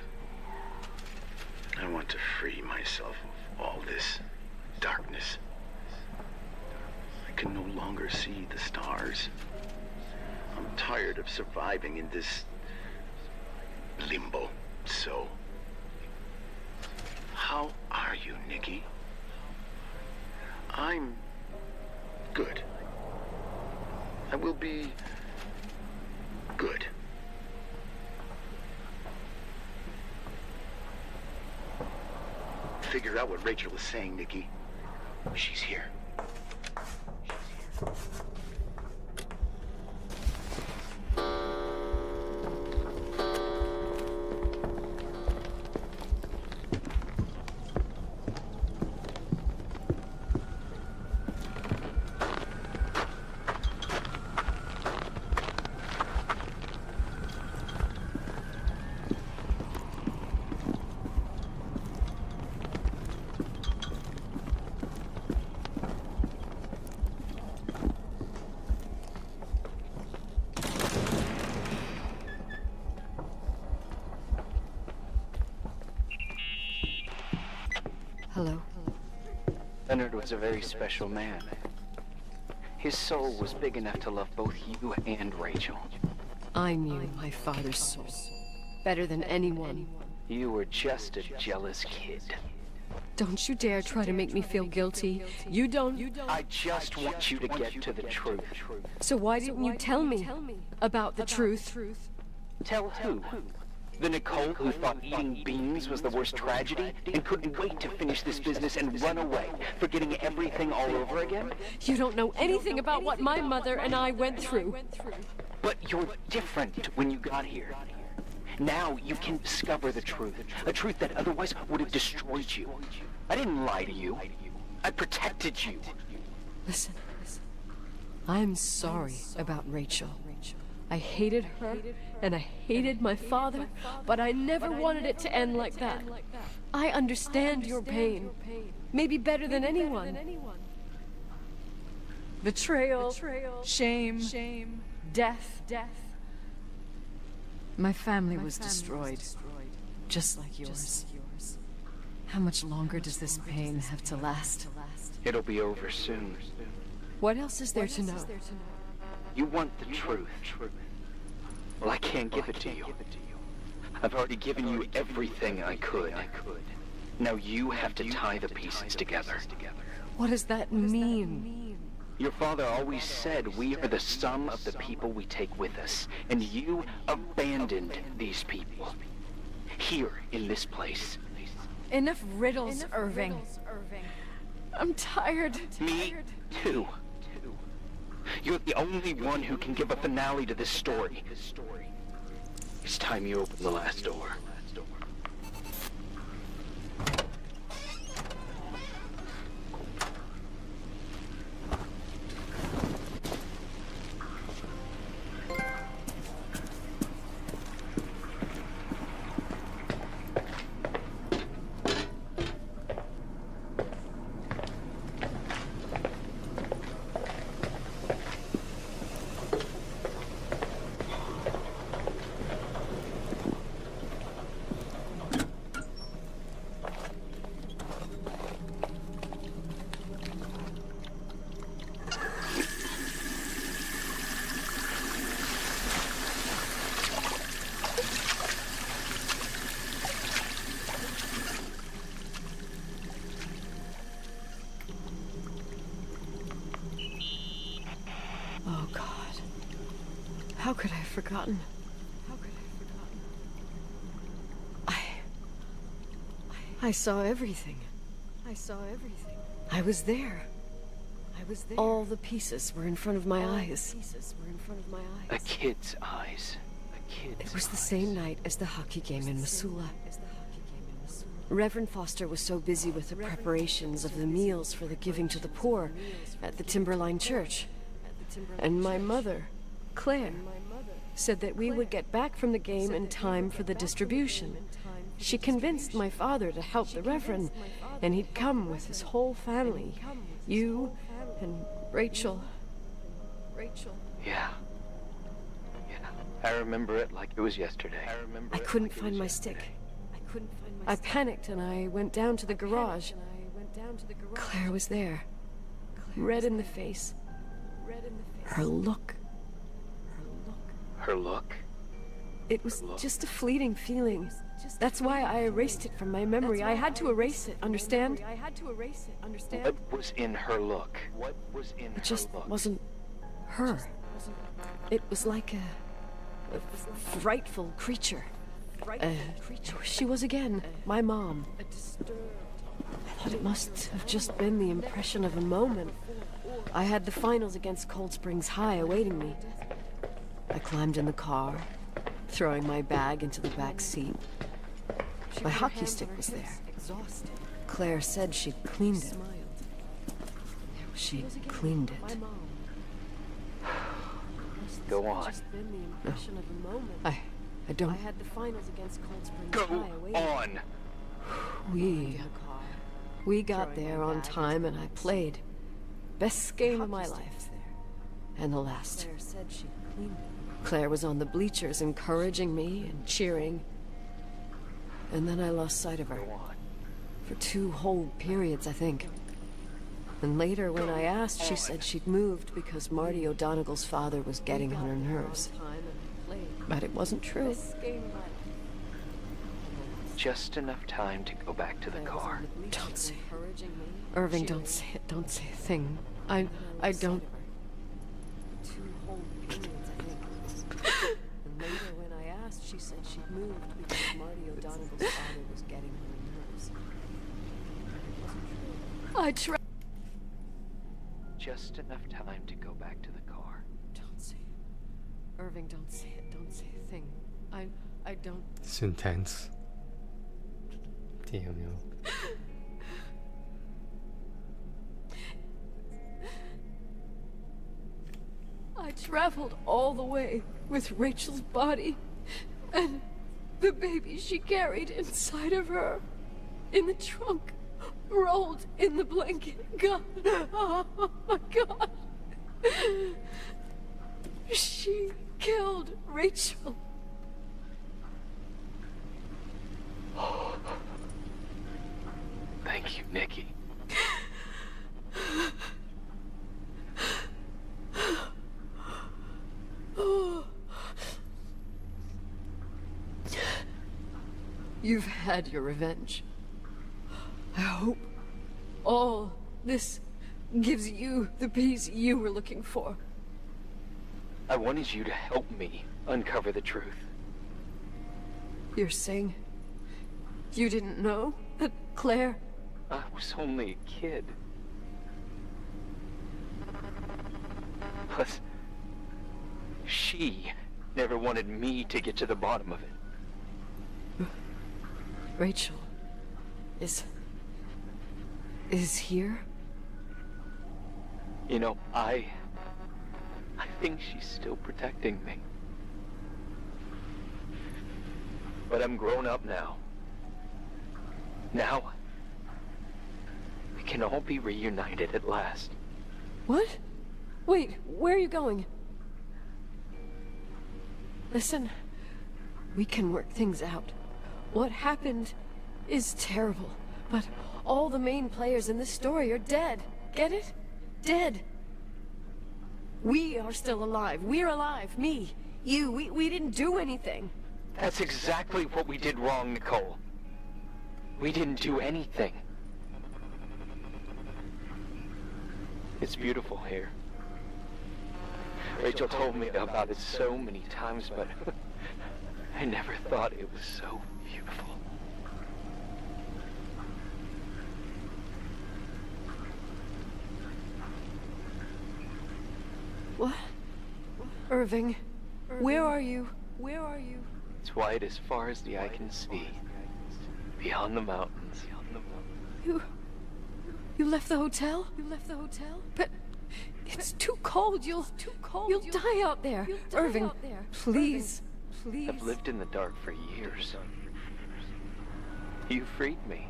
I want to free myself of all this darkness. I can no longer see the stars. I'm tired of surviving in this limbo. So, how are you, Nikki? I'm good. I will be good. Figure out what Rachel is saying, Nikki. She's here. Hello. Leonard was a very special man. His soul was big enough to love both you and Rachel. I knew my father's soul better than anyone. You were just a jealous kid. Don't you dare try to make me feel guilty. You don't. I just want you to get to the truth. So why didn't you tell me about the truth? Tell who? The Nicole who thought eating beans was the worst tragedy and couldn't wait to finish this business and run away, forgetting everything all over again? You don't know anything about what my mother and I went through. But you're different when you got here. Now you can discover the truth, a truth that otherwise would have destroyed you. I didn't lie to you. I protected you. Listen. I'm sorry about Rachel. I hated her, and I hated my father, but I never wanted it to end like that. I understand your pain, maybe better than anyone. Betrayal, shame, death. My family was destroyed, just like yours. How much longer does this pain have to last? It'll be over soon. What else is there to know? You want the truth. Well, I can't give it to you. I've already given you everything I could. Now you have to tie the pieces together. What does that mean? Your father always said we are the sum of the people we take with us, and you abandoned these people. Here, in this place. Enough riddles, Irving. I'm tired. Me too. You're the only one who can give a finale to this story. It's time you open the last door. Oh, God. How could I have forgotten? I saw everything. I was there. All the pieces were in front of my eyes. A kid's eyes. It was the same night as the hockey game in Missoula. Reverend Foster was so busy with the preparations of the meals for the giving to the poor at the Timberline Church. And my mother, Claire, said that we would get back from the game in time for the distribution. She convinced my father to help the Reverend, and he'd come with his whole family. You and Rachel. Yeah. I remember it like it was yesterday. I couldn't find my stick. I panicked and I went down to the garage. Claire was there, red in the face. Her look. Her look? It was just a fleeting feeling. That's why I erased it from my memory. I had to erase it, understand? What was in her look? It just wasn't her. It was like a frightful creature. She was again my mom. I thought it must have just been the impression of a moment. I had the finals against Cold Springs High awaiting me. I climbed in the car, throwing my bag into the back seat. My hockey stick was there. Claire said she'd cleaned it. She'd cleaned it. Go on. No. I don't. Go on! We got there on time and I played. Best game of my life. And the last. Claire was on the bleachers encouraging me and cheering. And then I lost sight of her. For 2 whole periods, I think. And later when I asked, she said she'd moved because Marty O'Donegal's father was getting on her nerves. But it wasn't true. Just enough time to go back to the car. Don't say it. Irving, don't say it. Don't say a thing. I don't... And later when I asked, she said she'd moved because Marty O'Donegal's father was getting on her nerves. I tried. Just enough time to go back to the car. Don't say it. Irving, don't say it. Don't say a thing. I don't... It's intense. Damn, yo. I traveled all the way with Rachel's body and the baby she carried inside of her in the trunk, rolled in the blanket. God, oh my God. She killed Rachel. Thank you, Nikki. You've had your revenge. I hope all this gives you the peace you were looking for. I wanted you to help me uncover the truth. You're saying you didn't know that Claire... I was only a kid. Plus, she never wanted me to get to the bottom of it. Rachel is here? You know, I think she's still protecting me. But I'm grown up now. Now, we can all be reunited at last. What? Wait, where are you going? Listen, we can work things out. What happened is terrible, but all the main players in this story are dead. Get it? Dead. We are still alive. We're alive. Me, you, we didn't do anything. That's exactly what we did wrong, Nicole. We didn't do anything. It's beautiful here. Rachel told me about it so many times, but I never thought it was so beautiful. What? Irving, where are you? Where are you? It's white as far as the eye can see. Beyond the mountains. You left the hotel? You left the hotel? But it's too cold. You'll die out there. Irving, please. Please. I've lived in the dark for years. You freed me.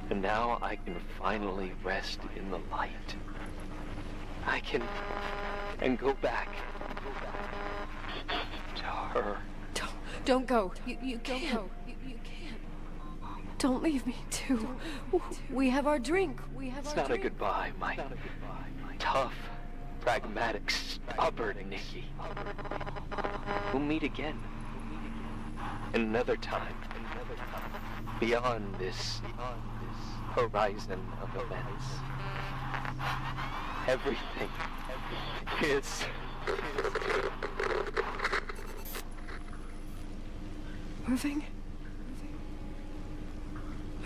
And now I can finally rest in the light. I can go back to her. Don't go. You can't. You can't. Don't leave me too. We have our drink. It's not a goodbye, my tough, pragmatic, stubborn Nikki. We'll meet again. Another time. Beyond this horizon of events. Everything is... Irving?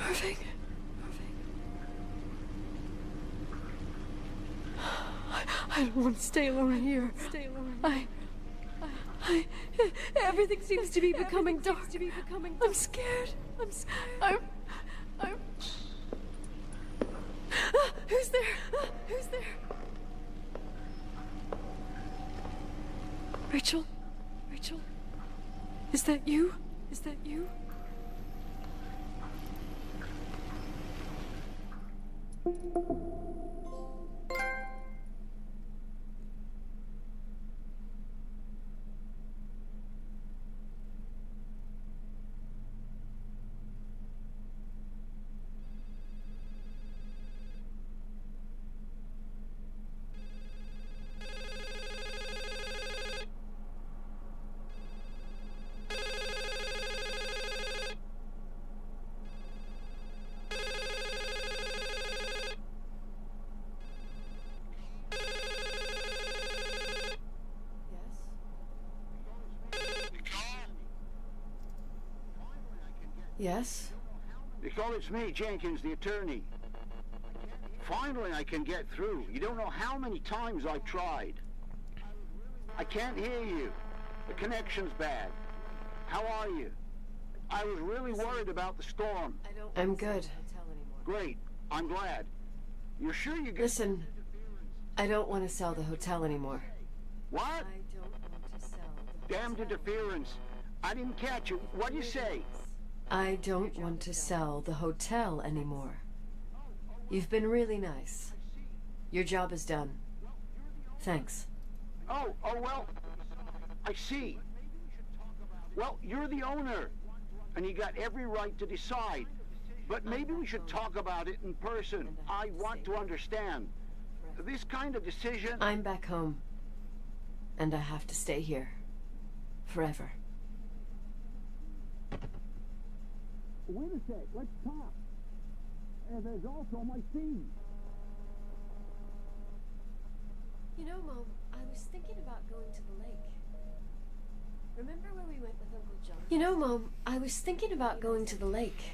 Irving? I don't want to stay alone here. Everything seems to be becoming dark. I'm scared. I'm... Who's there? Who's there? Rachel? Rachel? Is that you? Is that you? Yes? Nicole, it's me, Jenkins, the attorney. Finally, I can get through. You don't know how many times I've tried. I can't hear you. The connection's bad. How are you? I was really worried about the storm. I'm good. Great. I'm glad. You're sure you get... Listen, I don't want to sell the hotel anymore. What? I don't want to sell the Damned interference. I didn't catch you. What'd you say? I don't want to sell the hotel anymore. You've been really nice. Your job is done. Thanks. Oh, well, I see. Well, you're the owner, and you got every right to decide. But maybe we should talk about it in person. I want to understand. This kind of decision... I'm back home. And I have to stay here. Forever. Wait a sec, let's talk. And there's also my fee. You know, Mom, I was thinking about going to the lake. Remember where we went with Uncle John? You know, Mom, I was thinking about going to the lake.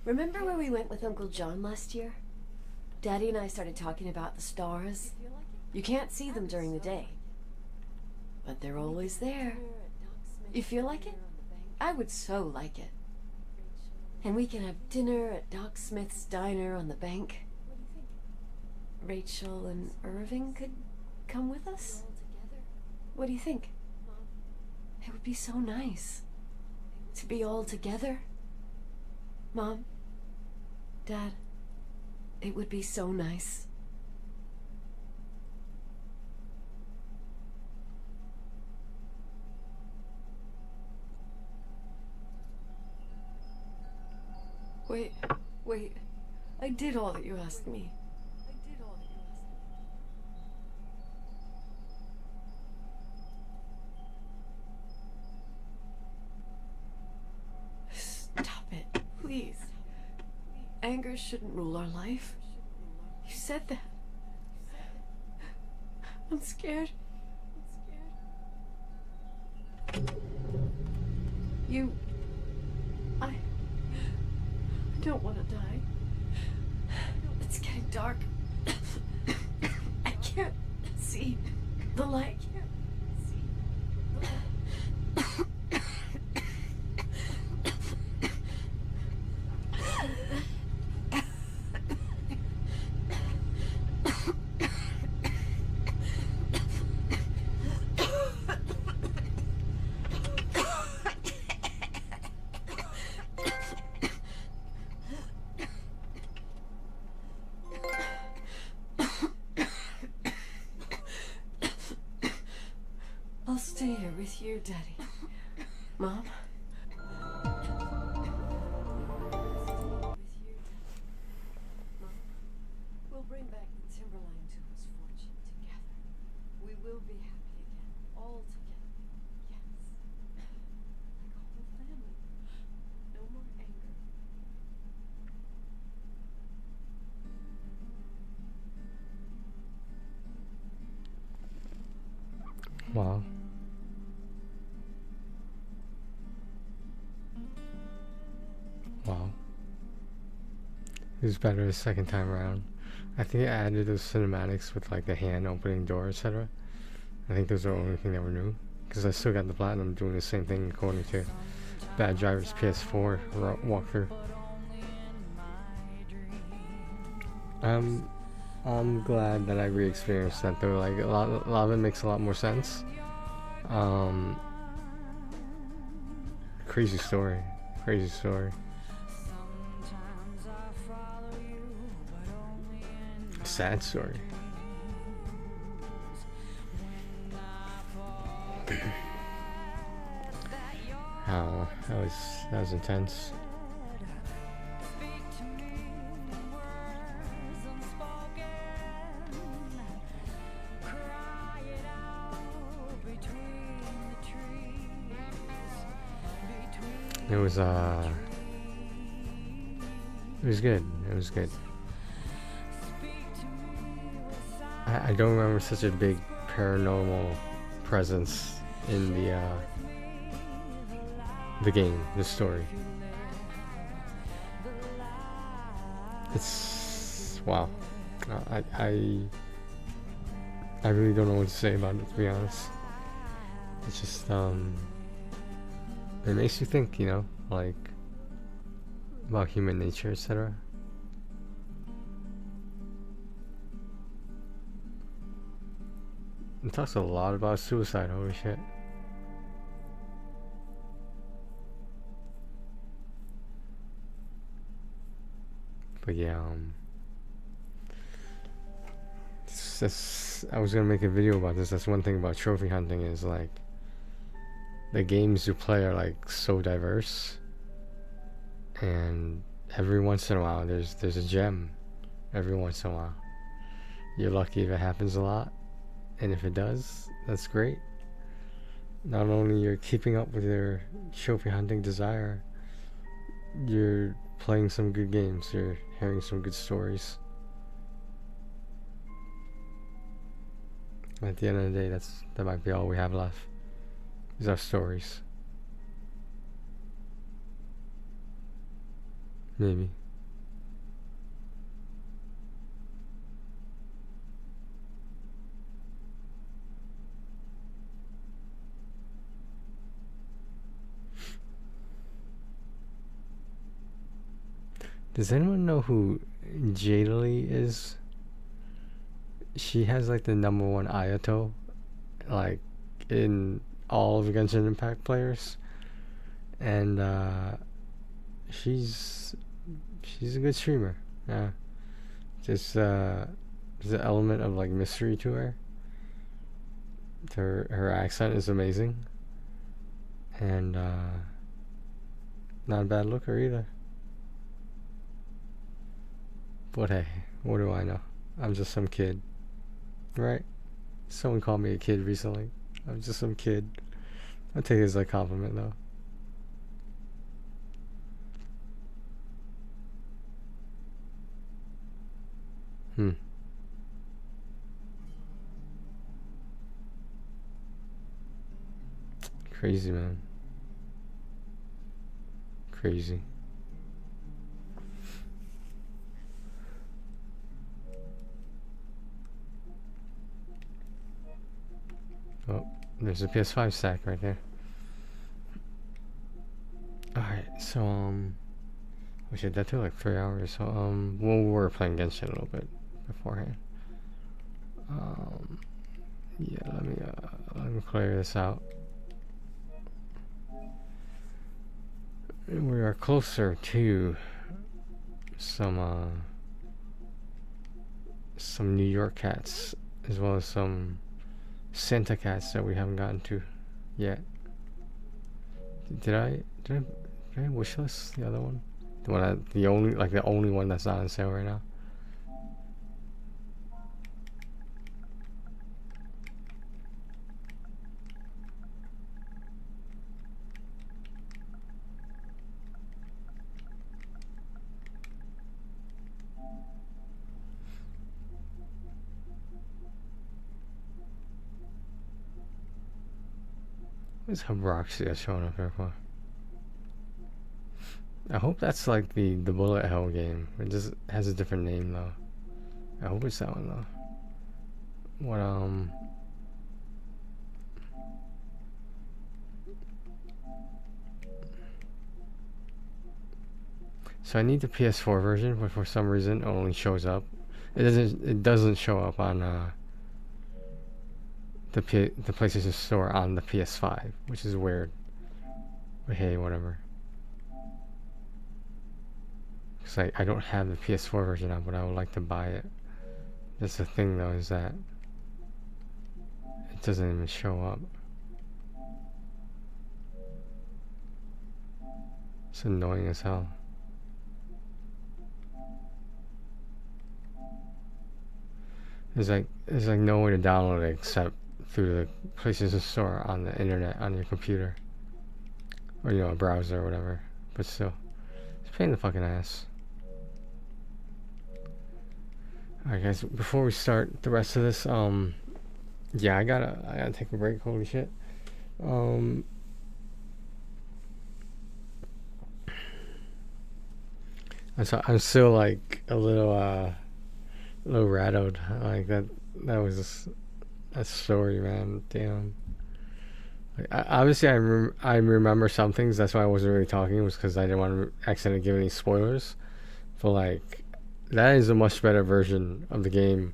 Remember where we went with Uncle John last year? Daddy and I started talking about the stars. You can't see them during the day, but they're always there. You feel like it? I would so like it. And we can have dinner at Doc Smith's diner on the bank. Rachel and Irving could come with us? What do you think? It would be so nice to be all together. Mom, Dad, it would be so nice. Wait. I did all that you asked me. Stop it, please. Anger shouldn't rule our life. You said that. I'm scared. I don't want to die. It's getting dark. I can't see the light. I'll stay here with you, Daddy. Mom? We'll bring back the Timberline Tools fortune together. We will be happy again, all together. Yes. Like a whole family. No more anger. Wow. Wow. It was better the second time around. I think I added those cinematics with like the hand opening door, etc. I think those are the only thing that were new. Because I still got the platinum doing the same thing according to Bad Driver's PS4 walkthrough. I'm glad that I re-experienced that though. Like a lot of it makes a lot more sense. Crazy story. Sad story. That was intense. It was good. It was good. I don't remember such a big paranormal presence in the game, the story. It's wow. I really don't know what to say about it, to be honest. It's just it makes you think, you know, like about human nature, etc. It talks a lot about suicide, holy shit. But yeah, that's I was gonna make a video about this. That's one thing about trophy hunting is like the games you play are like so diverse, and every once in a while there's a gem. Every once in a while, you're lucky if it happens a lot, and if it does, that's great. Not only you're keeping up with your trophy hunting desire, you're playing some good games. You're hearing some good stories. At the end of the day, that might be all we have left. Is our stories. Maybe. Does anyone know who Jadali is? She has like the #1 Ayato, like in all of the Genshin Impact players, and she's a good streamer. Yeah, just there's an element of like mystery to her. Her accent is amazing, and not a bad looker either. But hey, what do I know? I'm just some kid, right? Someone called me a kid recently. I'm just some kid. I'll take it as a compliment though. Crazy, man. Crazy. Oh, there's a PS5 stack right there. Alright, so we should that took like 3 hours. So well, we were playing Genshin a little bit beforehand. Yeah, let me clear this out. We are closer to some New York cats, as well as some Santa cats that we haven't gotten to yet. Did I wishlist the other one? The only one that's not on sale right now. What's Roxy showing up here for? I hope that's like the bullet hell game. It just has a different name though. I hope it's that one though. What So I need the PS4 version, but for some reason it only shows up. It doesn't show up on the PlayStation Store on the PS5, which is weird. But hey, whatever. Cause I don't have the PS4 version now, but I would like to buy it. That's the thing though, is that it doesn't even show up. It's annoying as hell. There's like no way to download it except through the PlayStation Store on the internet on your computer, or a browser or whatever. But still, it's a pain in the fucking ass. Alright guys, before we start the rest of this, yeah, I gotta take a break. Holy shit. I'm still like a little rattled. Like that was that story, man. Damn. Like, obviously I remember some things. That's why I wasn't really talking. It was because I didn't want to accidentally give any spoilers. But like, that is a much better version of the game.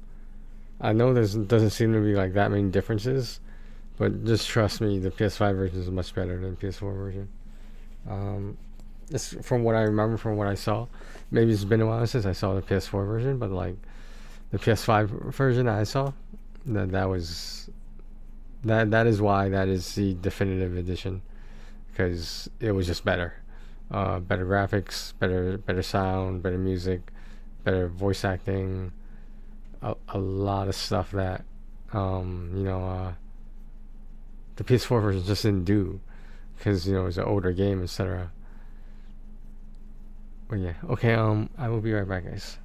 I know doesn't seem to be like that many differences, but just trust me, the PS5 version is much better than the PS4 version. It's from what I remember, from what I saw. Maybe it's been a while since I saw the PS4 version, but like, the PS5 version I saw, that was that is why that is the definitive edition, because it was just better. Better graphics, better sound, better music, better voice acting, a lot of stuff that the PS4 version just didn't do, because it was an older game, etc. But yeah, okay. I will be right back, guys.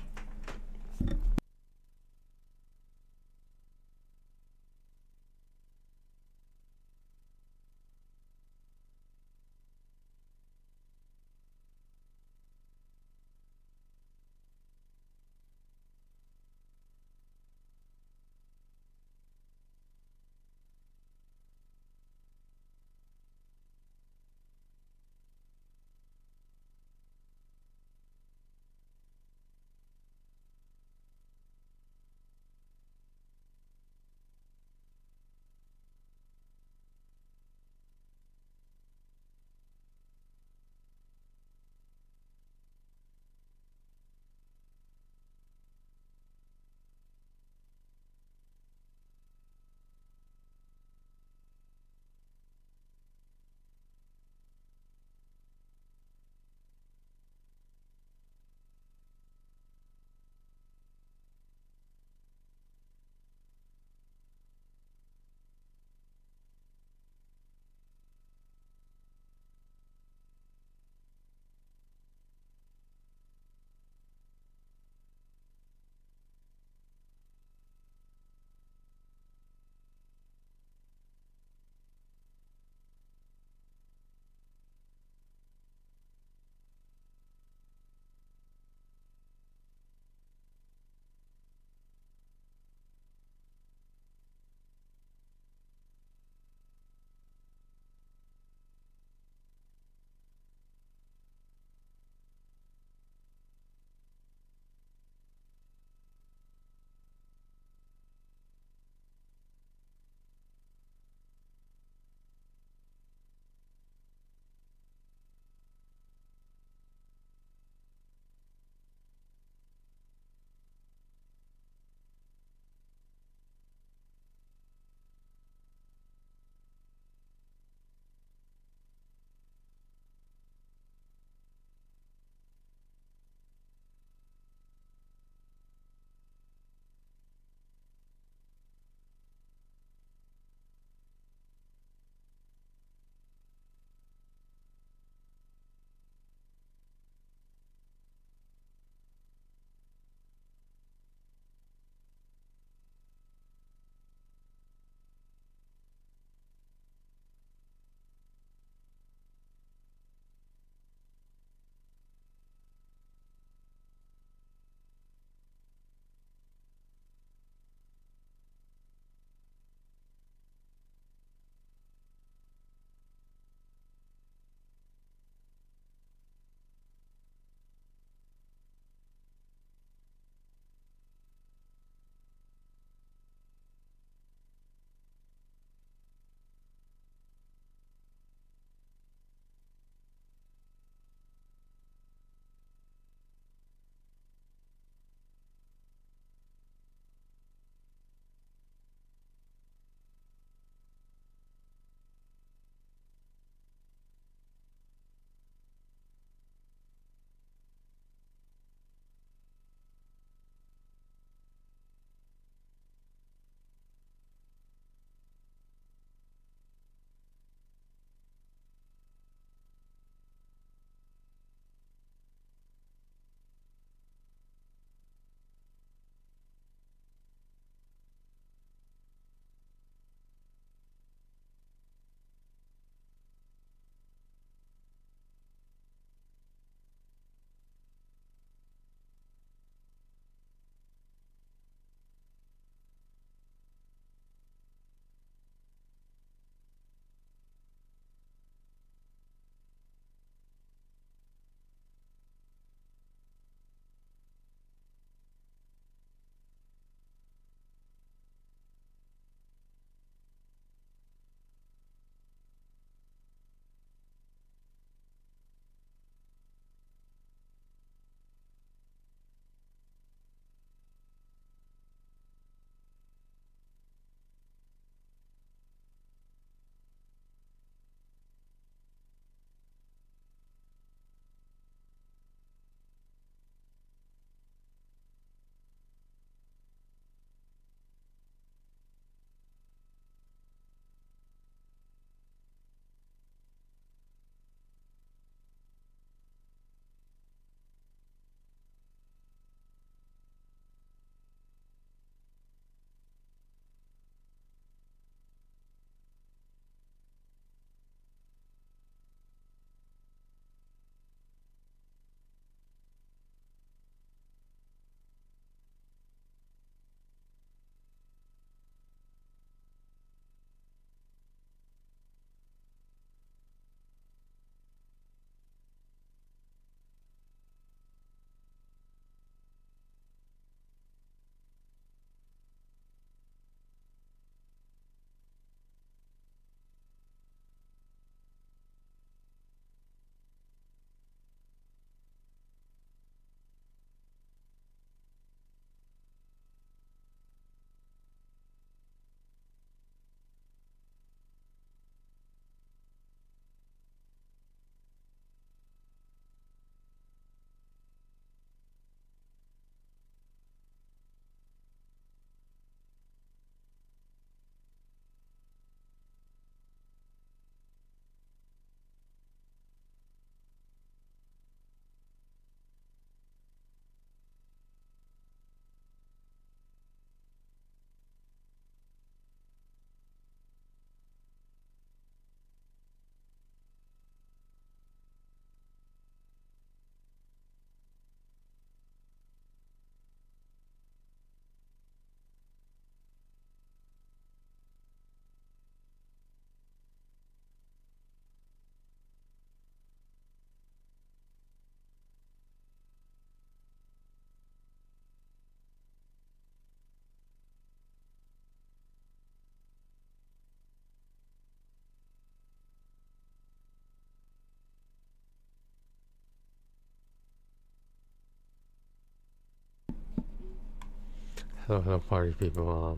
hello party people.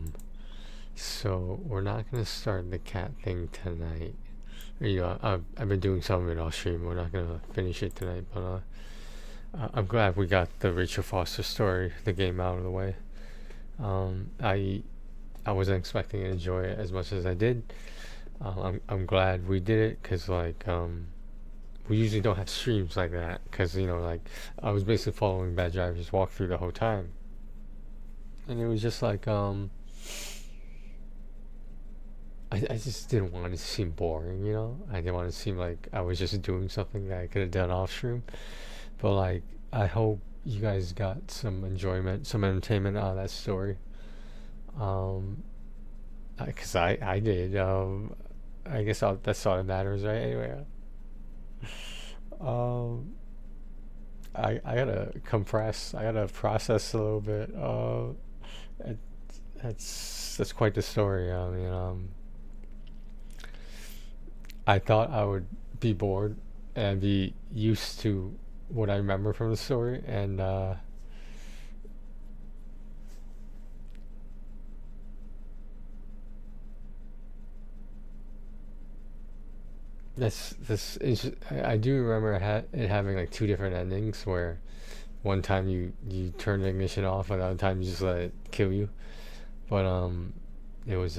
So we're not gonna start the cat thing tonight. You know, I've been doing some of it off stream. We're not gonna finish it tonight, but I'm glad we got the Rachel Foster story, the game, out of the way. I wasn't expecting to enjoy it as much as I did. I'm glad we did it, cause like we usually don't have streams like that, cause you know, like I was basically following Bad Driver's walkthrough the whole time, and it was just like I just didn't want it to seem boring, you know. I didn't want it to seem like I was just doing something that I could have done off stream. But like, I hope you guys got some enjoyment, some entertainment out of that story. Cause I did. I guess that's all that matters, right? Anyway. I gotta compress. I gotta process a little bit. It, that's quite the story. I mean, I thought I would be bored and be used to what I remember from the story, and this is, I do remember it having like two different endings, where one time you turn the ignition off, and another time you just let it kill you. But it was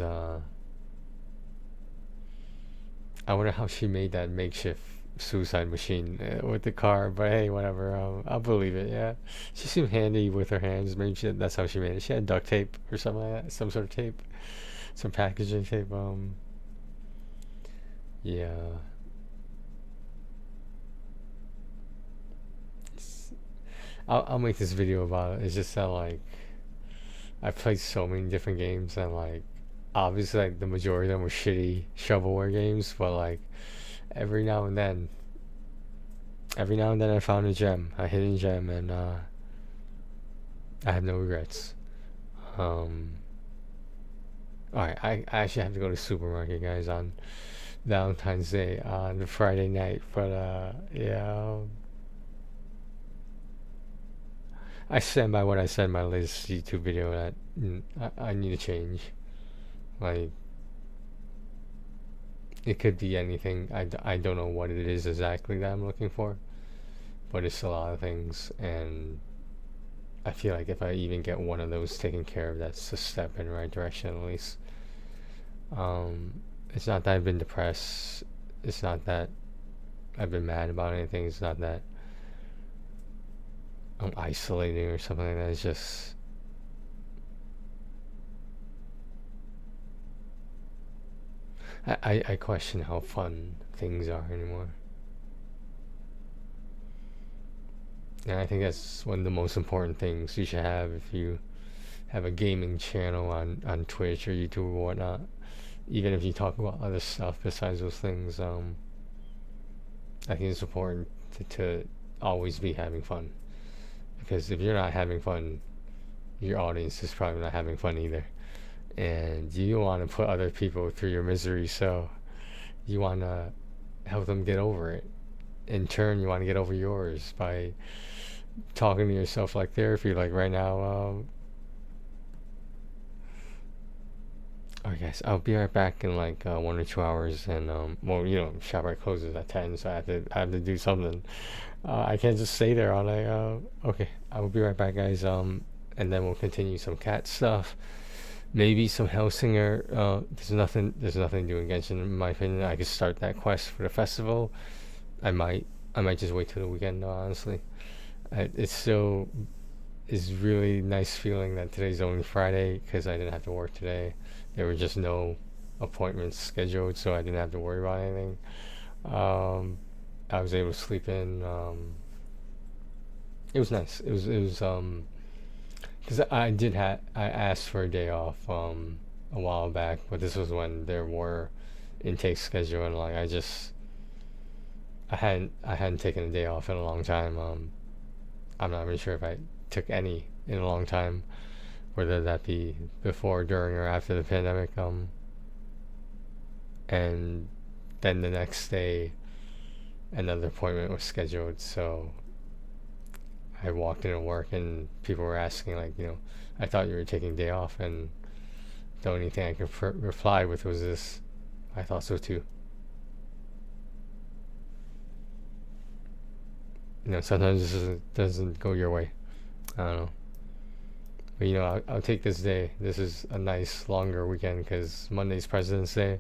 I wonder how she made that makeshift suicide machine with the car, but hey, whatever. I'll believe it. Yeah, she seemed handy with her hands. Maybe that's how she made it. She had duct tape or something like that, some sort of tape, some packaging tape. Yeah. I'll make this video about it. It's just that like I've played so many different games, and like obviously like the majority of them were shitty shovelware games, but like every now and then I found a gem, a hidden gem, and I have no regrets. Alright, I actually have to go to the supermarket, guys, on Valentine's Day on the Friday night, but yeah, I stand by what I said in my latest YouTube video, that I need to change. Like, it could be anything. I don't know what it is exactly that I'm looking for, but it's a lot of things, and I feel like if I even get one of those taken care of, that's a step in the right direction at least. It's not that I've been depressed. It's not that I've been mad about anything. It's not that I'm isolating or something like that. It's just I question how fun things are anymore. And I think that's one of the most important things you should have if you have a gaming channel on Twitch or YouTube or whatnot. Even if you talk about other stuff besides those things, I think it's important to always be having fun. Because if you're not having fun, your audience is probably not having fun either. And you want to put other people through your misery, so you want to help them get over it. In turn, you want to get over yours by talking to yourself like therapy, like right now. Alright guys, I'll be right back in like 1 or 2 hours, and well, you know, ShopRite closes at 10, so I have to do something. I can't just stay there all night. Okay, I will be right back, guys. And then we'll continue some cat stuff. Maybe some Hellsinger. There's nothing doing Genshin in my opinion. I could start that quest for the festival. I might just wait till the weekend though, honestly. It's still is really nice feeling that today's only Friday, because I didn't have to work today. There were just no appointments scheduled, so I didn't have to worry about anything. I was able to sleep in. It was nice. It was because I asked for a day off a while back, but this was when there were intakes scheduled, and like I hadn't taken a day off in a long time. I'm not really sure if I took any in a long time, whether that be before, during, or after the pandemic. And then the next day another appointment was scheduled, so I walked into work and people were asking, like, you know, I thought you were taking day off, and the only thing I could reply with was this: I thought so too. You know, sometimes this doesn't go your way. I don't know. But you know, I'll take this day. This is a nice longer weekend because Monday's President's Day.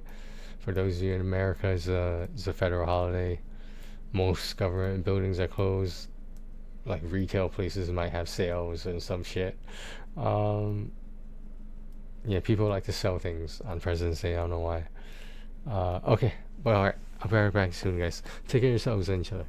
For those of you in America, is a federal holiday. Most government buildings are closed. Like retail places might have sales and some shit. Yeah, people like to sell things on President's Day. I don't know why. Okay, well, alright. I'll be right back soon, guys. Take care of yourselves and each other.